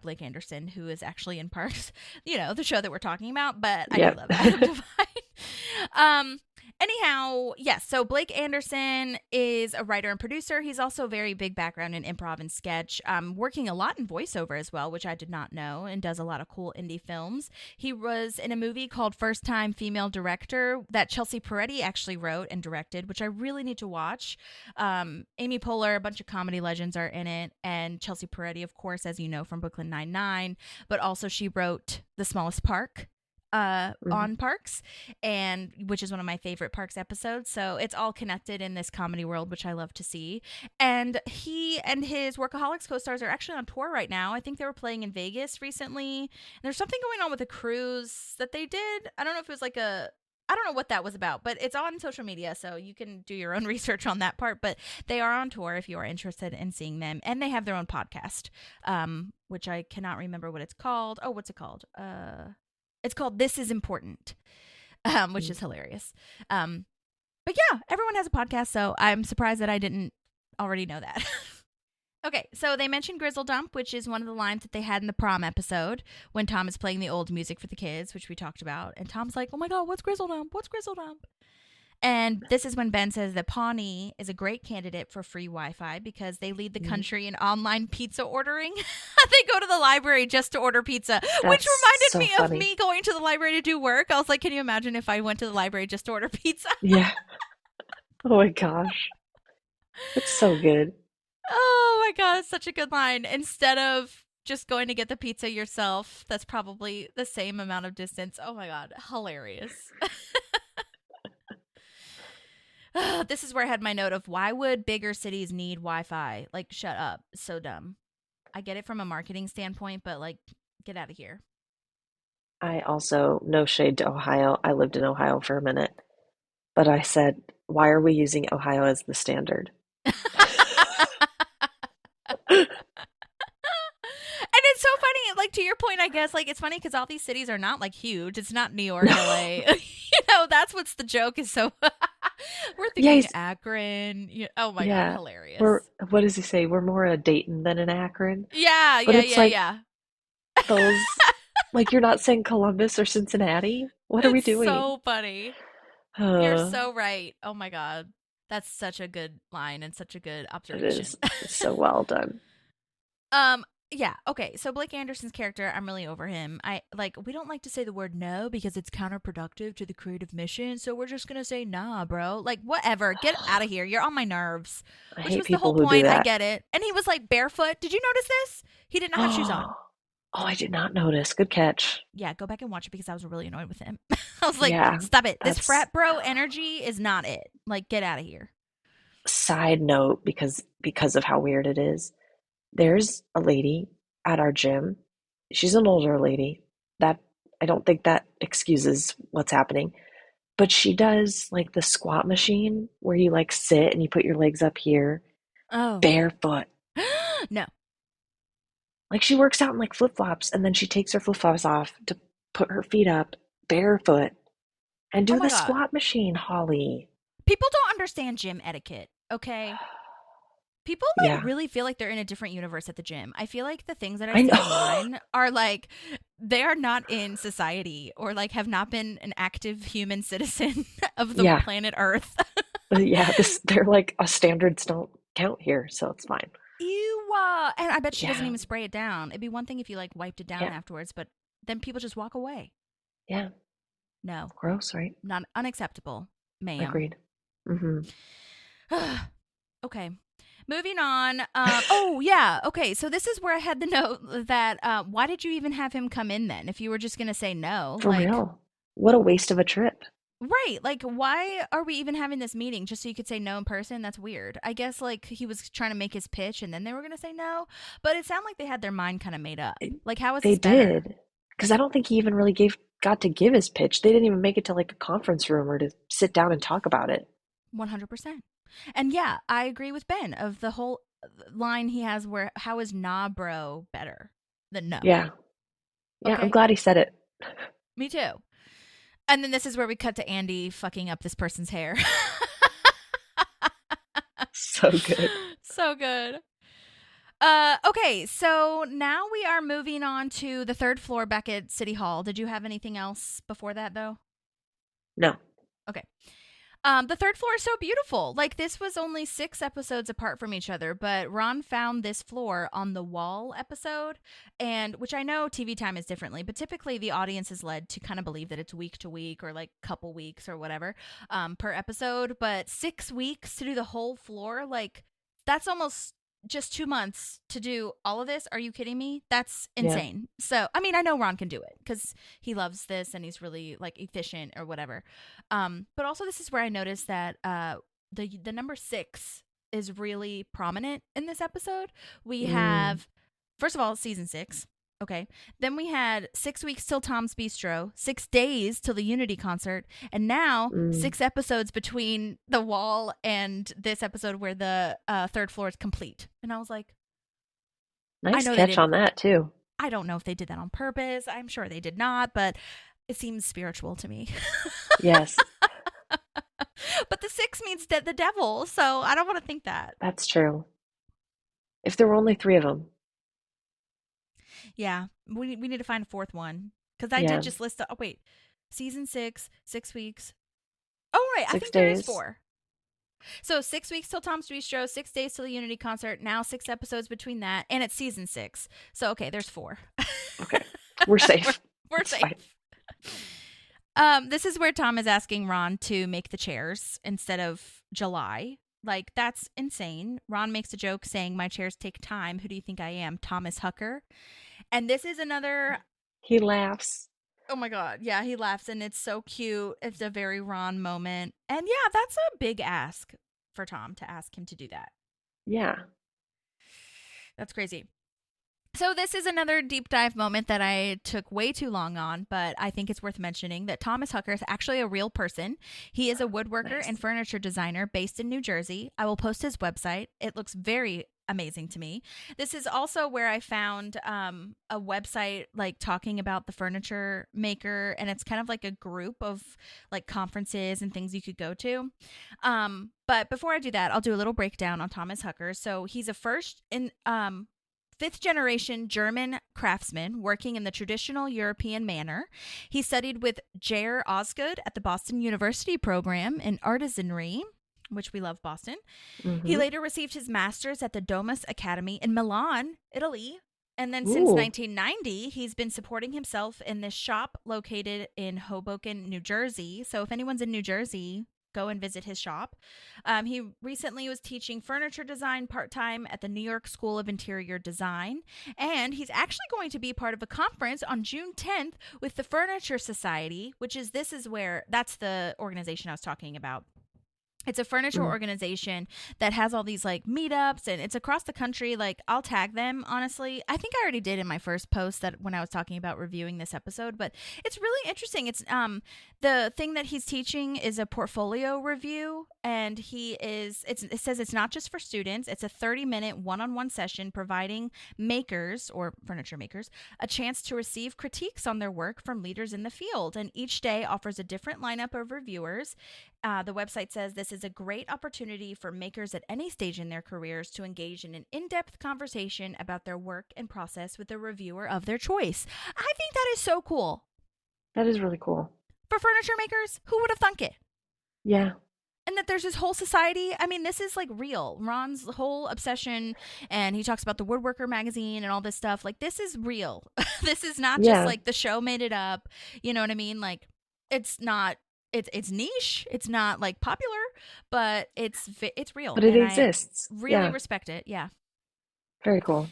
Blake Anderson, who is actually in Parks, the show that we're talking about, but I do love Adam Devine. Anyhow, yes, so Blake Anderson is a writer and producer. He's also very big background in improv and sketch, working a lot in voiceover as well, which I did not know, and does a lot of cool indie films. He was in a movie called First Time Female Director that Chelsea Peretti actually wrote and directed, which I really need to watch. Amy Poehler, a bunch of comedy legends are in it, and Chelsea Peretti, of course, as you know, from Brooklyn Nine-Nine, but also she wrote The Smallest Park on Parks, and which is one of my favorite Parks episodes. So it's all connected in this comedy world, which I love to see. And he and his Workaholics co-stars are actually on tour right now. I think they were playing in Vegas recently. And there's something going on with a cruise that they did. I don't know if it was like I don't know what that was about, but it's on social media, so you can do your own research on that part. But they are on tour if you are interested in seeing them. And they have their own podcast, which I cannot remember what it's called. Oh, what's it called? It's called This Is Important. which is hilarious. But yeah, everyone has a podcast, so I'm surprised that I didn't already know that. Okay, so they mentioned Grizzle Dump, which is one of the lines that they had in the prom episode when Tom is playing the old music for the kids, which we talked about. And Tom's like, oh my God, what's Grizzle Dump? What's Grizzle Dump? And this is when Ben says that Pawnee is a great candidate for free Wi-Fi because they lead the country in online pizza ordering. They go to the library just to order pizza, which reminded me of me going to the library to do work. I was like, can you imagine if I went to the library just to order pizza? Yeah. Oh my gosh. It's so good. Oh my God, it's such a good line. Instead of just going to get the pizza yourself, that's probably the same amount of distance. Oh my God, hilarious. This is where I had my note of why would bigger cities need Wi-Fi? Like, shut up. It's so dumb. I get it from a marketing standpoint, but like, get out of here. I also, no shade to Ohio. I lived in Ohio for a minute, but I said, why are we using Ohio as the standard? And it's so funny, like to your point, I guess, like it's funny because all these cities are not like huge. It's not New York, LA. That's what's the joke is so we're thinking Akron. Oh my God, hilarious. What does he say? We're more a Dayton than an Akron. Yeah, but yeah. Those like you're not saying Columbus or Cincinnati? What are we doing? So funny. You're so right. Oh my God. That's such a good line and such a good observation. It is. It's so well done. Yeah, okay. So Blake Anderson's character, I'm really over him. We don't like to say the word no because it's counterproductive to the creative mission. So we're just gonna say nah, bro. Like whatever. Get out of here. You're on my nerves. Which was the whole point. I get it. And he was like barefoot. Did you notice this? He did not have shoes on. Oh, I did not notice. Good catch. Yeah, go back and watch it because I was really annoyed with him. I was like, stop it. This frat bro energy is not it. Like, get out of here. Side note, because of how weird it is, there's a lady at our gym. She's an older lady. That I don't think that excuses what's happening. But she does like the squat machine where you like sit and you put your legs up here. Oh. Barefoot. No. Like she works out in like flip-flops and then she takes her flip-flops off to put her feet up barefoot and do the squat machine, Holly. People don't understand gym etiquette, okay? People really feel like they're in a different universe at the gym. I feel like the things that I see online are like they are not in society or like have not been an active human citizen of the planet Earth. They're like standards don't count here, so it's fine. Ew. And I bet she doesn't even spray it down. It'd be one thing if you like wiped it down afterwards, but then people just walk away. Yeah. No. Gross, right? Not unacceptable, ma'am. Agreed. Mm-hmm. Okay. Moving on. Okay. So this is where I had the note that why did you even have him come in then if you were just going to say no? For real. What a waste of a trip. Right. Like, why are we even having this meeting just so you could say no in person? That's weird. I guess, like, he was trying to make his pitch and then they were going to say no. But it sounded like they had their mind kind of made up. Like, how was this better? They did. Because I don't think he even really got to give his pitch. They didn't even make it to, like, a conference room or to sit down and talk about it. 100%. And, yeah, I agree with Ben of the whole line he has where, how is nah, bro, better than no? Yeah. Yeah, okay. I'm glad he said it. Me too. And then this is where we cut to Andy fucking up this person's hair. So good. So good. Okay, so now we are moving on to the third floor back at City Hall. Did you have anything else before that, though? No. Okay. The third floor is so beautiful. Like, this was only 6 episodes apart from each other, but Ron found this floor on the Wall episode, and which I know TV time is differently, but typically the audience is led to kind of believe that it's week to week or like couple weeks or whatever per episode, but 6 weeks to do the whole floor, like, that's almost just 2 months to do all of this. Are you kidding me? That's insane. Yeah. So, I mean, I know Ron can do it because he loves this and he's really like efficient or whatever. But also this is where I noticed that the number 6 is really prominent in this episode. We have, first of all, season 6. Okay. Then we had 6 weeks till Tom's Bistro, 6 days till the Unity concert, and now 6 episodes between the Wall and this episode where the third floor is complete. And I was like, nice catch on that too. I don't know if they did that on purpose. I'm sure they did not, but It seems spiritual to me. Yes, But the 6 means the devil, so I don't want to think that. that's true. If there were only 3 of them. Yeah, we need to find a 4th one because I Yeah. did just list. Oh wait, season 6, 6 weeks. Oh right, I 6 think there is days. 4. So 6 weeks till Tom's Bistro, 6 days till the Unity concert. Now 6 episodes between that, and it's season 6. So okay, there's 4. Okay. We're safe. We're It's safe. fine. This is where Tom is asking Ron to make the chairs instead of July. Like, that's insane. Ron makes a joke saying, "My chairs take time. Who do you think I am? Thomas Hucker." And this is another. He laughs. Oh my God. Yeah, he laughs and it's so cute. It's a very Ron moment. And yeah, that's a big ask for Tom to ask him to do that. Yeah. That's crazy. So this is another deep dive moment that I took way too long on, but I think it's worth mentioning that Thomas Hucker is actually a real person. He is a woodworker and furniture designer based in New Jersey. I will post his website. It looks very amazing to me. This is also where I found a website like talking about the furniture maker, and it's kind of like a group of like conferences and things you could go to. But before I do that, I'll do a little breakdown on Thomas Hucker. So he's a fifth generation German craftsman working in the traditional European manner. He studied with J.R. Osgood at the Boston University program in artisanry, which we love Boston. Mm-hmm. He later received his master's at the Domus Academy in Milan, Italy. And then since 1990, he's been supporting himself in this shop located in Hoboken, New Jersey. So if anyone's in New Jersey, go and visit his shop. He recently was teaching furniture design part-time at the New York School of Interior Design. And he's actually going to be part of a conference on June 10th with the Furniture Society, that's the organization I was talking about. It's a furniture organization that has all these like meetups, and it's across the country. Like, I'll tag them, honestly. I think I already did in my first post that when I was talking about reviewing this episode, but it's really interesting. It's the thing that he's teaching is a portfolio review, and it says it's not just for students. It's a 30-minute one-on-one session providing makers or furniture makers a chance to receive critiques on their work from leaders in the field, and each day offers a different lineup of reviewers. The website says this is a great opportunity for makers at any stage in their careers to engage in an in-depth conversation about their work and process with a reviewer of their choice. I think that is so cool. That is really cool. For furniture makers, who would have thunk it? Yeah. And that there's this whole society. I mean, this is like real. Ron's whole obsession, and he talks about the Woodworker magazine and all this stuff. Like, this is real. This is not just like the show made it up. You know what I mean? Like, it's not. It's niche. It's not like popular, but it's real. But it exists. I really respect it. Yeah. Very cool.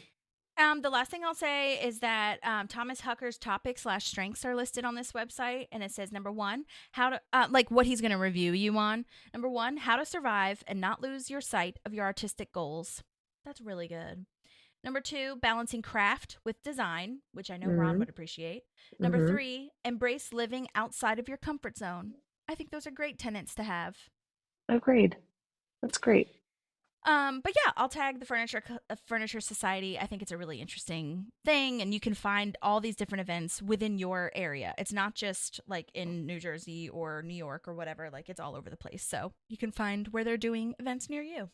The last thing I'll say is that Thomas Hucker's topics/strengths are listed on this website, and it says number 1, how to like what he's going to review you on. Number 1, how to survive and not lose your sight of your artistic goals. That's really good. Number 2, balancing craft with design, which I know Ron would appreciate. Number 3, embrace living outside of your comfort zone. I think those are great tenets to have. Agreed. That's great. But yeah, I'll tag the Furniture Society. I think it's a really interesting thing, and you can find all these different events within your area. It's not just like in New Jersey or New York or whatever. Like, it's all over the place. So you can find where they're doing events near you.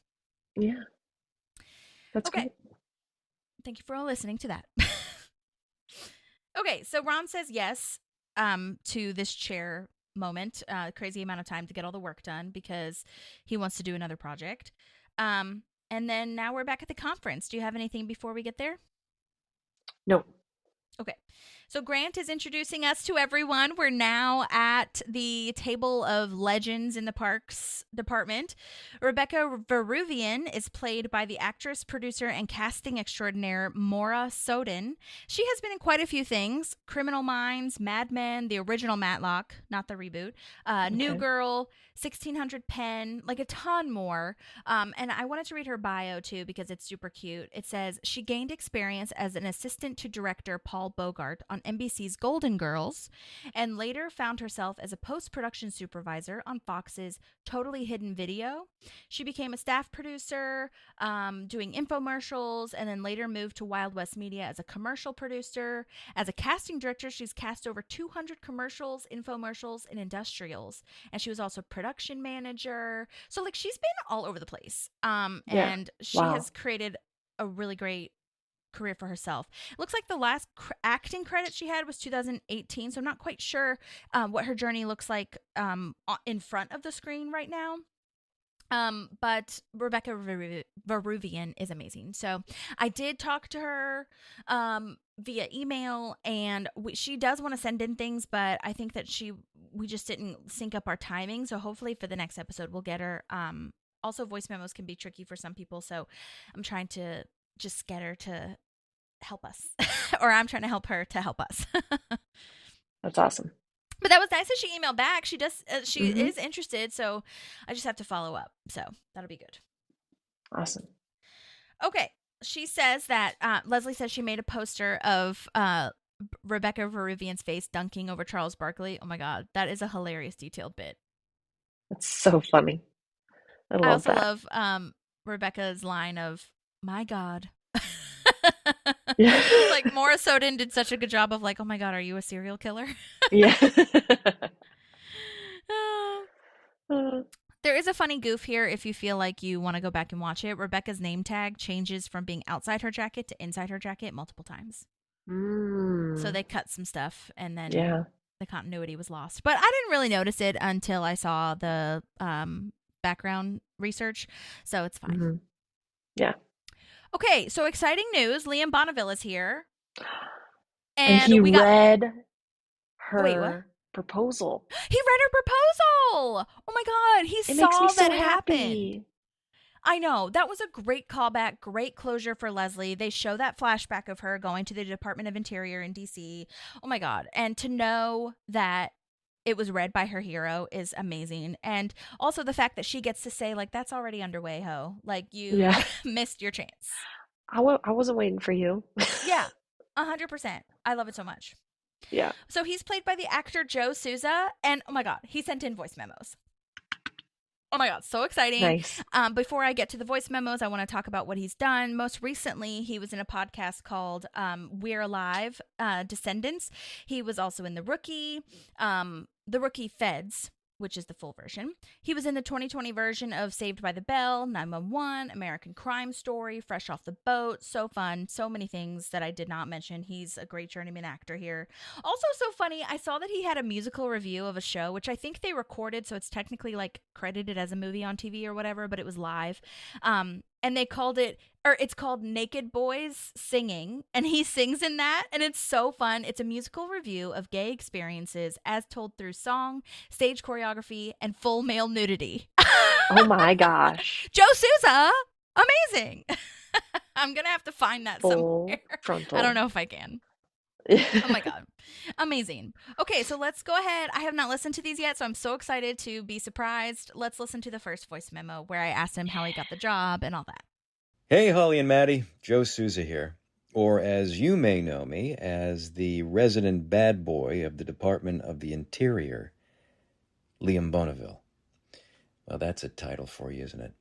Yeah. That's great. Thank you for all listening to that. Okay, so Ron says yes to this chair moment, crazy amount of time to get all the work done because he wants to do another project. And then now we're back at the conference. Do you have anything before we get there? No. Okay. So Grant is introducing us to everyone. We're now at the table of legends in the parks department. Rebecca Veruvian is played by the actress, producer, and casting extraordinaire Maura Soden. She has been in quite a few things: Criminal Minds, Mad Men, the original Matlock, not the reboot, New Girl, 1600 Penn, like a ton more. And I wanted to read her bio too because it's super cute. It says she gained experience as an assistant to director Paul Bogart on on NBC's Golden Girls, and later found herself as a post-production supervisor on Fox's Totally Hidden Video. She became a staff producer, doing infomercials, and then later moved to Wild West Media as a commercial producer. As a casting director, she's cast over 200 commercials, infomercials, and industrials. And she was also production manager. So, like, she's been all over the place. And she has created a really great career for herself. It looks like the last acting credit she had was 2018, so I'm not quite sure what her journey looks like in front of the screen right now. But Rebecca Veruvian is amazing. So I did talk to her via email, and she does want to send in things, but I think that we just didn't sync up our timing. So hopefully for the next episode, we'll get her. Also, voice memos can be tricky for some people, so I'm trying to just get her to help us, or I'm trying to help her to help us. That's awesome. But that was nice that she emailed back. She does. She is interested, so I just have to follow up. So that'll be good. Awesome. Okay. She says that Leslie says she made a poster of Rebecca Veruvian's face dunking over Charles Barkley. Oh my God, that is a hilarious detailed bit. It's so funny. I also love Rebecca's line of "My God." Like Maura Soden did such a good job of like, oh my God, are you a serial killer? Yeah. There is a funny goof here if you feel like you want to go back and watch it. Rebecca's name tag changes from being outside her jacket to inside her jacket multiple times. So they cut some stuff, and then the continuity was lost. But I didn't really notice it until I saw the background research, so it's fine. Yeah. Okay, so exciting news. Liam Bonneville is here. And he read her proposal. He read her proposal. Oh my God. He saw makes me so that it happy. happened. I know. That was a great callback, great closure for Leslie. They show that flashback of her going to the Department of Interior in DC. Oh my God. And to know that it was read by her hero is amazing. And also the fact that she gets to say, like, that's already underway, ho. Like, you missed your chance. I wasn't waiting for you. Yeah, 100%. I love it so much. Yeah. So he's played by the actor Joe Souza. And oh my God, he sent in voice memos. Oh my God, so exciting. Nice. Before I get to the voice memos, I want to talk about what he's done. Most recently, he was in a podcast called We're Alive, Descendants. He was also in The Rookie Feds, which is the full version. He was in the 2020 version of Saved by the Bell, 911, American Crime Story, Fresh Off the Boat. So fun. So many things that I did not mention. He's a great journeyman actor here. Also so funny, I saw that he had a musical review of a show, which I think they recorded, so it's technically like credited as a movie on TV or whatever, but it was live. And they called it, or it's called Naked Boys Singing, and he sings in that, and it's so fun. It's a musical review of gay experiences as told through song, stage choreography, and full male nudity. Oh my gosh. Joe Souza, amazing. I'm going to have to find that somewhere. Frontal. I don't know if I can. Oh my God. Amazing. Okay, so let's go ahead. I have not listened to these yet, so I'm so excited to be surprised. Let's listen to the first voice memo where I asked him how he got the job and all that. Hey, Holly and Maddie. Joe Souza here. Or as you may know me, as the resident bad boy of the Department of the Interior, Liam Bonneville. Well, that's a title for you, isn't it?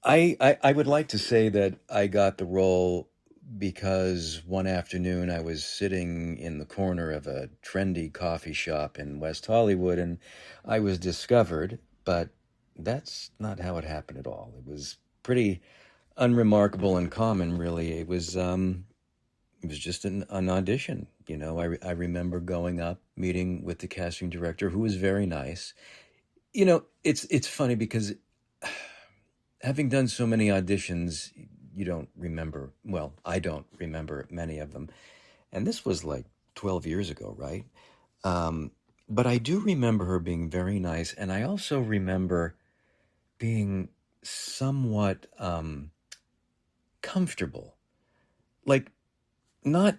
I would like to say that I got the role because one afternoon I was sitting in the corner of a trendy coffee shop in West Hollywood and I was discovered, but that's not how it happened at all. It was pretty unremarkable and common, really. It was just an audition. You know, I remember going up, meeting with the casting director, who was very nice. You know, it's funny because having done so many auditions, you don't remember, well, I don't remember many of them. And this was like 12 years ago, right? But I do remember her being very nice. And I also remember being somewhat comfortable. Like, not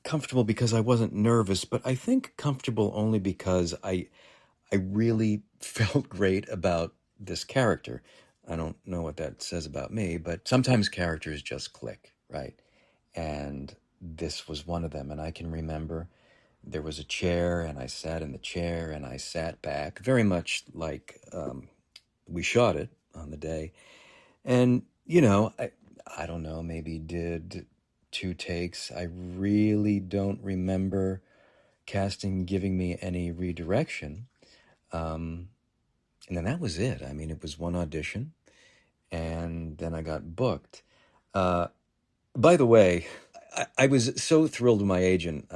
comfortable because I wasn't nervous, but I think comfortable only because I really felt great about this character. I don't know what that says about me, but sometimes characters just click, right? and this was one of them. And I can remember there was a chair, and I sat in the chair, and I sat back, very much like we shot it on the day. And, I don't know, maybe did 2 takes. I really don't remember casting giving me any redirection. And then that was it. I mean, it was one audition, and then I got booked. By the way, I was so thrilled when my agent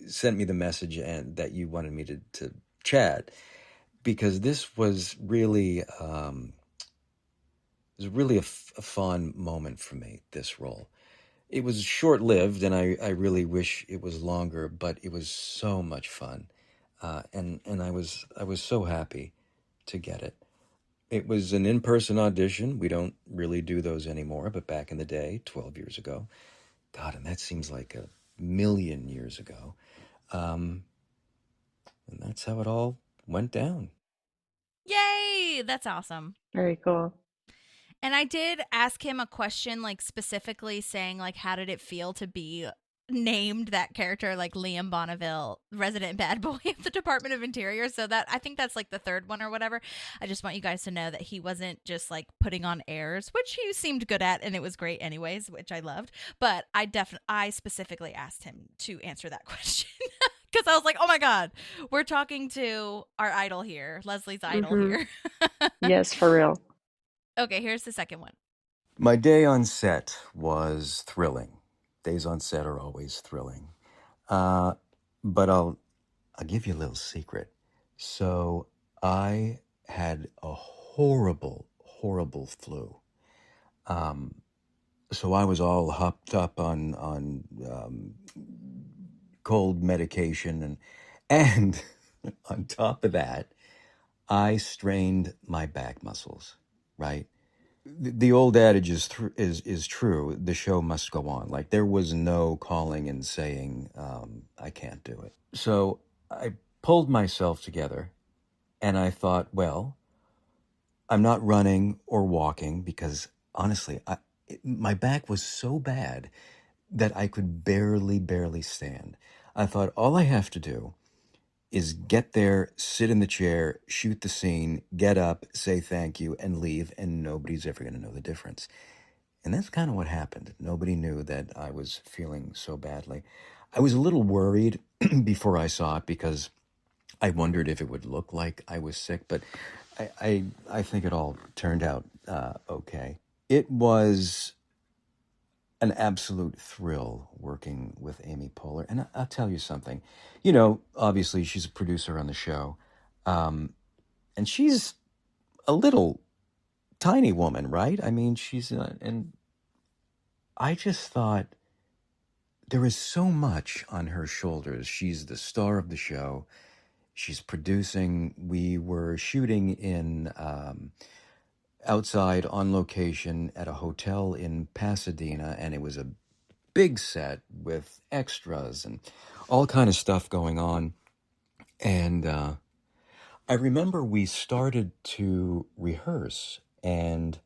sent me the message and that you wanted me to chat, because this was really a fun moment for me, this role. It was short-lived, and I really wish it was longer, but it was so much fun. And I was so happy to get it. It was an in-person audition. We don't really do those anymore, but back in the day, 12 years ago, God, and that seems like a million years ago. And that's how it all went down. Yay! That's awesome. Very cool. And I did ask him a question, like specifically saying, like, how did it feel to be named that character, like Liam Bonneville, resident bad boy of the Department of Interior? So that, I think that's like the third one or whatever. I just want you guys to know that he wasn't just like putting on airs, which he seemed good at, and it was great anyways, which I loved. But I specifically asked him to answer that question. Because I was like, oh my God, we're talking to our idol here, Leslie's idol here. Yes, for real. Okay, here's the second one. My day on set was thrilling. Days on set are always thrilling. But I'll give you a little secret. So I had a horrible, horrible flu. So I was all hopped up on cold medication, and on top of that, I strained my back muscles, right? The old adage is true. The show must go on. Like, there was no calling and saying, I can't do it. So I pulled myself together, and I thought, well, I'm not running or walking because, honestly, my back was so bad that I could barely stand. I thought, all I have to do is get there, sit in the chair, shoot the scene, get up, say thank you, and leave, and nobody's ever going to know the difference. And that's kind of what happened. Nobody knew that I was feeling so badly. I was a little worried before I saw it because I wondered if it would look like I was sick, but I think it all turned out okay. It was an absolute thrill working with Amy Poehler. And I'll tell you something. Obviously she's a producer on the show. And she's a little tiny woman, right? I mean, and I just thought there is so much on her shoulders. She's the star of the show. She's producing. We were shooting in outside on location at a hotel in Pasadena, and it was a big set with extras and all kind of stuff going on. And I remember we started to rehearse, and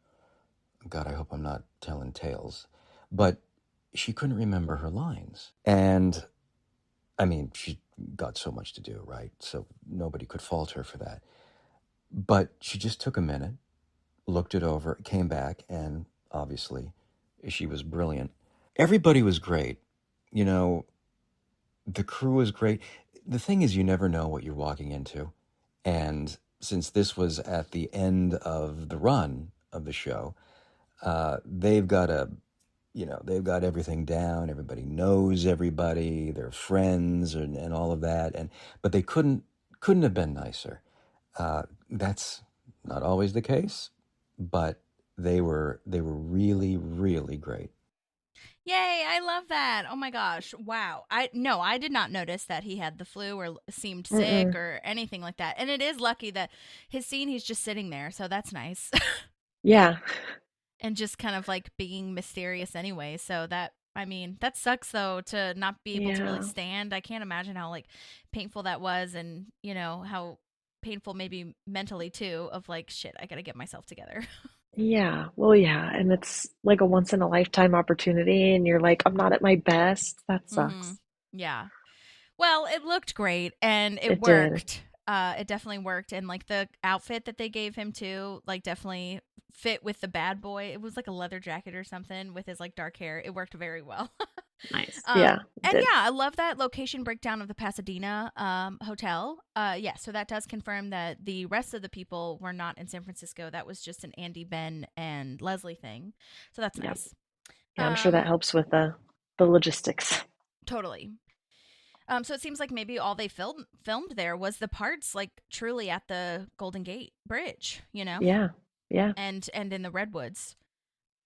God, I hope I'm not telling tales, but she couldn't remember her lines. And I mean, she got so much to do, right? So nobody could fault her for that. But she just took a minute, looked it over, came back, and obviously she was brilliant. Everybody was great. The crew was great. The thing is, you never know what you're walking into. And since this was at the end of the run of the show, they've got everything down. Everybody knows everybody. They're friends and all of that. But they couldn't have been nicer. That's not always the case, but they were really, really great. Yay, I love that. Oh my gosh. Wow. I did not notice that he had the flu or seemed sick or anything like that. And it is lucky that his scene, he's just sitting there. So that's nice. Yeah. And just kind of like being mysterious anyway. So that sucks though, to not be able to really stand. I can't imagine how like painful that was, and how painful maybe mentally too, of like, shit, I gotta get myself together. Yeah. Well, yeah. And it's like a once in a lifetime opportunity, and you're like, I'm not at my best. That Mm-hmm. sucks. Yeah. Well, it looked great and it It did. worked. It definitely worked. And like the outfit that they gave him too, like definitely fit with the bad boy. It was like a leather jacket or something with his like dark hair. It worked very well. Nice. Yeah, it And did. yeah, I love that location breakdown of the Pasadena hotel. Yeah, so that does confirm that the rest of the people were not in San Francisco. That was just an Andy, Ben, and Leslie thing. So that's Yeah. nice. Yeah, I'm sure that helps with the logistics. Totally. So it seems like maybe all they filmed there was the parts like truly at the Golden Gate Bridge, you know, Yeah. Yeah. and in the redwoods.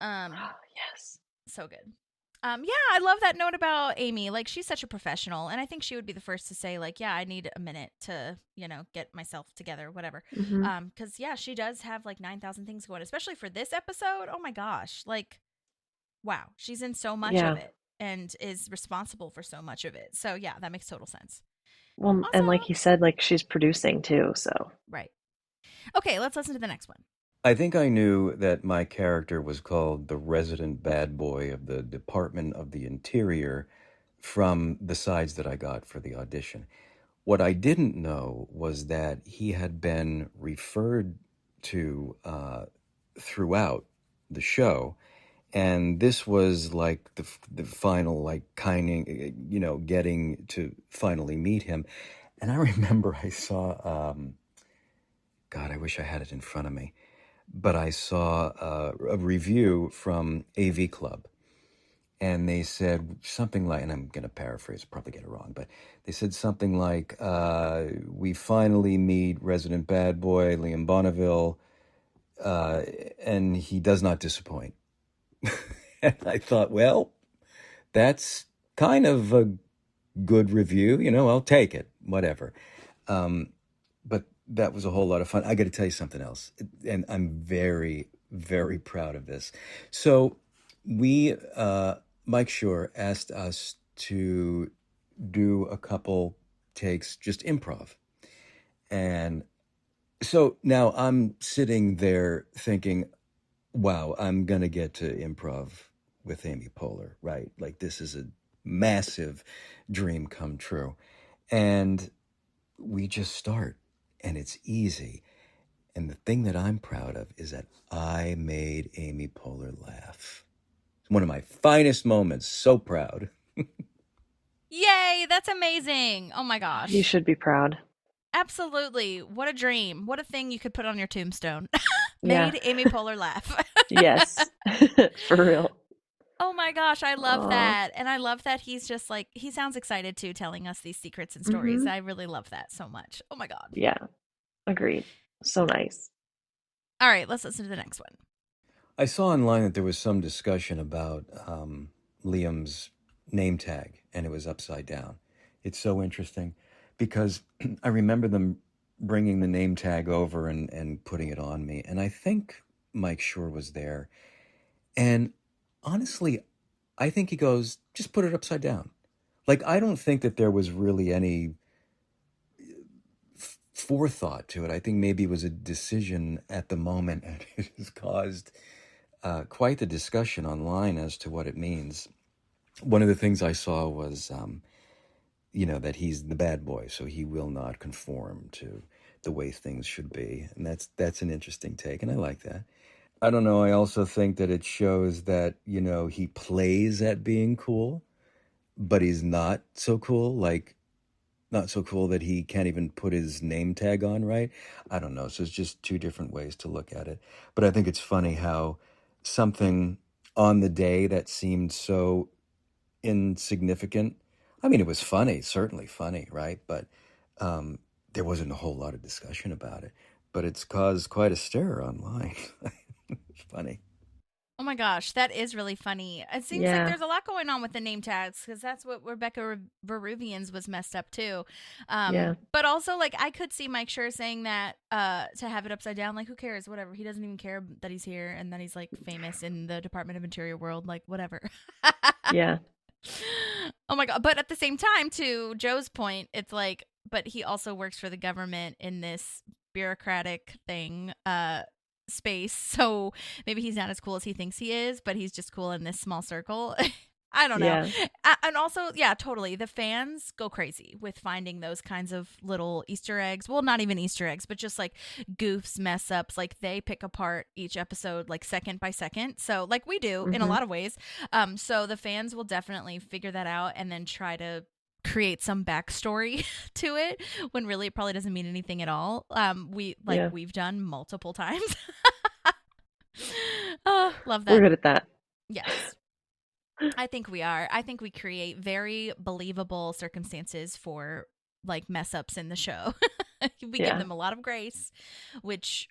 Yes. So good. Yeah, I love that note about Amy. Like she's such a professional, and I think she would be the first to say like, yeah, I need a minute to get myself together, whatever. Hmm. Because yeah, she does have like 9,000 things going, especially for this episode. Oh my gosh, like wow, she's in so much of Yeah. it and is responsible for so much of it. So yeah, that makes total sense. Well, and like Awesome. he said, like she's producing too, so Right. Okay, let's listen to the next one. I think I knew that my character was called the resident bad boy of the Department of the Interior from the sides that I got for the audition. What I didn't know was that he had been referred to throughout the show, and this was like the final, like kind of, getting to finally meet him. And I remember I saw, God, I wish I had it in front of me, but I saw a review from AV Club, and they said something like, and I'm going to paraphrase, probably get it wrong, but they said something like, we finally meet resident bad boy Liam Bonneville, and he does not disappoint. And I thought, well, that's kind of a good review, I'll take it, whatever. But that was a whole lot of fun. I got to tell you something else, and I'm very, very proud of this. So Mike Schur asked us to do a couple takes, just improv. And so now I'm sitting there thinking, wow, I'm going to get to improv with Amy Poehler, right? Like this is a massive dream come true. And we just start, and it's easy. And the thing that I'm proud of is that I made Amy Poehler laugh. It's one of my finest moments. So proud. Yay, that's amazing. Oh my gosh. you should be proud. Absolutely. What a dream. What a thing you could put on your tombstone. Yeah. Made Amy Poehler laugh. Yes. For real. Oh my gosh, I love Aw. that. And I love that he's just like, he sounds excited too, telling us these secrets and stories. Mhm. I really love that so much. Oh my God. Yeah. Agreed. So nice. All right, let's listen to the next one. I saw online that there was some discussion about Liam's name tag, and it was upside down. It's so interesting because I remember them bringing the name tag over and putting it on me. And I think Mike Schur was there. And honestly, I think he goes, just put it upside down. Like, I don't think that there was really any forethought to it. I think maybe it was a decision at the moment, and it has caused quite the discussion online as to what it means. One of the things I saw was, that he's the bad boy, so he will not conform to the way things should be. And that's an interesting take, and I like that. I don't know, I also think that it shows that, he plays at being cool, but he's not so cool, like not so cool that he can't even put his name tag on right. I don't know. So it's just two different ways to look at it. But I think it's funny how something on the day that seemed so insignificant, I mean, it was funny, certainly funny, right? But there wasn't a whole lot of discussion about it. But it's caused quite a stir online. It's funny. Oh my gosh, that is really funny. It seems like Yeah. there's a lot going on with the name tags because that's what Rebecca Veruvian's was messed up too. Yeah. But also, like, I could see Mike Schur saying that to have it upside down. Like, who cares? Whatever. He doesn't even care that he's here and that he's like famous in the Department of Interior world. Like, whatever. Yeah. Oh my God. But at the same time, to Joe's point, it's like, but he also works for the government in this bureaucratic thing. space, so maybe he's not as cool as he thinks he is, but he's just cool in this small circle. I don't know. And also, yeah, totally. The fans go crazy with finding those kinds of little Easter eggs. Well, not even Easter eggs, but just like goofs, mess ups. Like they pick apart each episode like second by second. So like we do in a lot of ways. So the fans will definitely figure that out and then try to create some backstory to it when really it probably doesn't mean anything at all. We've done multiple times. Oh, love that. We're good at that. Yes. I think we are. I think we create very believable circumstances for like mess ups in the show. We give them a lot of grace, which,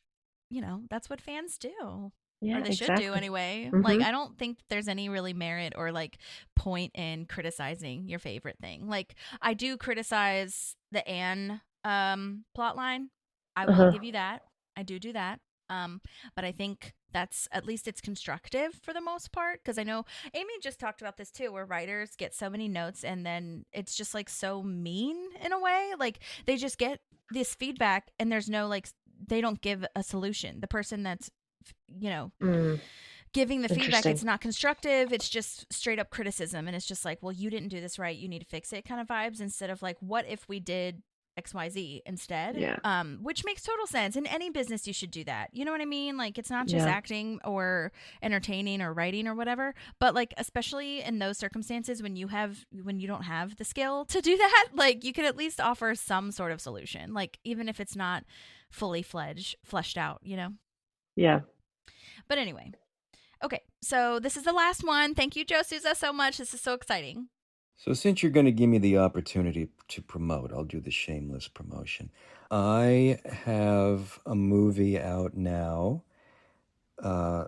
that's what fans do. Yeah, or they should do anyway. Like, I don't think there's any really merit or like point in criticizing your favorite thing. Like, I do criticize the Anne plot line. I will give you that. I do that. But I think that's, at least it's constructive for the most part, because I know Amy just talked about this too, where writers get so many notes and then it's just like so mean in a way. Like they just get this feedback and there's no like, they don't give a solution. The person that's, giving the feedback, it's not constructive. It's just straight up criticism. And it's just like, well, you didn't do this right. You need to fix it kind of vibes, instead of like, what if we did XYZ instead? Which makes total sense. In any business, you should do that. You know what I mean? Like, it's not just acting or entertaining or writing or whatever, but like, especially in those circumstances when you don't have the skill to do that, like you could at least offer some sort of solution, like even if it's not fully fleshed out, Yeah. But anyway, okay, so this is the last one. Thank you, Joe Souza, so much. This is so exciting. So since you're going to give me the opportunity to promote, I'll do the shameless promotion. I have a movie out now. I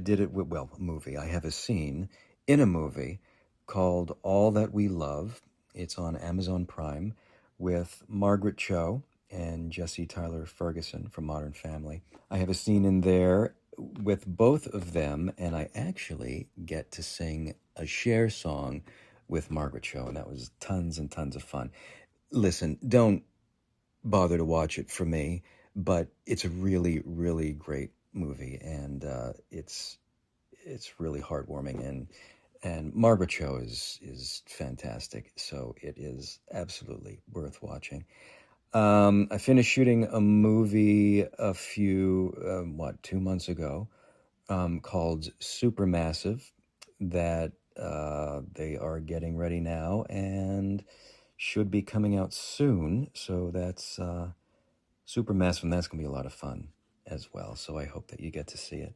did it with, a movie. I have a scene in a movie called All That We Love. It's on Amazon Prime with Margaret Cho and Jesse Tyler Ferguson from Modern Family. I have a scene in there with both of them, and I actually get to sing a Cher song with Margaret Cho, and that was tons and tons of fun. Listen, don't bother to watch it for me, but it's a really, really great movie, and it's really heartwarming, and Margaret Cho is fantastic, so it is absolutely worth watching. I finished shooting a movie a few, 2 months ago, called Supermassive, that they are getting ready now and should be coming out soon. So that's Supermassive, and that's going to be a lot of fun as well. So I hope that you get to see it.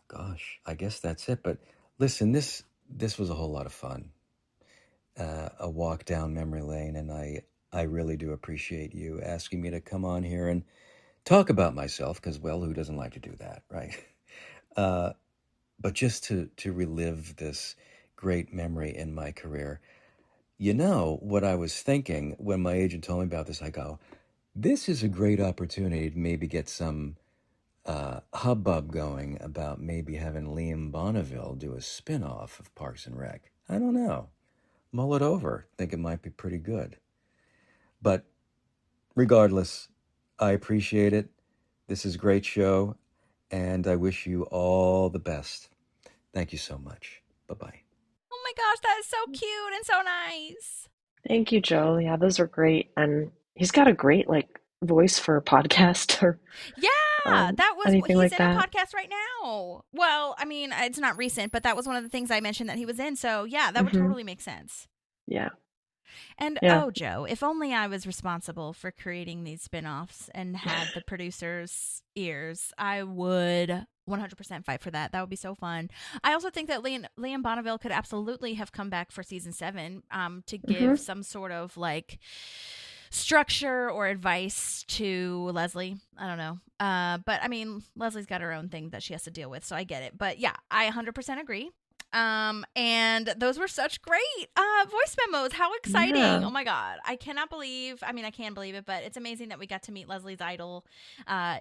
Gosh, I guess that's it. But listen, this was a whole lot of fun. A walk down memory lane, and I really do appreciate you asking me to come on here and talk about myself, because, well, who doesn't like to do that, right? But just to relive this great memory in my career. What I was thinking when my agent told me about this, I go, this is a great opportunity to maybe get some hubbub going about maybe having Liam Bonneville do a spin-off of Parks and Rec. I don't know. Mull it over. Think it might be pretty good. But regardless, I appreciate it. This is a great show, and I wish you all the best. Thank you so much. Bye-bye. Oh my gosh, that is so cute and so nice. Thank you, Joe. Yeah, those are great. And he's got a great voice for a podcast or that was anything he's like in that. a podcast right now. Well, I mean, it's not recent, but that was one of the things I mentioned that he was in. So yeah, that would totally make sense. Yeah. And oh, Joe, if only I was responsible for creating these spinoffs and had the producer's ears, I would 100% fight for that. That would be so fun. I also think that Liam Bonneville could absolutely have come back for season 7 to give some sort of structure or advice to Leslie. I don't know. But I mean, Leslie's got her own thing that she has to deal with, so I get it. But yeah, I 100% agree. And those were such great voice memos. How exciting. Yeah. Oh my God. I cannot believe, I mean, I can believe it, but it's amazing that we got to meet Leslie's idol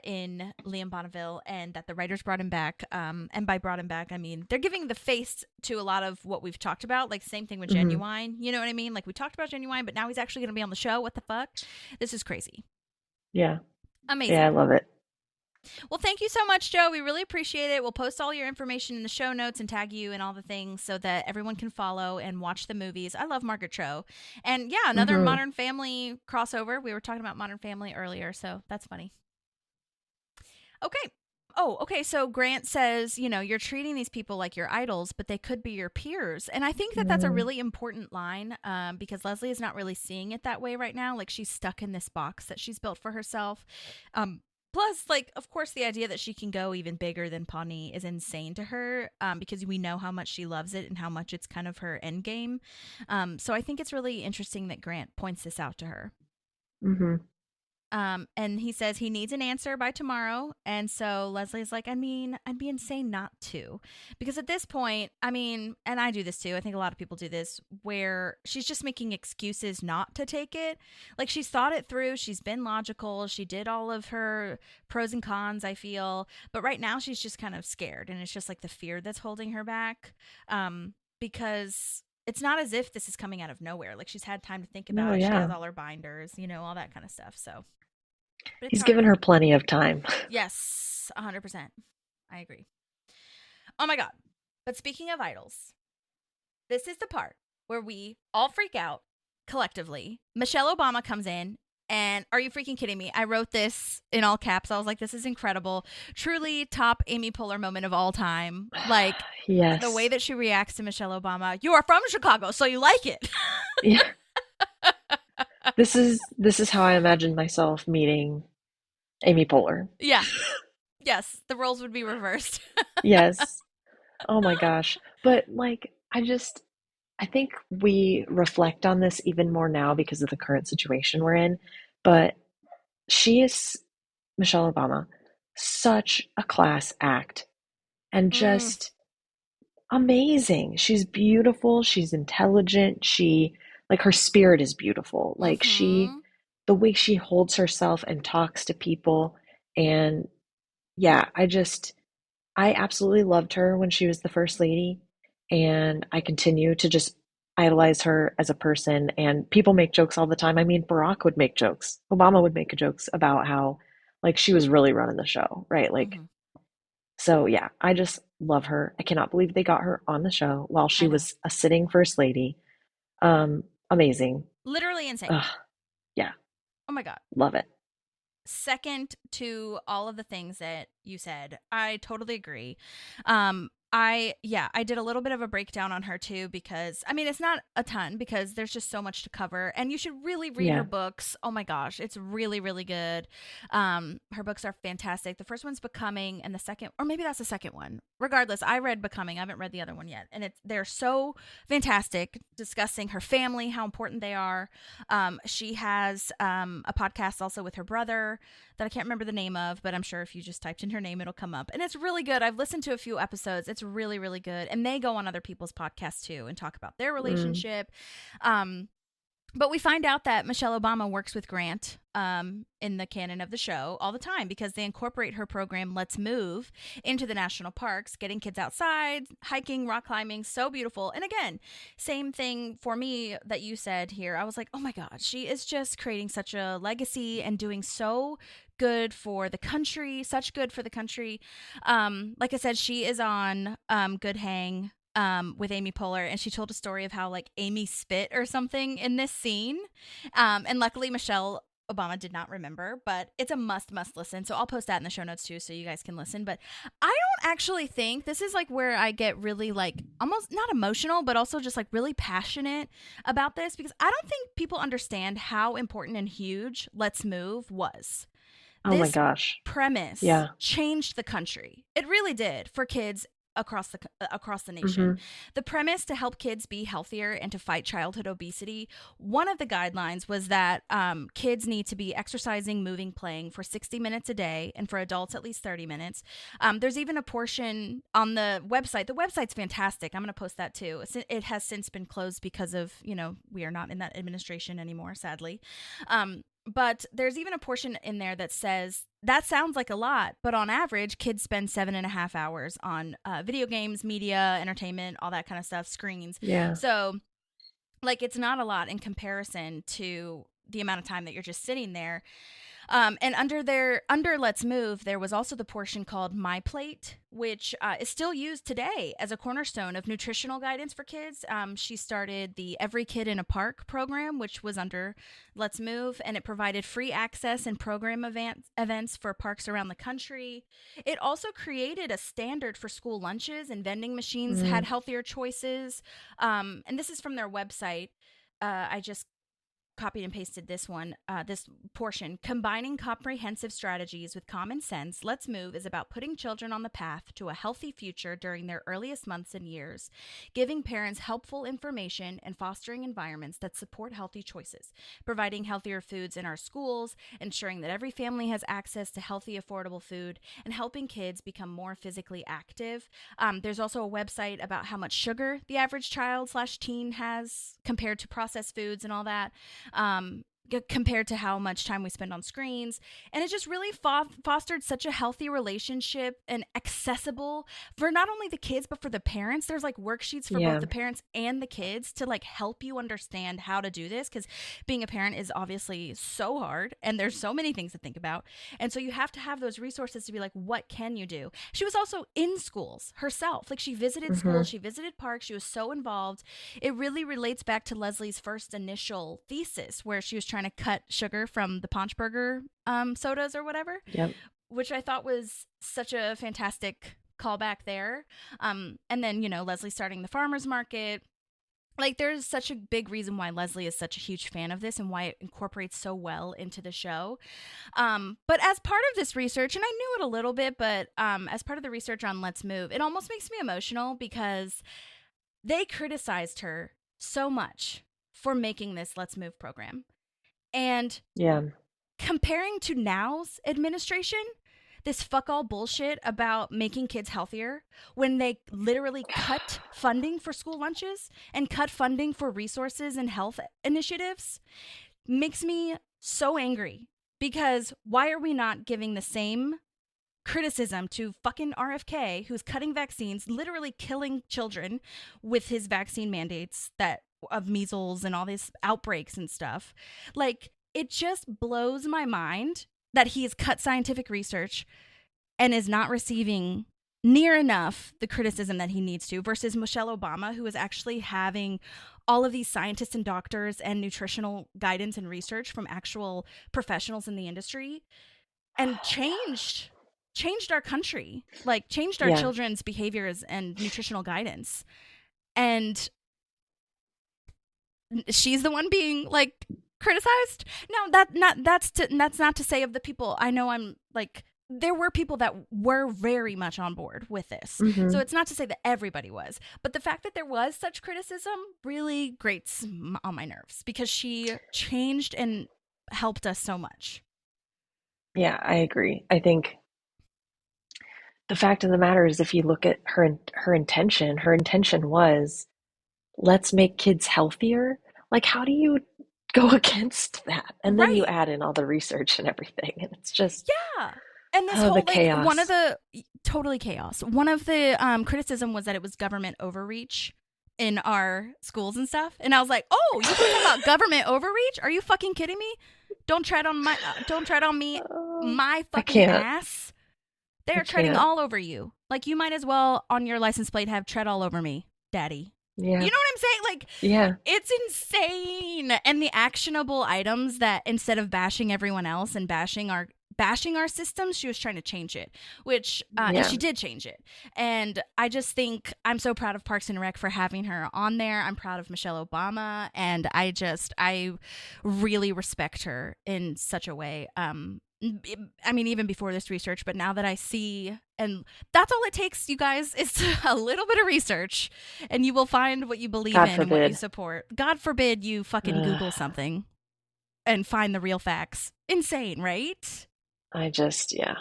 in Liam Bonneville, and that the writers brought him back. And by brought him back, I mean, they're giving the face to a lot of what we've talked about. Like, same thing with Genuine. You know what I mean? Like, we talked about Genuine, but now he's actually going to be on the show. What the fuck? This is crazy. Yeah. Amazing. Yeah, I love it. Well, thank you so much, Joe. We really appreciate it. We'll post all your information in the show notes and tag you and all the things so that everyone can follow and watch the movies. I love Margaret Cho. And yeah, another Mm-hmm. Modern Family crossover. We were talking about Modern Family earlier, so that's funny. Okay. Oh, okay. So Grant says, you're treating these people like your idols, but they could be your peers. And I think that that's a really important line because Leslie is not really seeing it that way right now. Like she's stuck in this box that she's built for herself. Plus, like, of course, the idea that she can go even bigger than Pawnee is insane to her because we know how much she loves it and how much it's kind of her end game. So I think it's really interesting that Grant points this out to her. Mm-hmm. And he says he needs an answer by tomorrow. And so Leslie's like, I'd be insane not to. Because at this point, and I do this too, I think a lot of people do this, where she's just making excuses not to take it. Like she's thought it through. She's been logical. She did all of her pros and cons, I feel. But right now she's just kind of scared. And it's just like the fear that's holding her back. Because it's not as if this is coming out of nowhere. Like she's had time to think about it. Yeah. She has all her binders, all that kind of stuff. So he's given her plenty of time. Yes, 100%. I agree. Oh my God. But speaking of idols, this is the part where we all freak out collectively. Michelle Obama comes in. And are you freaking kidding me? I wrote this in all caps. I was like, this is incredible. Truly top Amy Poehler moment of all time. Like, yes. The way that she reacts to Michelle Obama. You are from Chicago, so you like it. Yeah. This is how I imagined myself meeting Amy Poehler. Yeah. Yes, the roles would be reversed. Yes. Oh my gosh. But like, I think we reflect on this even more now because of the current situation we're in. But she is, Michelle Obama, such a class act and just amazing. She's beautiful. She's intelligent. Her spirit is beautiful. Like the way she holds herself and talks to people. And yeah, I absolutely loved her when she was the first lady. And I continue to just idolize her as a person. And people make jokes all the time. I mean, Barack would make jokes. Obama would make jokes about how like she was really running the show, right? Like, so yeah, I just love her. I cannot believe they got her on the show while she was a sitting first lady. Amazing. Literally insane. Yeah. Oh my God. Love it. Second to all of the things that you said, I totally agree. I did a little bit of a breakdown on her too because it's not a ton because there's just so much to cover and you should really read her books. Oh my gosh, it's really, really good. Her books are fantastic. The first one's Becoming and the second, or maybe that's the second one. Regardless, I read Becoming. I haven't read the other one yet. And they're so fantastic discussing her family, how important they are. She has a podcast also with her brother that I can't remember the name of, but I'm sure if you just typed in her name, it'll come up. And it's really good. I've listened to a few episodes. It's really, really good. And they go on other people's podcasts too and talk about their relationship. But we find out that Michelle Obama works with Grant in the canon of the show all the time because they incorporate her program, Let's Move, into the national parks, getting kids outside, hiking, rock climbing, so beautiful. And again, same thing for me that you said here. I was like, oh my God, she is just creating such a legacy and doing so good for the country, such good for the country. Like I said, she is on Good Hang with Amy Poehler, and she told a story of how like Amy spit or something in this scene. And luckily Michelle Obama did not remember, but it's a must listen. So I'll post that in the show notes too, so you guys can listen. But I don't actually think this is like where I get really like almost not emotional, but also just like really passionate about this because I don't think people understand how important and huge Let's Move was. Oh my gosh. Premise changed the country. It really did for kids across the nation. The premise to help kids be healthier and to fight childhood obesity, one of the guidelines was that kids need to be exercising, moving, playing for 60 minutes a day, and for adults at least 30 minutes. There's even a portion on the website. The website's fantastic. I'm going to post that too. It has since been closed because of, we are not in that administration anymore, sadly. But there's even a portion in there that says, that sounds like a lot, but on average, kids spend 7.5 hours on video games, media, entertainment, all that kind of stuff, screens. Yeah. So, like, it's not a lot in comparison to the amount of time that you're just sitting there. And under Let's Move, there was also the portion called My Plate, which is still used today as a cornerstone of nutritional guidance for kids. She started the Every Kid in a Park program, which was under Let's Move, and it provided free access and program events for parks around the country. It also created a standard for school lunches, and vending machines had healthier choices. And this is from their website. I just copied and pasted this portion. Combining comprehensive strategies with common sense, Let's Move is about putting children on the path to a healthy future during their earliest months and years, giving parents helpful information and fostering environments that support healthy choices, providing healthier foods in our schools, ensuring that every family has access to healthy, affordable food, and helping kids become more physically active. There's also a website about how much sugar the average child/teen has compared to processed foods and all that. Compared to how much time we spend on screens. And it just really fostered such a healthy relationship and accessible for not only the kids, but for the parents. There's like worksheets for both the parents and the kids to like help you understand how to do this. Because being a parent is obviously so hard and there's so many things to think about. And so you have to have those resources to be like, what can you do? She was also in schools herself. Like she visited schools, she visited parks. She was so involved. It really relates back to Leslie's first initial thesis where she was trying to cut sugar from the Paunchburger sodas or whatever, which I thought was such a fantastic callback there. And then, Leslie starting the farmer's market. Like, there's such a big reason why Leslie is such a huge fan of this and why it incorporates so well into the show. But as part of this research, and I knew it a little bit, but as part of the research on Let's Move, it almost makes me emotional because they criticized her so much for making this Let's Move program. And comparing to now's administration, this fuck all bullshit about making kids healthier when they literally cut funding for school lunches and cut funding for resources and health initiatives makes me so angry. Because why are we not giving the same criticism to fucking RFK, who's cutting vaccines, literally killing children with his vaccine mandates of measles and all these outbreaks and stuff? Like, it just blows my mind that he's cut scientific research and is not receiving near enough the criticism that he needs to, versus Michelle Obama, who is actually having all of these scientists and doctors and nutritional guidance and research from actual professionals in the industry and changed our country, like changed our children's behaviors and nutritional guidance. And she's the one being like criticized. No, that's not to say of the people. I know I'm like, there were people that were very much on board with this. So it's not to say that everybody was, but the fact that there was such criticism really grates on my nerves because she changed and helped us so much. Yeah, I agree. I think the fact of the matter is, if you look at her intention was, let's make kids healthier. Like, how do you go against that? And then you add in all the research and everything, and it's just and this whole the chaos. One of the totally chaos. One of the criticism was that it was government overreach in our schools and stuff, and I was like, oh, you're talking about government overreach? Are you fucking kidding me? Don't tread on me, my fucking ass. They're treading all over you. Like, you might as well on your license plate have tread all over me, daddy. Yeah. You know what I'm saying? Like, it's insane. And the actionable items that, instead of bashing everyone else and bashing our systems, she was trying to change it, which, and she did change it. And I just think I'm so proud of Parks and Rec for having her on there. I'm proud of Michelle Obama. And I really respect her in such a way. I mean, even before this research, but now that I see, and that's all it takes, you guys, is a little bit of research, and you will find what you believe in and what you support. God forbid you fucking Google something and find the real facts. Insane, right? I just, yeah.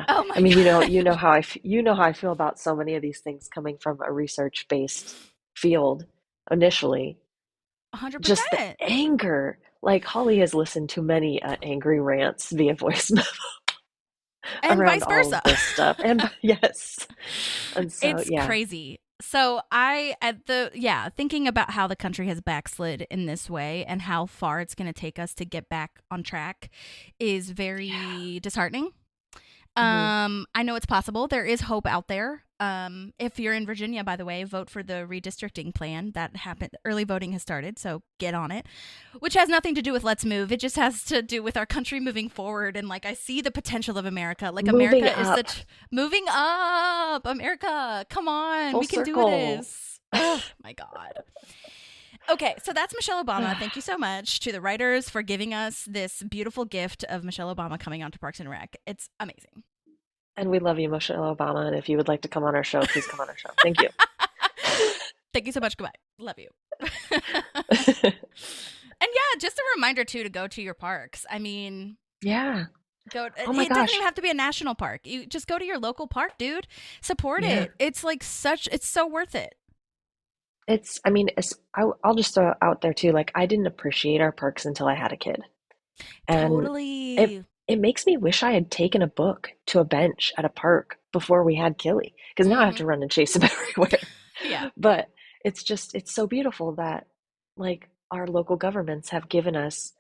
Oh my I mean, God. you know how I feel about so many of these things coming from a research-based field initially. 100%. Just the anger. Like, Holly has listened to many angry rants via voice memo. And around vice versa. All of this stuff. And yes. And so, it's crazy. So thinking about how the country has backslid in this way and how far it's going to take us to get back on track is very disheartening. I know it's possible. There is hope out there. If you're in Virginia, by the way, vote for the redistricting plan that happened. Early voting has started, so get on it, which has nothing to do with Let's Move. It just has to do with our country moving forward. And like, I see the potential of America. Like, Moving America up. is moving up. America, come on. Full we can circle. do this. Oh my God. Okay, so that's Michelle Obama. Thank you so much to the writers for giving us this beautiful gift of Michelle Obama coming onto Parks and Rec. It's amazing. And we love you, Michelle Obama. And if you would like to come on our show, please come on our show. Thank you. Thank you so much. Goodbye. Love you. And yeah, just a reminder too to go to your parks. I mean, yeah. Oh my gosh. Doesn't even have to be a national park. You just go to your local park, dude. Support it. It's like it's so worth it. I'll just throw it out there too. Like, I didn't appreciate our parks until I had a kid. And totally. It makes me wish I had taken a book to a bench at a park before we had Killy, because now I have to run and chase him everywhere. Yeah. But it's so beautiful that like our local governments have given us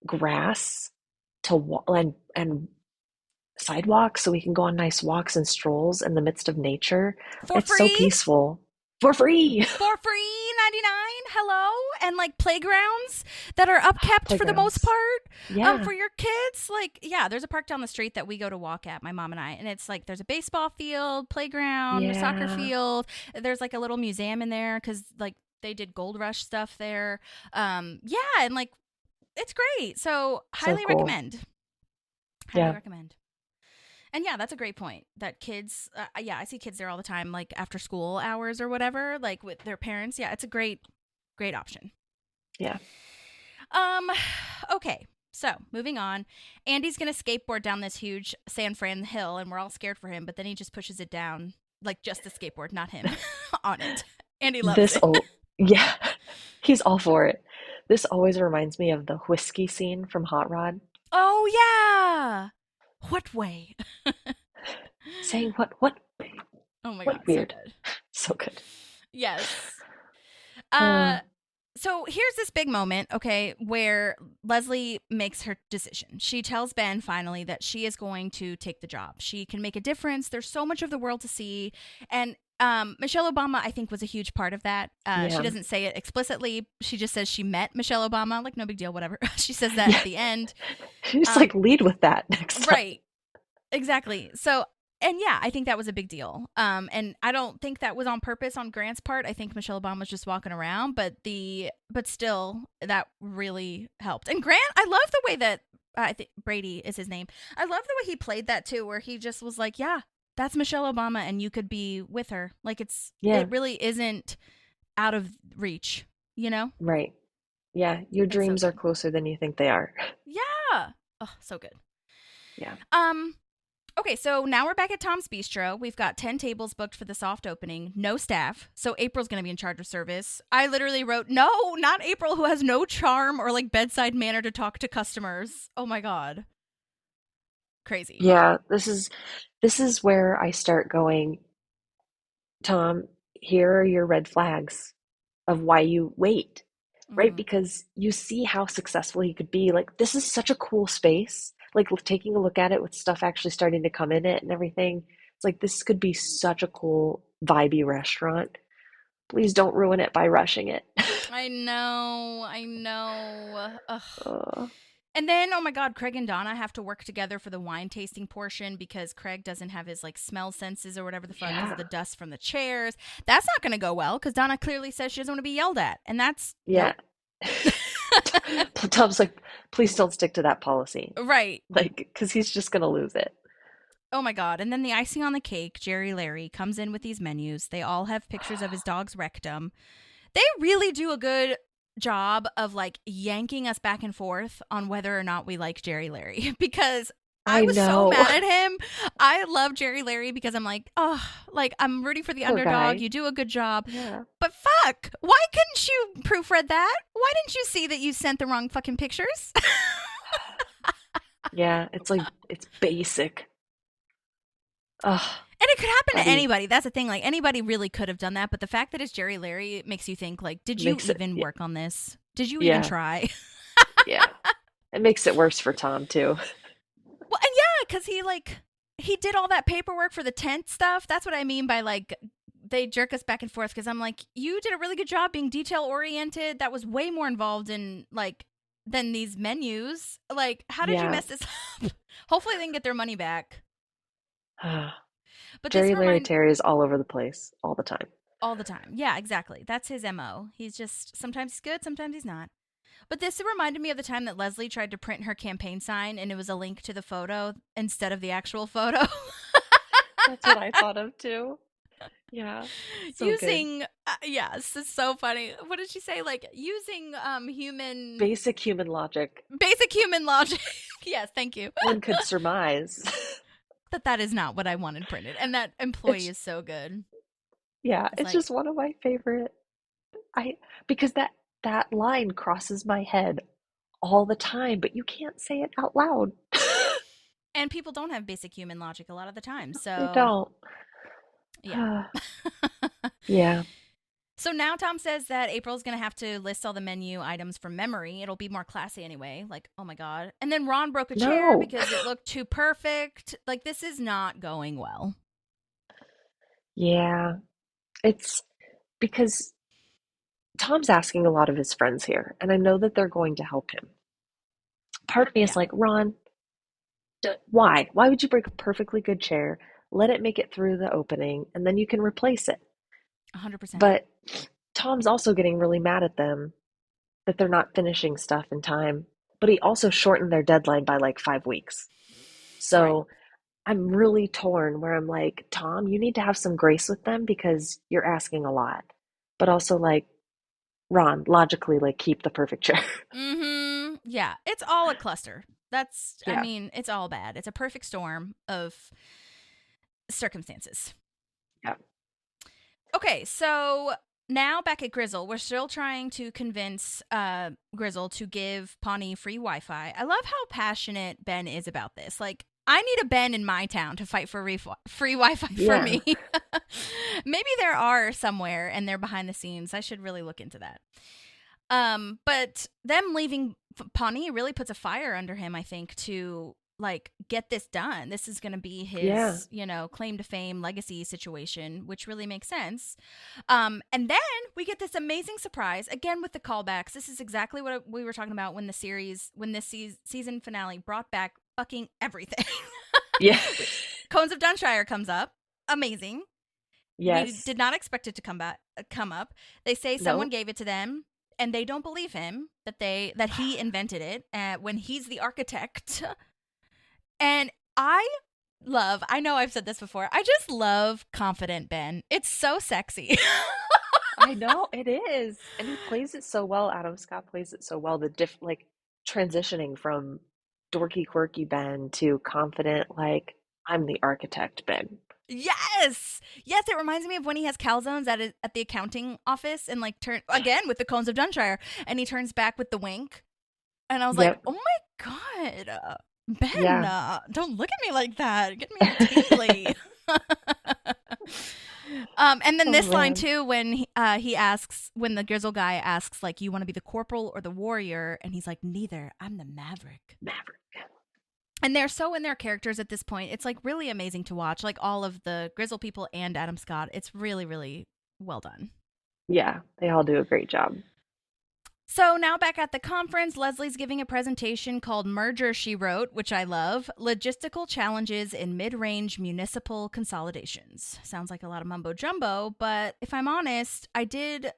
grass to and sidewalks so we can go on nice walks and strolls in the midst of nature. It's so peaceful. For free. For free, 99. Hello. And like playgrounds that are upkept for the most part. Yeah. For your kids. Like, yeah, there's a park down the street that we go to walk at, my mom and I. And it's like there's a baseball field, playground, soccer field. There's like a little museum in there because like they did Gold Rush stuff there. And like it's great. So highly recommend. Highly recommend. And yeah, that's a great point that kids, I see kids there all the time, like after school hours or whatever, like with their parents. Yeah, it's a great option. Yeah. Okay, so moving on. Andy's going to skateboard down this huge San Fran hill and we're all scared for him, but then he just pushes it down, like just the skateboard, not him, on it. Andy loves it. Yeah, he's all for it. This always reminds me of the whiskey scene from Hot Rod. Oh, yeah. What way? Saying what way? Oh my God. Weird. So good. Yes. So here's this big moment, okay, where Leslie makes her decision. She tells Ben finally that she is going to take the job. She can make a difference. There's so much of the world to see. And Michelle Obama, I think, was a huge part of that. She doesn't say it explicitly. She just says she met Michelle Obama. Like, no big deal, whatever. She says that at the end. She's like, lead with that next time. Right. Exactly. So, and yeah, I think that was a big deal. And I don't think that was on purpose on Grant's part. I think Michelle Obama was just walking around, but still, that really helped. And Grant, I love the way that, I think Brady is his name. I love the way he played that too, where he just was like, yeah, that's Michelle Obama and you could be with her. Like it really isn't out of reach, you know? Right. Yeah. Your dreams are closer than you think they are. Yeah. Oh, so good. Yeah. Okay, so now we're back at Tom's Bistro. We've got 10 tables booked for the soft opening. No staff. So April's going to be in charge of service. I literally wrote, no, not April, who has no charm or like bedside manner to talk to customers. Oh my God. Crazy. Yeah, this is where I start going, Tom, here are your red flags of why you wait, right? Because you see how successful he could be. Like, this is such a cool space. Like, taking a look at it with stuff actually starting to come in it and everything. It's like, this could be such a cool, vibey restaurant. Please don't ruin it by rushing it. I know. Ugh. And then, oh my God, Craig and Donna have to work together for the wine tasting portion because Craig doesn't have his like smell senses or whatever the fuck because of the dust from the chairs. That's not going to go well because Donna clearly says she doesn't want to be yelled at. And that's... Yeah. Tom's like, please don't stick to that policy. Right. Like, because he's just going to lose it. Oh my God. And then the icing on the cake, Jerry Larry comes in with these menus. They all have pictures of his dog's rectum. They really do a good job of like yanking us back and forth on whether or not we like Jerry Larry because I was so mad at him. I love Jerry Larry because I'm like, oh, like I'm rooting for the underdog. Guy. You do a good job. Yeah. But fuck, why couldn't you proofread that? Why didn't you see that you sent the wrong fucking pictures? Yeah, it's like, it's basic. Ugh. And it could happen to Buddy. anybody. That's the thing. Like, anybody really could have done that. But the fact that it's Jerry Larry makes you think, like, did you even work on this? Did you even try? Yeah. It makes it worse for Tom, too. Well, and yeah, because he did all that paperwork for the tent stuff. That's what I mean by, like, they jerk us back and forth. Because I'm like, you did a really good job being detail-oriented. That was way more involved in, like, than these menus. Like, how did you mess this up? Hopefully they can get their money back. But Jerry Larry Terry is all over the place all the time. All the time. Yeah, exactly. That's his MO. He's just, sometimes he's good, sometimes he's not. But this reminded me of the time that Leslie tried to print her campaign sign and it was a link to the photo instead of the actual photo. That's what I thought of too. Yeah. So using, yes, it's so funny. What did she say? Like, using basic human logic. Basic human logic. Yes, thank you. One could surmise that is not what I wanted printed. And that employee is so good. Yeah, it's like, just one of my favorite. Because that line crosses my head all the time, but you can't say it out loud. And people don't have basic human logic a lot of the time. So they don't. Yeah. Yeah. So now Tom says that April's going to have to list all the menu items from memory. It'll be more classy anyway. Like, oh my God. And then Ron broke a chair because it looked too perfect. Like, this is not going well. Yeah. It's because Tom's asking a lot of his friends here, and I know that they're going to help him. Part of me is like, Ron, why? Why would you break a perfectly good chair, let it make it through the opening, and then you can replace it? 100%. But Tom's also getting really mad at them that they're not finishing stuff in time, but he also shortened their deadline by like 5 weeks. So I'm really torn where I'm like, Tom, you need to have some grace with them because you're asking a lot. But also like, Ron, logically, like, keep the perfect chair. Mm-hmm. Yeah, it's all a cluster. I mean, it's all bad. It's a perfect storm of circumstances. Yeah. Okay, so now back at Grizzle, we're still trying to convince Grizzle to give Pawnee free Wi-Fi. I love how passionate Ben is about this. Like, I need a Ben in my town to fight for free Wi-Fi for me. Maybe there are somewhere and they're behind the scenes. I should really look into that. But them leaving Pawnee really puts a fire under him, I think, to like get this done. This is going to be his, claim to fame legacy situation, which really makes sense. And then we get this amazing surprise again with the callbacks. This is exactly what we were talking about when this season finale brought back fucking everything. Yeah. Cones of Dunshire comes up. Amazing. Yes. We did not expect it to come up. They say someone gave it to them, and they don't believe him that he invented it when he's the architect. And I know I've said this before, I just love confident Ben. It's so sexy. I know, it is. And he plays it so well. Adam Scott plays it so well. The transitioning from dorky, quirky Ben to confident, like, I'm the architect Ben. Yes, it reminds me of when he has calzones at the accounting office and like turn again with the Cones of Dunshire, and he turns back with the wink, and I was like, oh my God, Ben, don't look at me like that. Get me tingly. And then this line too, when when the Grizzle guy asks, like, you want to be the corporal or the warrior, and he's like, neither. I'm the maverick. And they're so in their characters at this point. It's like really amazing to watch. Like all of the Grizzle people and Adam Scott. It's really, really well done. Yeah, they all do a great job. So now back at the conference, Leslie's giving a presentation called Merger, she wrote, which I love. Logistical challenges in mid-range municipal consolidations. Sounds like a lot of mumbo jumbo, but if I'm honest, I did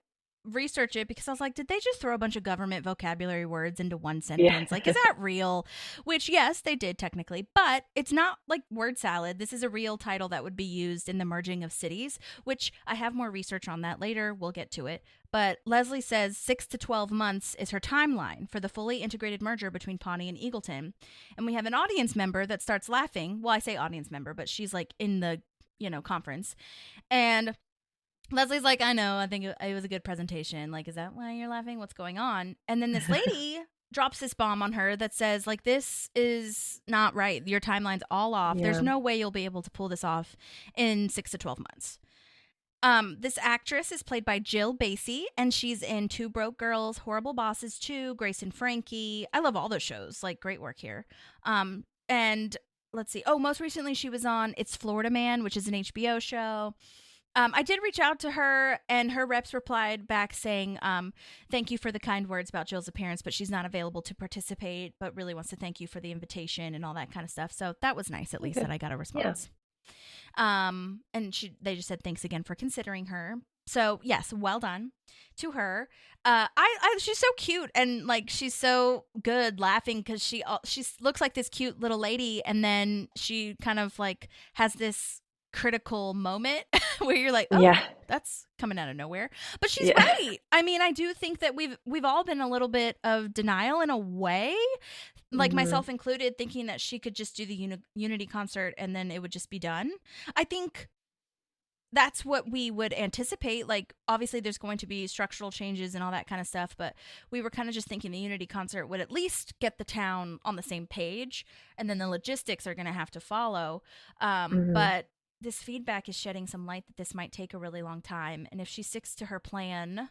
research it because I was like, did they just throw a bunch of government vocabulary words into one sentence? Yeah. Like, is that real? Which, yes, they did technically, but it's not like word salad. This is a real title that would be used in the merging of cities, which I have more research on that later. We'll get to it. But Leslie says 6 to 12 months is her timeline for the fully integrated merger between Pawnee and Eagleton. And we have an audience member that starts laughing. Well, I say audience member, but she's like in the, conference. And Leslie's like, I know, I think it was a good presentation. Like, is that why you're laughing? What's going on? And then this lady drops this bomb on her that says, like, this is not right. Your timeline's all off. Yeah. There's no way you'll be able to pull this off in 6 to 12 months. This actress is played by Jill Basie, and she's in Two Broke Girls, Horrible Bosses 2, Grace and Frankie. I love all those shows. Like, great work here. And let's see. Oh, most recently she was on It's Florida Man, which is an HBO show. I did reach out to her, and her reps replied back saying, thank you for the kind words about Jill's appearance, but she's not available to participate, but really wants to thank you for the invitation and all that kind of stuff. So that was nice, at least, that I got a response. And they just said thanks again for considering her. So yes, well done to her. She's so cute, and like she's so good laughing because she looks like this cute little lady, and then she kind of like has this critical moment where you're like, oh, that's coming out of nowhere. But she's right. I mean, I do think that we've all been a little bit of denial in a way, like myself included, thinking that she could just do the Unity concert and then it would just be done. I think that's what we would anticipate. Like, obviously there's going to be structural changes and all that kind of stuff, but we were kind of just thinking the Unity concert would at least get the town on the same page, and then the logistics are going to have to follow. But this feedback is shedding some light that this might take a really long time. And if she sticks to her plan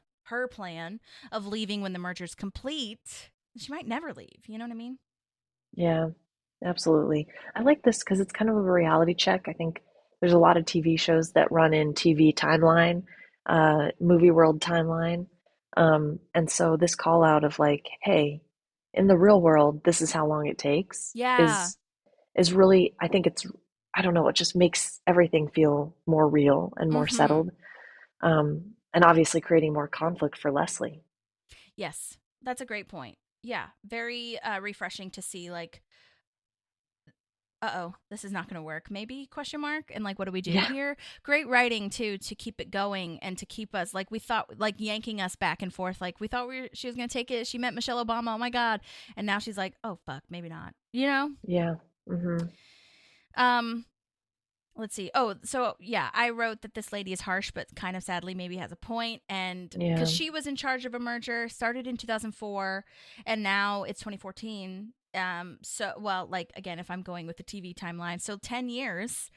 of leaving when the merger's complete, she might never leave. You know what I mean? Yeah, absolutely. I like this because it's kind of a reality check. I think there's a lot of TV shows that run in TV timeline, movie world timeline. And so this call out of like, hey, in the real world, this is how long it takes is really, I think it's, I don't know, it just makes everything feel more real and more settled. And obviously creating more conflict for Leslie. Yes, that's a great point. Yeah, very refreshing to see, like, this is not going to work, maybe, question mark, and like, what do we do here? Great writing too, to keep it going and to keep us, like, we thought, like, yanking us back and forth, like, we thought she was going to take it, she met Michelle Obama, oh my god, and now she's like, oh fuck, maybe not, you know? Let's see. Oh, so yeah, I wrote that this lady is harsh, but kind of sadly maybe has a point. And because she was in charge of a merger, started in 2004, and now it's 2014. So, well, like, again, if I'm going with the TV timeline, so 10 years,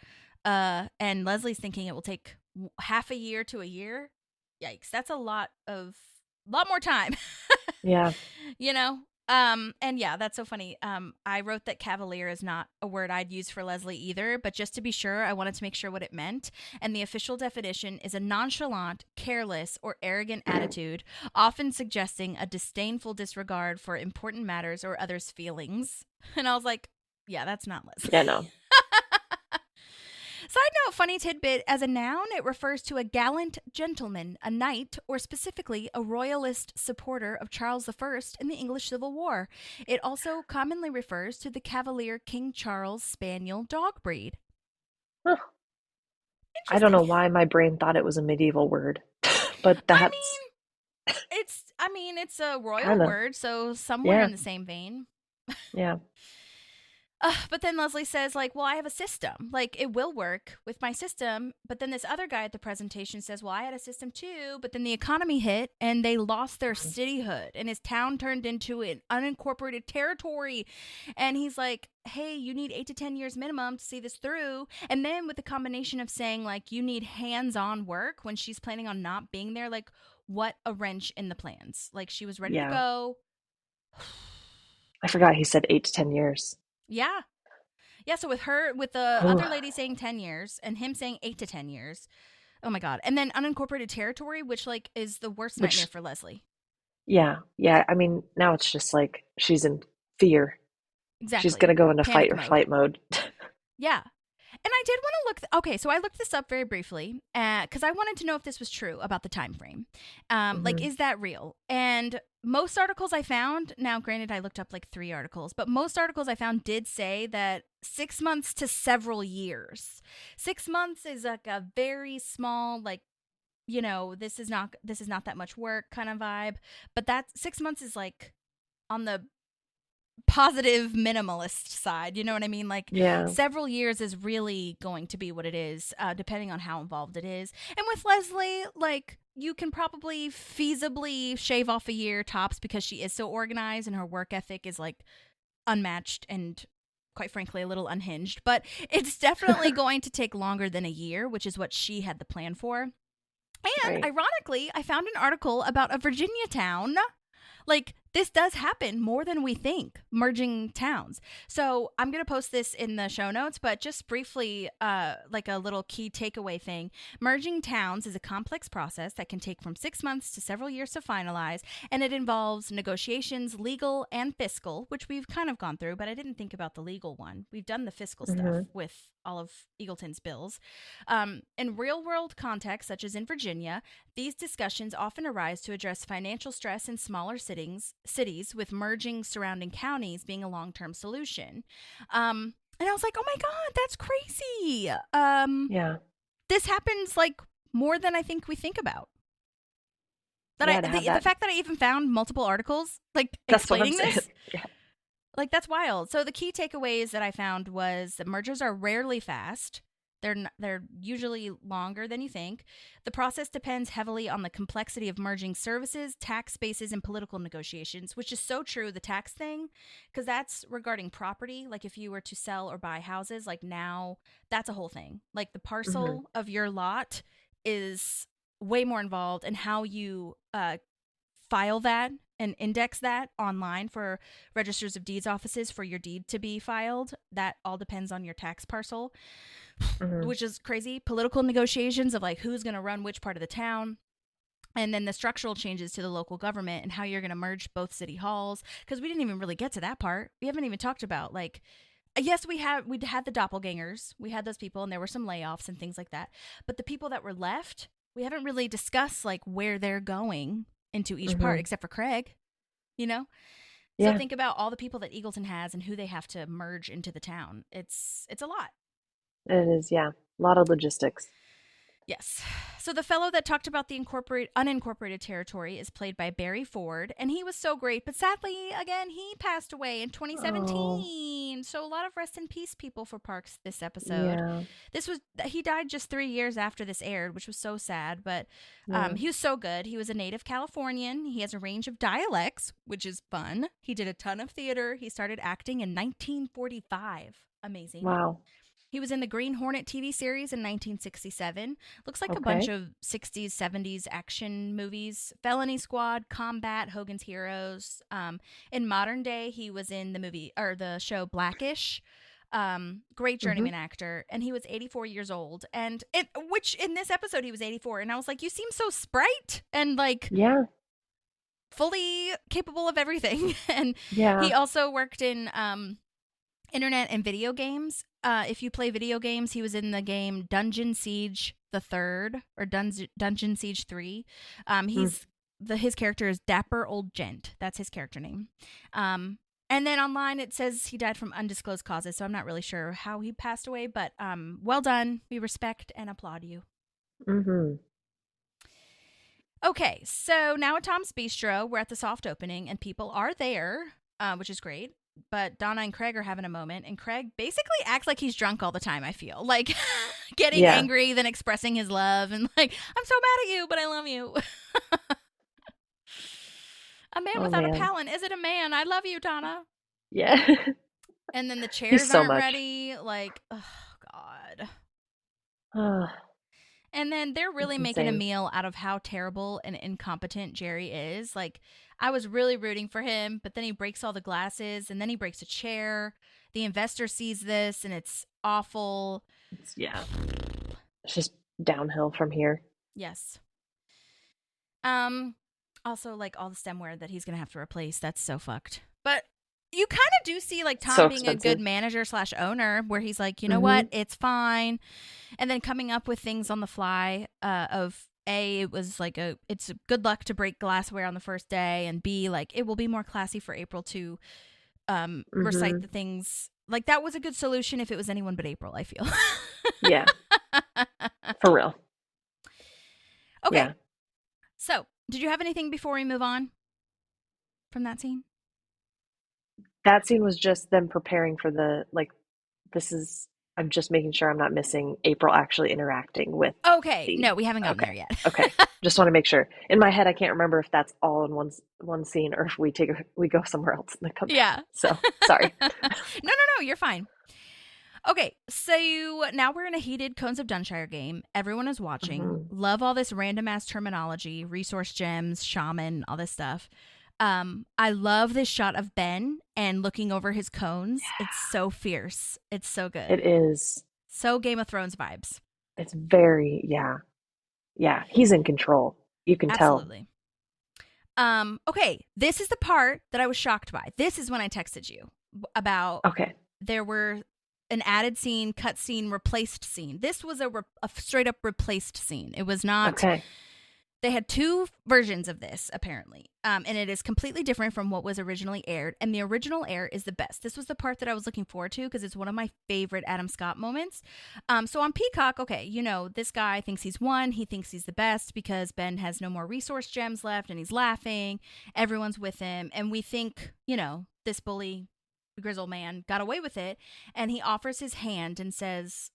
and Leslie's thinking it will take half a year to a year. Yikes. That's a lot more time. You know? And yeah, that's so funny. I wrote that cavalier is not a word I'd use for Leslie either, but just to be sure, I wanted to make sure what it meant. And the official definition is a nonchalant, careless, or arrogant attitude, often suggesting a disdainful disregard for important matters or others' feelings. And I was like, yeah, that's not Leslie. Yeah, no. Side note, funny tidbit, as a noun, it refers to a gallant gentleman, a knight, or specifically a royalist supporter of Charles I in the English Civil War. It also commonly refers to the Cavalier King Charles Spaniel dog breed. Huh. I don't know why my brain thought it was a medieval word, but that's... it's a royal word, so somewhere in the same vein. Yeah. But then Leslie says, like, well, I have a system. Like, it will work with my system. But then this other guy at the presentation says, well, I had a system too. But then the economy hit and they lost their cityhood and his town turned into an unincorporated territory. And he's like, hey, you need 8 to 10 years minimum to see this through. And then with the combination of saying, like, you need hands-on work when she's planning on not being there, like, what a wrench in the plans. Like, she was ready to go. I forgot he said 8 to 10 years. Yeah. So with the other lady saying 10 years and him saying 8 to 10 years. Oh my God. And then unincorporated territory, which like is the worst nightmare for Leslie. Yeah. I mean, now it's just like she's in fear. Exactly. She's going to go into fight or flight mode. Yeah. And I did want to look. So I looked this up very briefly because I wanted to know if this was true about the time frame. Like, is that real? And most articles I found, now granted, I looked up like 3 articles, but most articles I found did say that 6 months to several years. 6 months is like a very small, like, you know, this is not that much work kind of vibe. But that 6 months is like on the positive minimalist side, you know what I mean? Like, several years is really going to be what it is, depending on how involved it is. And with Leslie, like, you can probably feasibly shave off a year tops because she is so organized and her work ethic is like unmatched and quite frankly a little unhinged. But it's definitely going to take longer than a year, which is what she had the plan for. And Right. ironically, I found an article about a Virginia town. Like, this does happen more than we think, merging towns. So I'm going to post this in the show notes, but just briefly, like a little key takeaway thing. Merging towns is a complex process that can take from 6 months to several years to finalize, and it involves negotiations, legal and fiscal, which we've kind of gone through, but I didn't think about the legal one. We've done the fiscal stuff with all of Eagleton's bills. In real-world contexts, such as in Virginia, these discussions often arise to address financial stress in smaller cities, with merging surrounding counties being a long-term solution. And I was like, oh my God, that's crazy. Yeah. This happens like more than I think we think about. The fact that I even found multiple articles like explaining this. Yeah. Like, that's wild. So the key takeaways that I found was that mergers are rarely fast. They're usually longer than you think. The process depends heavily on the complexity of merging services, tax bases, and political negotiations, which is so true, the tax thing, because that's regarding property. Like, if you were to sell or buy houses, like now, that's a whole thing. Like, the parcel of your lot is way more involved, and how you file that and index that online for registers of deeds offices for your deed to be filed. That all depends on your tax parcel, which is crazy. Political negotiations of like who's going to run which part of the town. And then the structural changes to the local government and how you're going to merge both city halls. Because we didn't even really get to that part. We haven't even talked about like, yes, we'd had the doppelgangers. We had those people and there were some layoffs and things like that. But the people that were left, we haven't really discussed like where they're going into each part, except for Craig, you know? So think about all the people that Eagleton has and who they have to merge into the town. It's a lot. It is, yeah. A lot of logistics. Yes. So the fellow that talked about the unincorporated territory is played by Barry Ford, and he was so great. But sadly, again, he passed away in 2017. Oh. So a lot of rest in peace, people, for Parks this episode. Yeah. He died just 3 years after this aired, which was so sad. But he was so good. He was a native Californian. He has a range of dialects, which is fun. He did a ton of theater. He started acting in 1945. Amazing. Wow. He was in the Green Hornet TV series in 1967. Looks like a bunch of 60s, 70s action movies. Felony Squad, Combat, Hogan's Heroes. In modern day, he was in the show Blackish. Great journeyman actor. And he was 84 years old. And which in this episode, he was 84. And I was like, you seem so sprite and like... Yeah. Fully capable of everything. And he also worked in... internet and video games. If you play video games, he was in the game Dungeon Siege the Third or Dungeon Siege 3. His character is Dapper Old Gent. That's his character name. And then online it says he died from undisclosed causes, so I'm not really sure how he passed away, but well done. We respect and applaud you. Okay, so now at Tom's Bistro, we're at the soft opening and people are there, which is great. But Donna and Craig are having a moment, and Craig basically acts like he's drunk all the time, I feel. Like, getting angry, then expressing his love, and like, I'm so mad at you, but I love you. A man without a palate. Is it a man? I love you, Donna. Yeah. And then the chairs aren't ready. Like, oh, God. And then they're really making a meal out of how terrible and incompetent Jerry is. Like, I was really rooting for him, but then he breaks all the glasses, and then he breaks a chair. The investor sees this, and it's awful. It's just downhill from here. Yes. Also, like, all the stemware that he's going to have to replace, that's so fucked. But you kind of do see, like, Tom being a good manager / owner, where he's like, you know what, it's fine. And then coming up with things on the fly of A, it was like it's a good luck to break glassware on the first day, and B, like, it will be more classy for April to recite the things. Like, that was a good solution if it was anyone but April, I feel. Yeah. For real. Okay. Yeah. So, did you have anything before we move on from that scene? That scene was just them preparing for this is I'm just making sure I'm not missing April actually interacting with Okay. the. No, we haven't gotten Okay. there yet. Okay. Just want to make sure. In my head, I can't remember if that's all in one scene or if we go somewhere else and then come Yeah. back. So sorry. No, you're fine. Okay, so now we're in a heated Cones of Dunshire game. Everyone is watching. Love all this random ass terminology, resource gems, shaman, all this stuff. I love this shot of Ben and looking over his cones. Yeah. It's so fierce. It's so good. It is. So Game of Thrones vibes. It's very, yeah. He's in control. You can Absolutely. Okay, this is the part that I was shocked by. This is when I texted you about. Okay. There were an added scene, cut scene, replaced scene. This was a straight up replaced scene. It was not. Okay. They had two versions of this, apparently. And it is completely different from what was originally aired. And the original air is the best. This was the part that I was looking forward to because it's one of my favorite Adam Scott moments. So on Peacock, okay, this guy thinks he's won. He thinks he's the best because Ben has no more resource gems left and he's laughing. Everyone's with him. And we think, this bully grizzled man got away with it. And he offers his hand and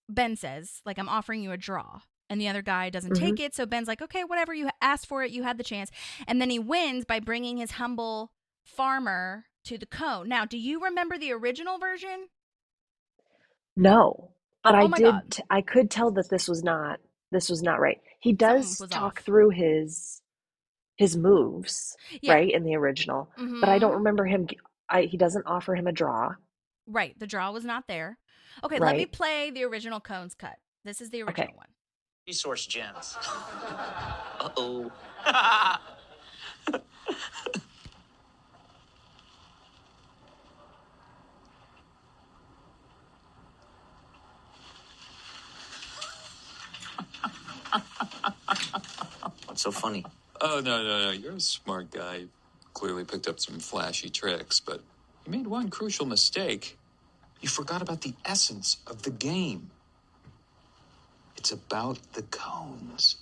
Ben says, like, I'm offering you a draw. And the other guy doesn't take it. So Ben's like, okay, whatever. You asked for it. You had the chance. And then he wins by bringing his humble farmer to the cone. Now, do you remember the original version? No, but God. I could tell that this was not right. He does talk through his moves, right, in the original. But I don't remember him. He doesn't offer him a draw. Right. The draw was not there. Okay, let me play the original Cones cut. This is the original one. Resource gems. Uh-oh. What's so funny? Oh, no. You're a smart guy. Clearly picked up some flashy tricks, but you made one crucial mistake. You forgot about the essence of the game. It's about the cones.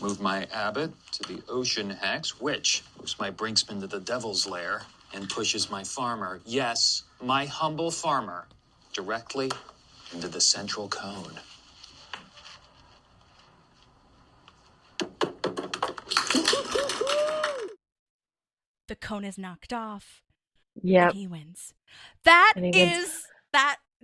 Move my abbot to the ocean hex, which moves my brinksman to the devil's lair and pushes my farmer, yes, my humble farmer, directly into the central cone. The cone is knocked off. Yeah. And he wins. That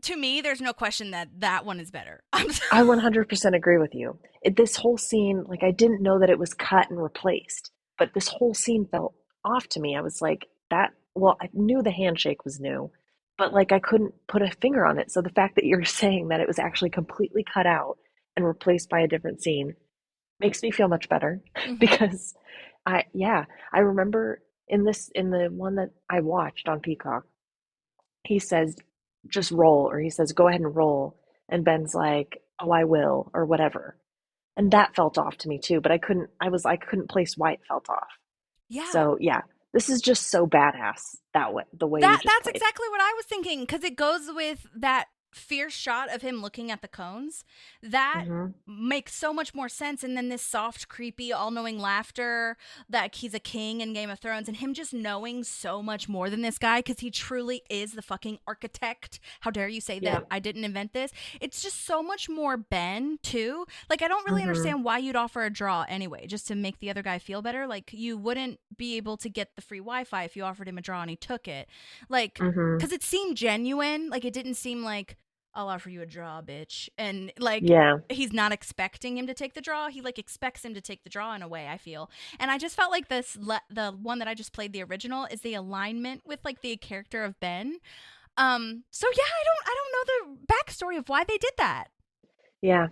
to me, there's no question that one is better. I 100% agree with you. This whole scene, like, I didn't know that it was cut and replaced, but this whole scene felt off to me. I was like, I knew the handshake was new, but like I couldn't put a finger on it. So the fact that you're saying that it was actually completely cut out and replaced by a different scene makes me feel much better because I remember in the one that I watched on Peacock, he says, just roll, or he says, go ahead and roll. And Ben's like, oh, I will, or whatever. And that felt off to me too, but I couldn't place why it felt off. Yeah. So yeah, this is just so badass the way that's played. exactly what I was thinking, because it goes with that fierce shot of him looking at the cones that makes so much more sense. And then this soft, creepy, all-knowing laughter that he's a king in Game of Thrones, and him just knowing so much more than this guy because he truly is the fucking architect. How dare you say that I didn't invent this? It's just so much more Ben too. Like, I don't really understand why you'd offer a draw anyway, just to make the other guy feel better. Like, you wouldn't be able to get the free Wi-Fi if you offered him a draw and he took it. Like, because it seemed genuine. Like, it didn't seem like, I'll offer you a draw, bitch. And like, he's not expecting him to take the draw. He like expects him to take the draw in a way, I feel. And I just felt like the one that I just played, the original, is the alignment with like the character of Ben. So yeah, I don't know the backstory of why they did that. Yeah,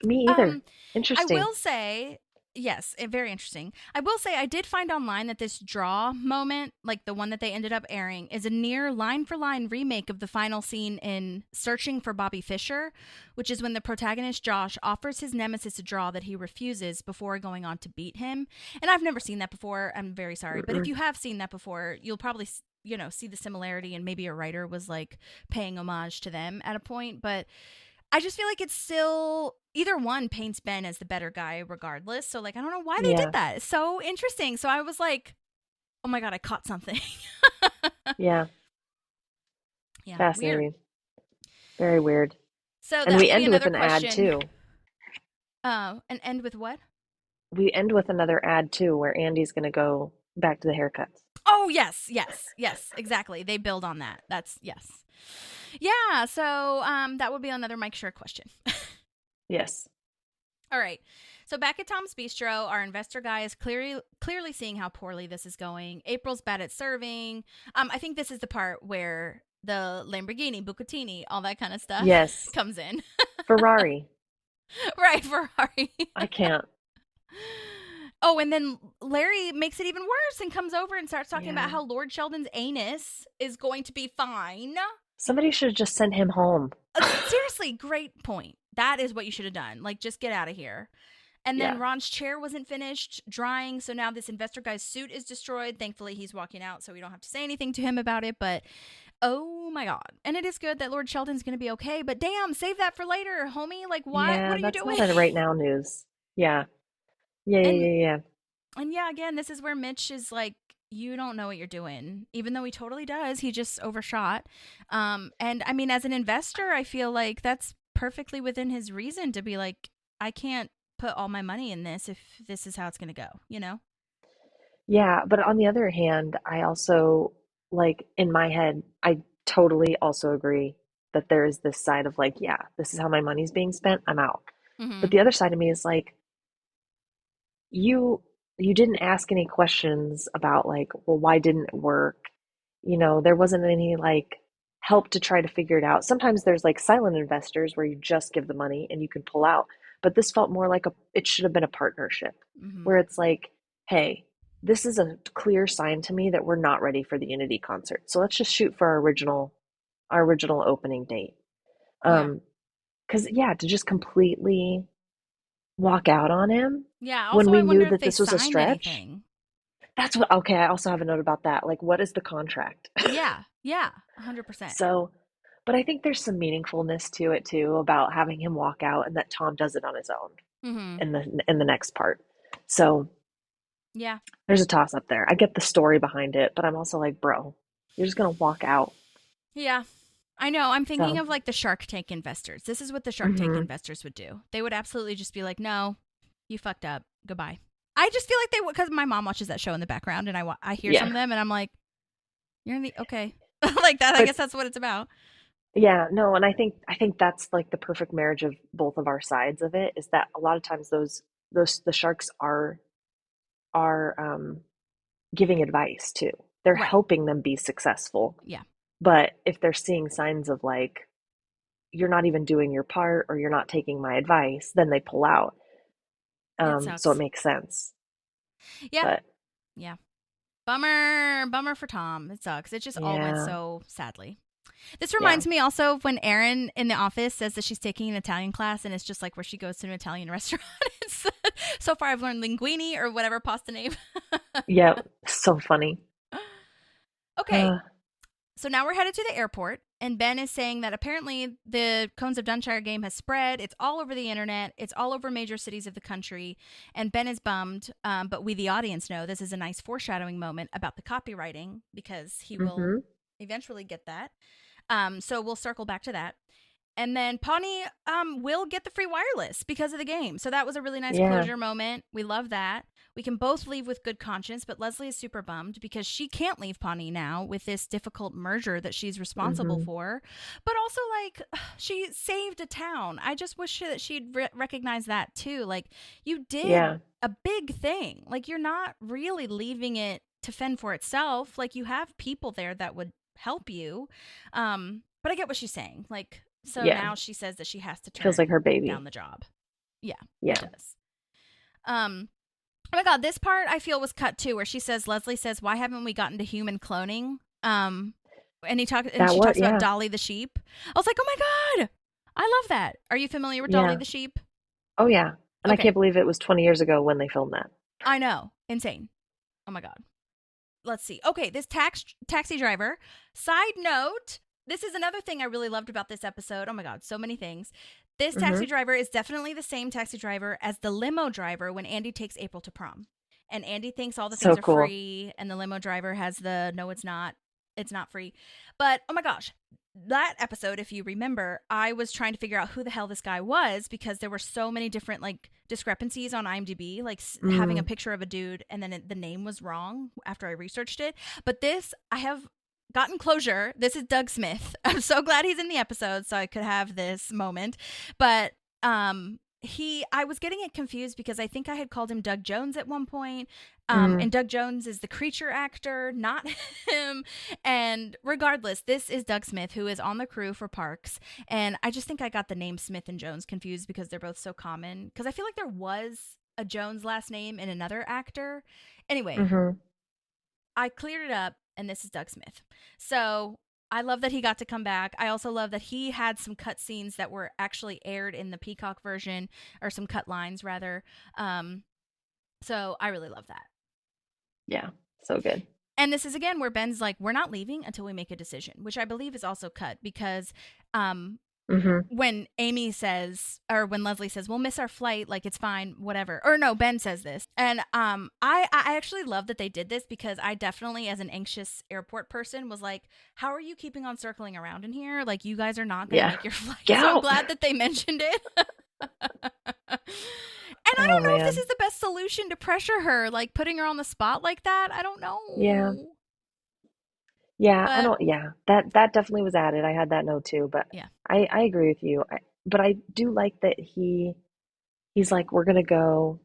me either. Interesting. I will say, yes, very interesting. I will say I did find online that this draw moment, like the one that they ended up airing, is a near line-for-line remake of the final scene in Searching for Bobby Fischer, which is when the protagonist Josh offers his nemesis a draw that he refuses before going on to beat him. And I've never seen that before. I'm very sorry. But if you have seen that before, you'll probably see the similarity, and maybe a writer was like paying homage to them at a point. But I just feel like it's still, either one paints Ben as the better guy regardless. So like, I don't know why they did that. It's so interesting. So I was like, oh my God, I caught something. Yeah. Yeah, Fascinating. weird. Very weird. So And that we would be end with another an ad question. too. And end with what? We end with another ad too, where Andy's going to go back to the haircuts. Oh, yes, exactly. They build on that. That's yes. Yeah, so that would be another Mike Schur question. Yes. All right. So back at Tom's Bistro, our investor guy is clearly seeing how poorly this is going. April's bad at serving. I think this is the part where the Lamborghini, Bucatini, all that kind of stuff Yes. comes in. Ferrari. Right, Ferrari. I can't. Oh, and then Larry makes it even worse and comes over and starts talking about how Lord Sheldon's anus is going to be fine. Somebody should have just sent him home. Seriously, great point. That is what you should have done. Like, just get out of here. And then Ron's chair wasn't finished drying, so now this investor guy's suit is destroyed. Thankfully, he's walking out, so we don't have to say anything to him about it, but oh my God. And it is good that Lord Sheldon's going to be okay, but damn, save that for later, homie. Like, what? Yeah, what are you doing? That's not right now news. Yeah. Yeah. And yeah, again, this is where Mitch is like, you don't know what you're doing, even though he totally does. He just overshot. And I mean, as an investor, I feel like that's perfectly within his reason to be like, I can't put all my money in this if this is how it's going to go, you know? Yeah, but on the other hand, I also, like, in my head, I totally also agree that there is this side of like, yeah, this is how my money's being spent, I'm out. Mm-hmm. But the other side of me is like, you didn't ask any questions about like, well, why didn't it work? You know, there wasn't any like help to try to figure it out. Sometimes there's like silent investors where you just give the money and you can pull out. But this felt more like it should have been a partnership where it's like, hey, this is a clear sign to me that we're not ready for the Unity concert. So let's just shoot for our original opening date. Because to just completely walk out on him. Yeah. Also, when we I wonder knew that this was a stretch. Anything. That's what. Okay, I also have a note about that. Like, what is the contract? Yeah, 100%. So, but I think there's some meaningfulness to it too about having him walk out and that Tom does it on his own in the next part. So, yeah, there's a toss up there. I get the story behind it, but I'm also like, bro, you're just gonna walk out. Yeah. I know. I'm thinking of like the Shark Tank investors. This is what the Shark Tank investors would do. They would absolutely just be like, no, you fucked up. Goodbye. I just feel like they would, because my mom watches that show in the background and I hear some of them and I'm like, you're in the, okay. Like that. I guess that's what it's about. Yeah, no. And I think that's like the perfect marriage of both of our sides of it is that a lot of times the sharks are giving advice too. They're helping them be successful. Yeah. But if they're seeing signs of like, you're not even doing your part or you're not taking my advice, then they pull out. So it makes sense. Yeah. But, yeah. Bummer for Tom. It sucks. It just all went so sadly. This reminds me also of when Erin in the office says that she's taking an Italian class and it's just like where she goes to an Italian restaurant. So far I've learned linguine or whatever pasta name. Yeah. So funny. Okay. So now we're headed to the airport, and Ben is saying that apparently the Cones of Dunshire game has spread. It's all over the internet. It's all over major cities of the country, and Ben is bummed, but we, the audience, know this is a nice foreshadowing moment about the copywriting because he will eventually get that. So we'll circle back to that. And then Pawnee will get the free wireless because of the game. So that was a really nice closure moment. We love that. We can both leave with good conscience, but Leslie is super bummed because she can't leave Pawnee now with this difficult merger that she's responsible for. But also, like, she saved a town. I just wish that she'd recognize that, too. Like, you did a big thing. Like, you're not really leaving it to fend for itself. Like, you have people there that would help you. But I get what she's saying. Like, so now she says that she has to turn feels like her baby down the job. Yeah. Yeah. It does. Oh my God, this part I feel was cut too, where Leslie says, why haven't we gotten to human cloning? And she talks about Dolly the sheep. I was like, oh my God, I love that. Are you familiar with Dolly the sheep? Oh yeah. And I can't believe it was 20 years ago when they filmed that. I know. Insane. Oh my God. Let's see. Okay, this taxi driver. Side note, this is another thing I really loved about this episode. Oh my God, so many things. This taxi driver is definitely the same taxi driver as the limo driver when Andy takes April to prom. And Andy thinks all the things are free, and the limo driver has the no, it's not It's not free. But oh my gosh, that episode, if you remember, I was trying to figure out who the hell this guy was because there were so many different like discrepancies on IMDb, like having a picture of a dude and then the name was wrong after I researched it. But this, I have gotten closure. This is Doug Smith. I'm so glad he's in the episode so I could have this moment. But I was getting it confused because I think I had called him Doug Jones at one point. And Doug Jones is the creature actor, not him. And regardless, this is Doug Smith, who is on the crew for Parks. And I just think I got the name Smith and Jones confused because they're both so common. Because I feel like there was a Jones last name in another actor. Anyway, I cleared it up, and this is Doug Smith. So I love that he got to come back. I also love that he had some cut scenes that were actually aired in the Peacock version, or some cut lines, rather. So I really love that. Yeah, so good. And this is, again, where Ben's like, we're not leaving until we make a decision, which I believe is also cut because when Amy says, or when Leslie says, we'll miss our flight, like, it's fine, whatever. Or no, Ben says this. And I actually love that they did this because I definitely, as an anxious airport person, was like, how are you keeping on circling around in here? Like, you guys are not going to make your flight. So I'm glad that they mentioned it. And I don't know if this is the best solution to pressure her, like putting her on the spot like that. I don't know. Yeah. Yeah, that definitely was added. I had that note too, but yeah. I agree with you. But I do like that he's like, we're gonna go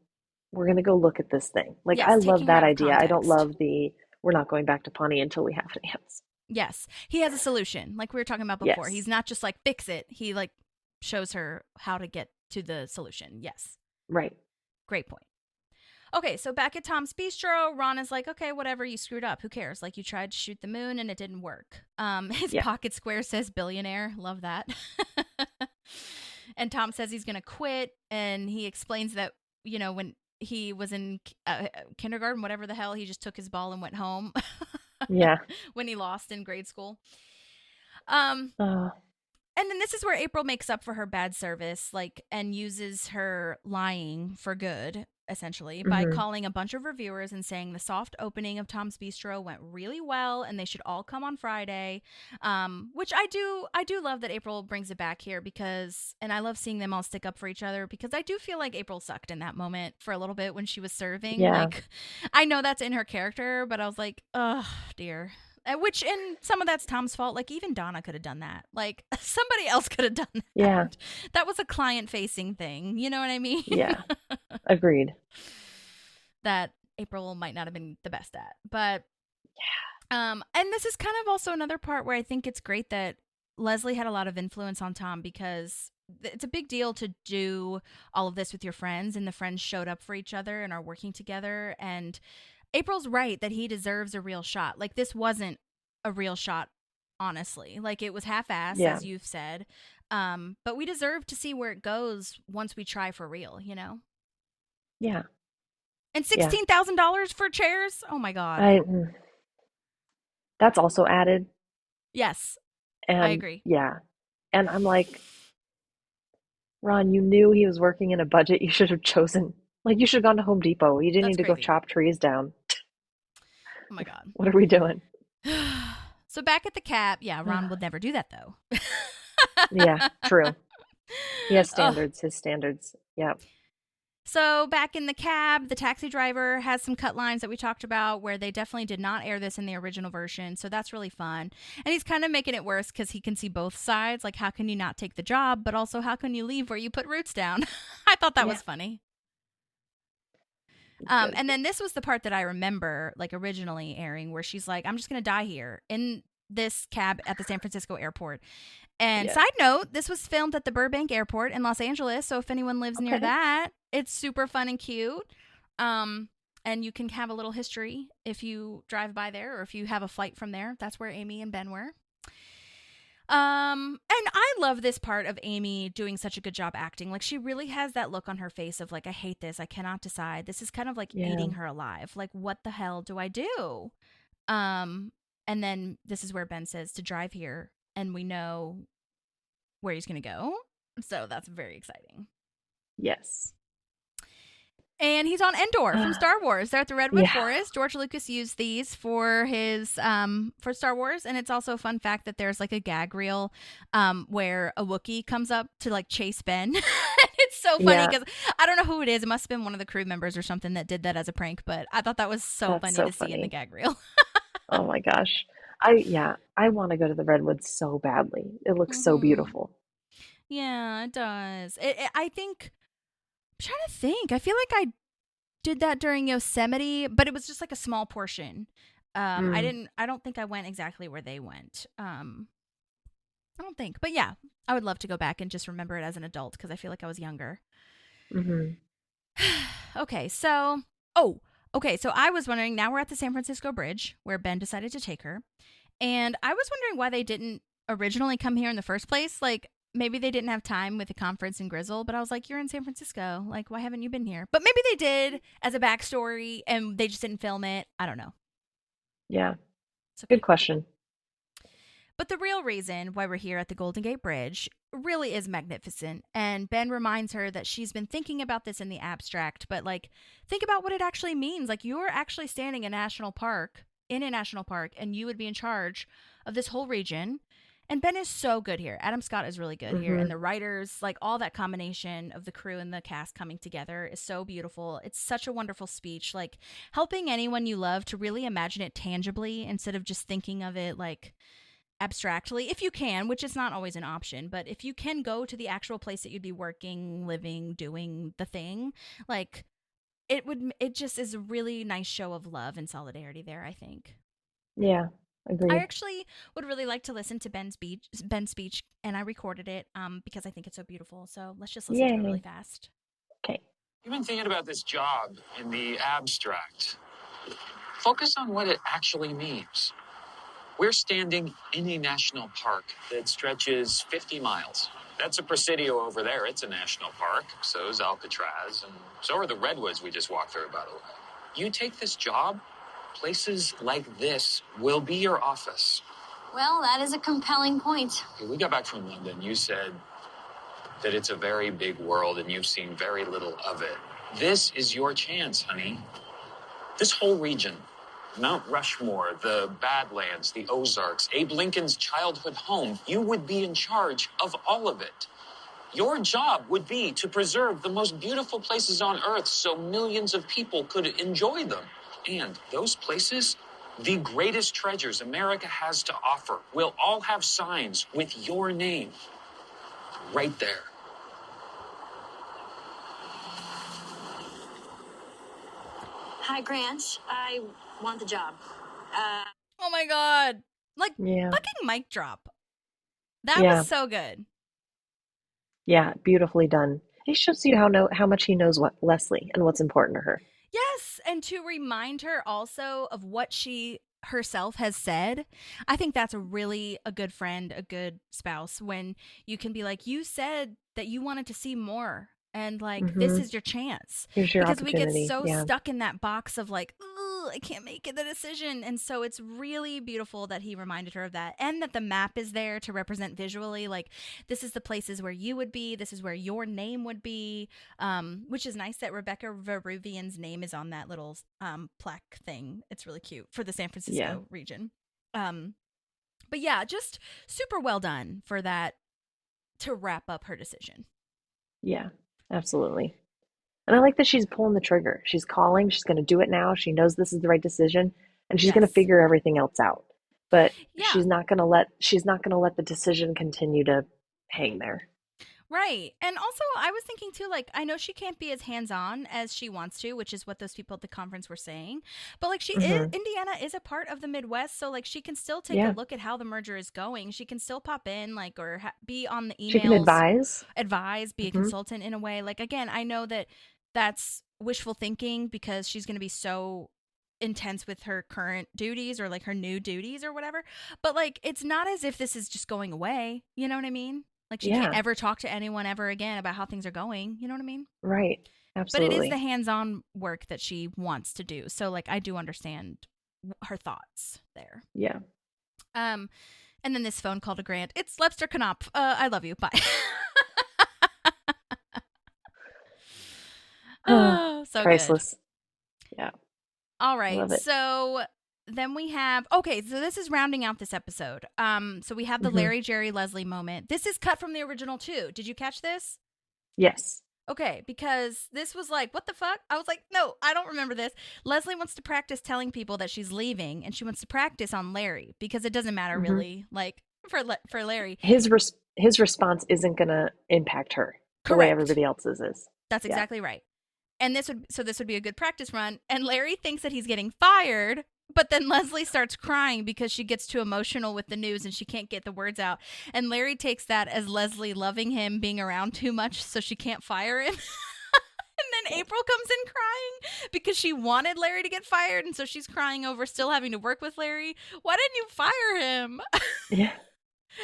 look at this thing. Like, yes, I love that idea. Context. I don't love we're not going back to Pawnee until we have an answer. Yes, he has a solution, like we were talking about before. Yes. He's not just like fix it. He like shows her how to get to the solution. Yes. Right. Great point. Okay, so back at Tom's Bistro, Ron is like, okay, whatever, you screwed up. Who cares? Like, you tried to shoot the moon and it didn't work. His pocket square says billionaire. Love that. And Tom says he's going to quit. And he explains that, you know, when he was in kindergarten, whatever the hell, he just took his ball and went home. Yeah. When he lost in grade school. And then this is where April makes up for her bad service, like, and uses her lying for good, essentially, by calling a bunch of reviewers and saying the soft opening of Tom's Bistro went really well and they should all come on Friday. Which I do love that April brings it back here because, and I love seeing them all stick up for each other because I do feel like April sucked in that moment for a little bit when she was serving. Yeah. Like, I know that's in her character, but I was like, oh dear. Which, and some of that's Tom's fault. Like, even Donna could have done that. Like, somebody else could have done that. Yeah. That was a client-facing thing. You know what I mean? Yeah. Agreed. That April might not have been the best at. But, and this is kind of also another part where I think it's great that Leslie had a lot of influence on Tom because it's a big deal to do all of this with your friends, and the friends showed up for each other and are working together, and April's right that he deserves a real shot. Like, this wasn't a real shot, honestly. Like, it was half-assed, as you've said. But we deserve to see where it goes once we try for real, you know? Yeah. And $16,000 for chairs? Oh, my God. That's also added. Yes, and, I agree. Yeah. And I'm like, Ron, you knew he was working in a budget. You should have chosen... Like, you should have gone to Home Depot. You didn't need to go chop trees down. Oh, my God. What are we doing? So back at the cab, Ron would never do that, though. Yeah, true. He has standards, his standards. Yeah. So back in the cab, the taxi driver has some cut lines that we talked about where they definitely did not air this in the original version. So that's really fun. And he's kind of making it worse because he can see both sides. Like, how can you not take the job? But also, how can you leave where you put roots down? I thought that was funny. And then this was the part that I remember, like, originally airing, where she's like, I'm just going to die here in this cab at the San Francisco airport. And side note, this was filmed at the Burbank Airport in Los Angeles. So if anyone lives near that, it's super fun and cute. And you can have a little history if you drive by there or if you have a flight from there. That's where Amy and Ben were. And I love this part of Amy doing such a good job acting. Like, she really has that look on her face of like, I hate this. I cannot decide. This is kind of like eating her alive. Like, what the hell do I do? And then this is where Ben says to drive here, and we know where he's going to go. So that's very exciting. Yes. And he's on Endor from Star Wars. They're at the Redwood Yeah. Forest. George Lucas used these for his for Star Wars, and it's also a fun fact that there's like a gag reel where a Wookiee comes up to like chase Ben. It's so funny Yeah. because I don't know who it is. It must have been one of the crew members or something that did that as a prank, but I thought that was so That's funny so to see in the funny. gag reel. Oh my gosh. I want to go to the Redwoods so badly. It looks so beautiful. Yeah, it does. I think I'm trying to think. I feel like I did that during Yosemite, but it was just like a small portion. I don't think I went exactly where they went. I don't think. But yeah, I would love to go back and just remember it as an adult because I feel like I was younger. Okay, so I was wondering, now we're at the San Francisco Bridge where Ben decided to take her. And I was wondering why they didn't originally come here in the first place. Like, maybe they didn't have time with the conference in Grizzle, but I was like, you're in San Francisco. Like, why haven't you been here? But maybe they did as a backstory and they just didn't film it. I don't know. Yeah. It's okay. Good question. But the real reason why we're here at the Golden Gate Bridge really is magnificent. And Ben reminds her that she's been thinking about this in the abstract, but like, think about what it actually means. Like, you're actually standing in a national park, and you would be in charge of this whole region. And Ben is so good here. Adam Scott is really good here. And the writers, like all that combination of the crew and the cast coming together is so beautiful. It's such a wonderful speech. Like, helping anyone you love to really imagine it tangibly instead of just thinking of it like abstractly, if you can, which is not always an option. But if you can go to the actual place that you'd be working, living, doing the thing, like it just is a really nice show of love and solidarity there, I think. Yeah, agreed. I actually would really like to listen to Ben's speech, and I recorded it because I think it's so beautiful. So let's just listen to it really fast. Okay. You've been thinking about this job in the abstract. Focus on what it actually means. We're standing in a national park that stretches 50 miles. That's a Presidio over there. It's a national park. So is Alcatraz, and so are the redwoods we just walked through, by the way. You take this job, places like this will be your office. Well, that is a compelling point. When we got back from London, you said that it's a very big world and you've seen very little of it. This is your chance, honey. This whole region, Mount Rushmore, the Badlands, the Ozarks, Abe Lincoln's childhood home, you would be in charge of all of it. Your job would be to preserve the most beautiful places on Earth so millions of people could enjoy them. And those places, the greatest treasures America has to offer, will all have signs with your name right there. Hi, Grant. I want the job. Oh my God. Like, fucking mic drop. That was so good. Yeah, beautifully done. It shows you how much he knows what Leslie and what's important to her. Yes, and to remind her also of what she herself has said. I think that's a good friend, a good spouse, when you can be like, you said that you wanted to see more, and like, this is your chance. Here's your because we opportunity. get so stuck in that box of like, I can't make the decision. And so it's really beautiful that he reminded her of that, and that the map is there to represent visually, like, this is the places where you would be, this is where your name would be, which is nice that Rebecca Veruvian's name is on that little plaque thing. It's really cute for the San Francisco region. But yeah, just super well done for that to wrap up her decision. Yeah, absolutely. And I like that she's pulling the trigger. She's calling. She's going to do it now. She knows this is the right decision, and she's going to figure everything else out. But she's not going to let the decision continue to hang there. Right. And also, I was thinking too, like, I know she can't be as hands-on as she wants to, which is what those people at the conference were saying. But like, Indiana is a part of the Midwest, so like, she can still take a look at how the merger is going. She can still pop in, like, or be on the emails. She can advise, be a consultant in a way. Like, again, I know that that's wishful thinking because she's going to be so intense with her current duties or like her new duties or whatever. But like, it's not as if this is just going away. You know what I mean? Like, she can't ever talk to anyone ever again about how things are going. You know what I mean? Right. Absolutely. But it is the hands-on work that she wants to do. So like, I do understand her thoughts there. Yeah. And then this phone call to Grant. It's Lepster Knopf. I love you. Bye. Oh, So priceless. Good. Yeah. All right. Love it. So then we have, okay, so this is rounding out this episode. So we have the Larry, Jerry, Leslie moment. This is cut from the original too. Did you catch this? Yes. Okay, because this was like, what the fuck? I was like, no, I don't remember this. Leslie wants to practice telling people that she's leaving, and she wants to practice on Larry because it doesn't matter really, like for Larry. His response isn't going to impact her the way everybody else's is. That's exactly right. And this would be a good practice run. And Larry thinks that he's getting fired, but then Leslie starts crying because she gets too emotional with the news and she can't get the words out. And Larry takes that as Leslie loving him being around too much, so she can't fire him. And then April comes in crying because she wanted Larry to get fired, and so she's crying over still having to work with Larry. Why didn't you fire him? Yeah.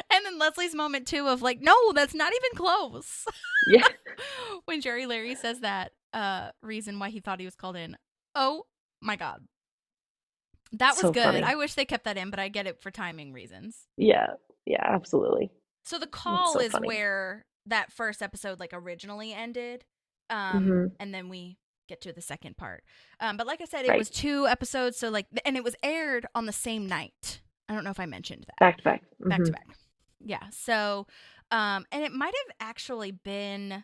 And then Leslie's moment too of like, no, that's not even close. Yeah. When Jerry Larry says that reason why he thought he was called in. Oh my God. That was So good. funny. I wish they kept that in, but I get it for timing reasons. Yeah. Yeah, absolutely. So the call so is funny. where that first episode like originally ended. And then we get to the second part. But like I said, it was 2 episodes. So like, and it was aired on the same night. I don't know if I mentioned that. Back to back. Back to back. Yeah. So, and it might have actually been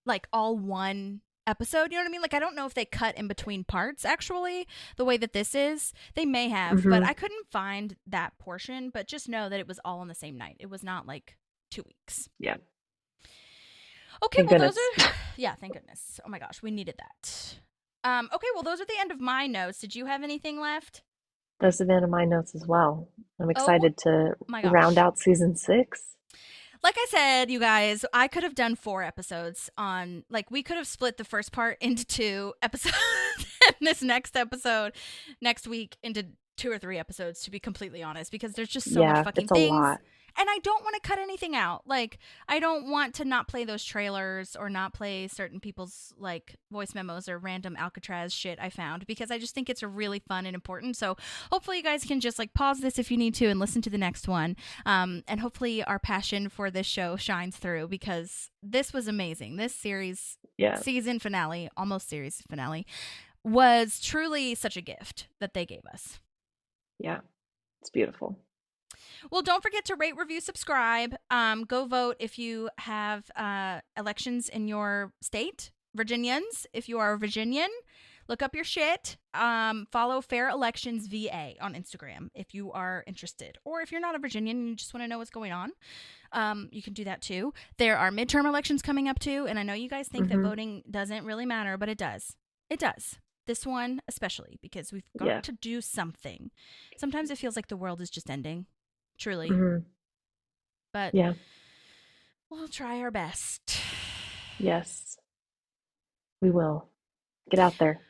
like all one episode. You know what I mean? Like, I don't know if they cut in between parts actually, the way that this is. They may have, but I couldn't find that portion. But just know that it was all on the same night. It was not like 2 weeks. Yeah. Okay, Thank well, goodness. those are, yeah, thank goodness. Oh my gosh, we needed that. Okay, well, those are the end of my notes. Did you have anything left? Those are the end of my notes as well. I'm excited to my gosh. round out season 6. Like I said, you guys, I could have done 4 episodes on, like, we could have split the first part into 2 episodes and this next episode next week into 2 or 3 episodes, to be completely honest, because there's just so much fucking it's things. a lot. And I don't want to cut anything out. Like, I don't want to not play those trailers or not play certain people's, like, voice memos or random Alcatraz shit I found, because I just think it's really fun and important. So hopefully you guys can just, like, pause this if you need to and listen to the next one. And hopefully our passion for this show shines through, because this was amazing. This series, season finale, almost series finale, was truly such a gift that they gave us. Yeah, it's beautiful. Well, don't forget to rate, review, subscribe. Go vote if you have elections in your state. Virginians, if you are a Virginian, look up your shit. Follow Fair Elections VA on Instagram if you are interested. Or if you're not a Virginian and you just want to know what's going on, you can do that too. There are midterm elections coming up too. And I know you guys think that voting doesn't really matter, but it does. It does. This one especially, because we've got to do something. Sometimes it feels like the world is just ending. Truly. But we'll try our best. Yes, we will. Get out there.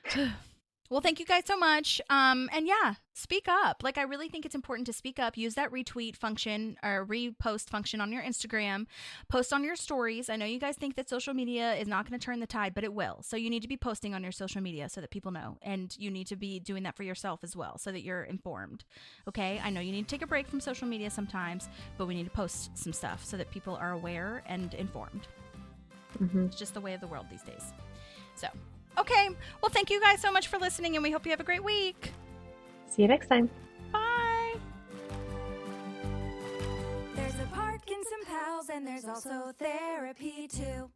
Well, thank you guys so much. And yeah, speak up. Like, I really think it's important to speak up. Use that retweet function or repost function on your Instagram. Post on your stories. I know you guys think that social media is not going to turn the tide, but it will. So you need to be posting on your social media so that people know. And you need to be doing that for yourself as well so that you're informed. Okay? I know you need to take a break from social media sometimes, but we need to post some stuff so that people are aware and informed. It's just the way of the world these days. So, okay. Well, thank you guys so much for listening, and we hope you have a great week. See you next time. Bye. There's a Parkinson Pals, and there's also therapy too.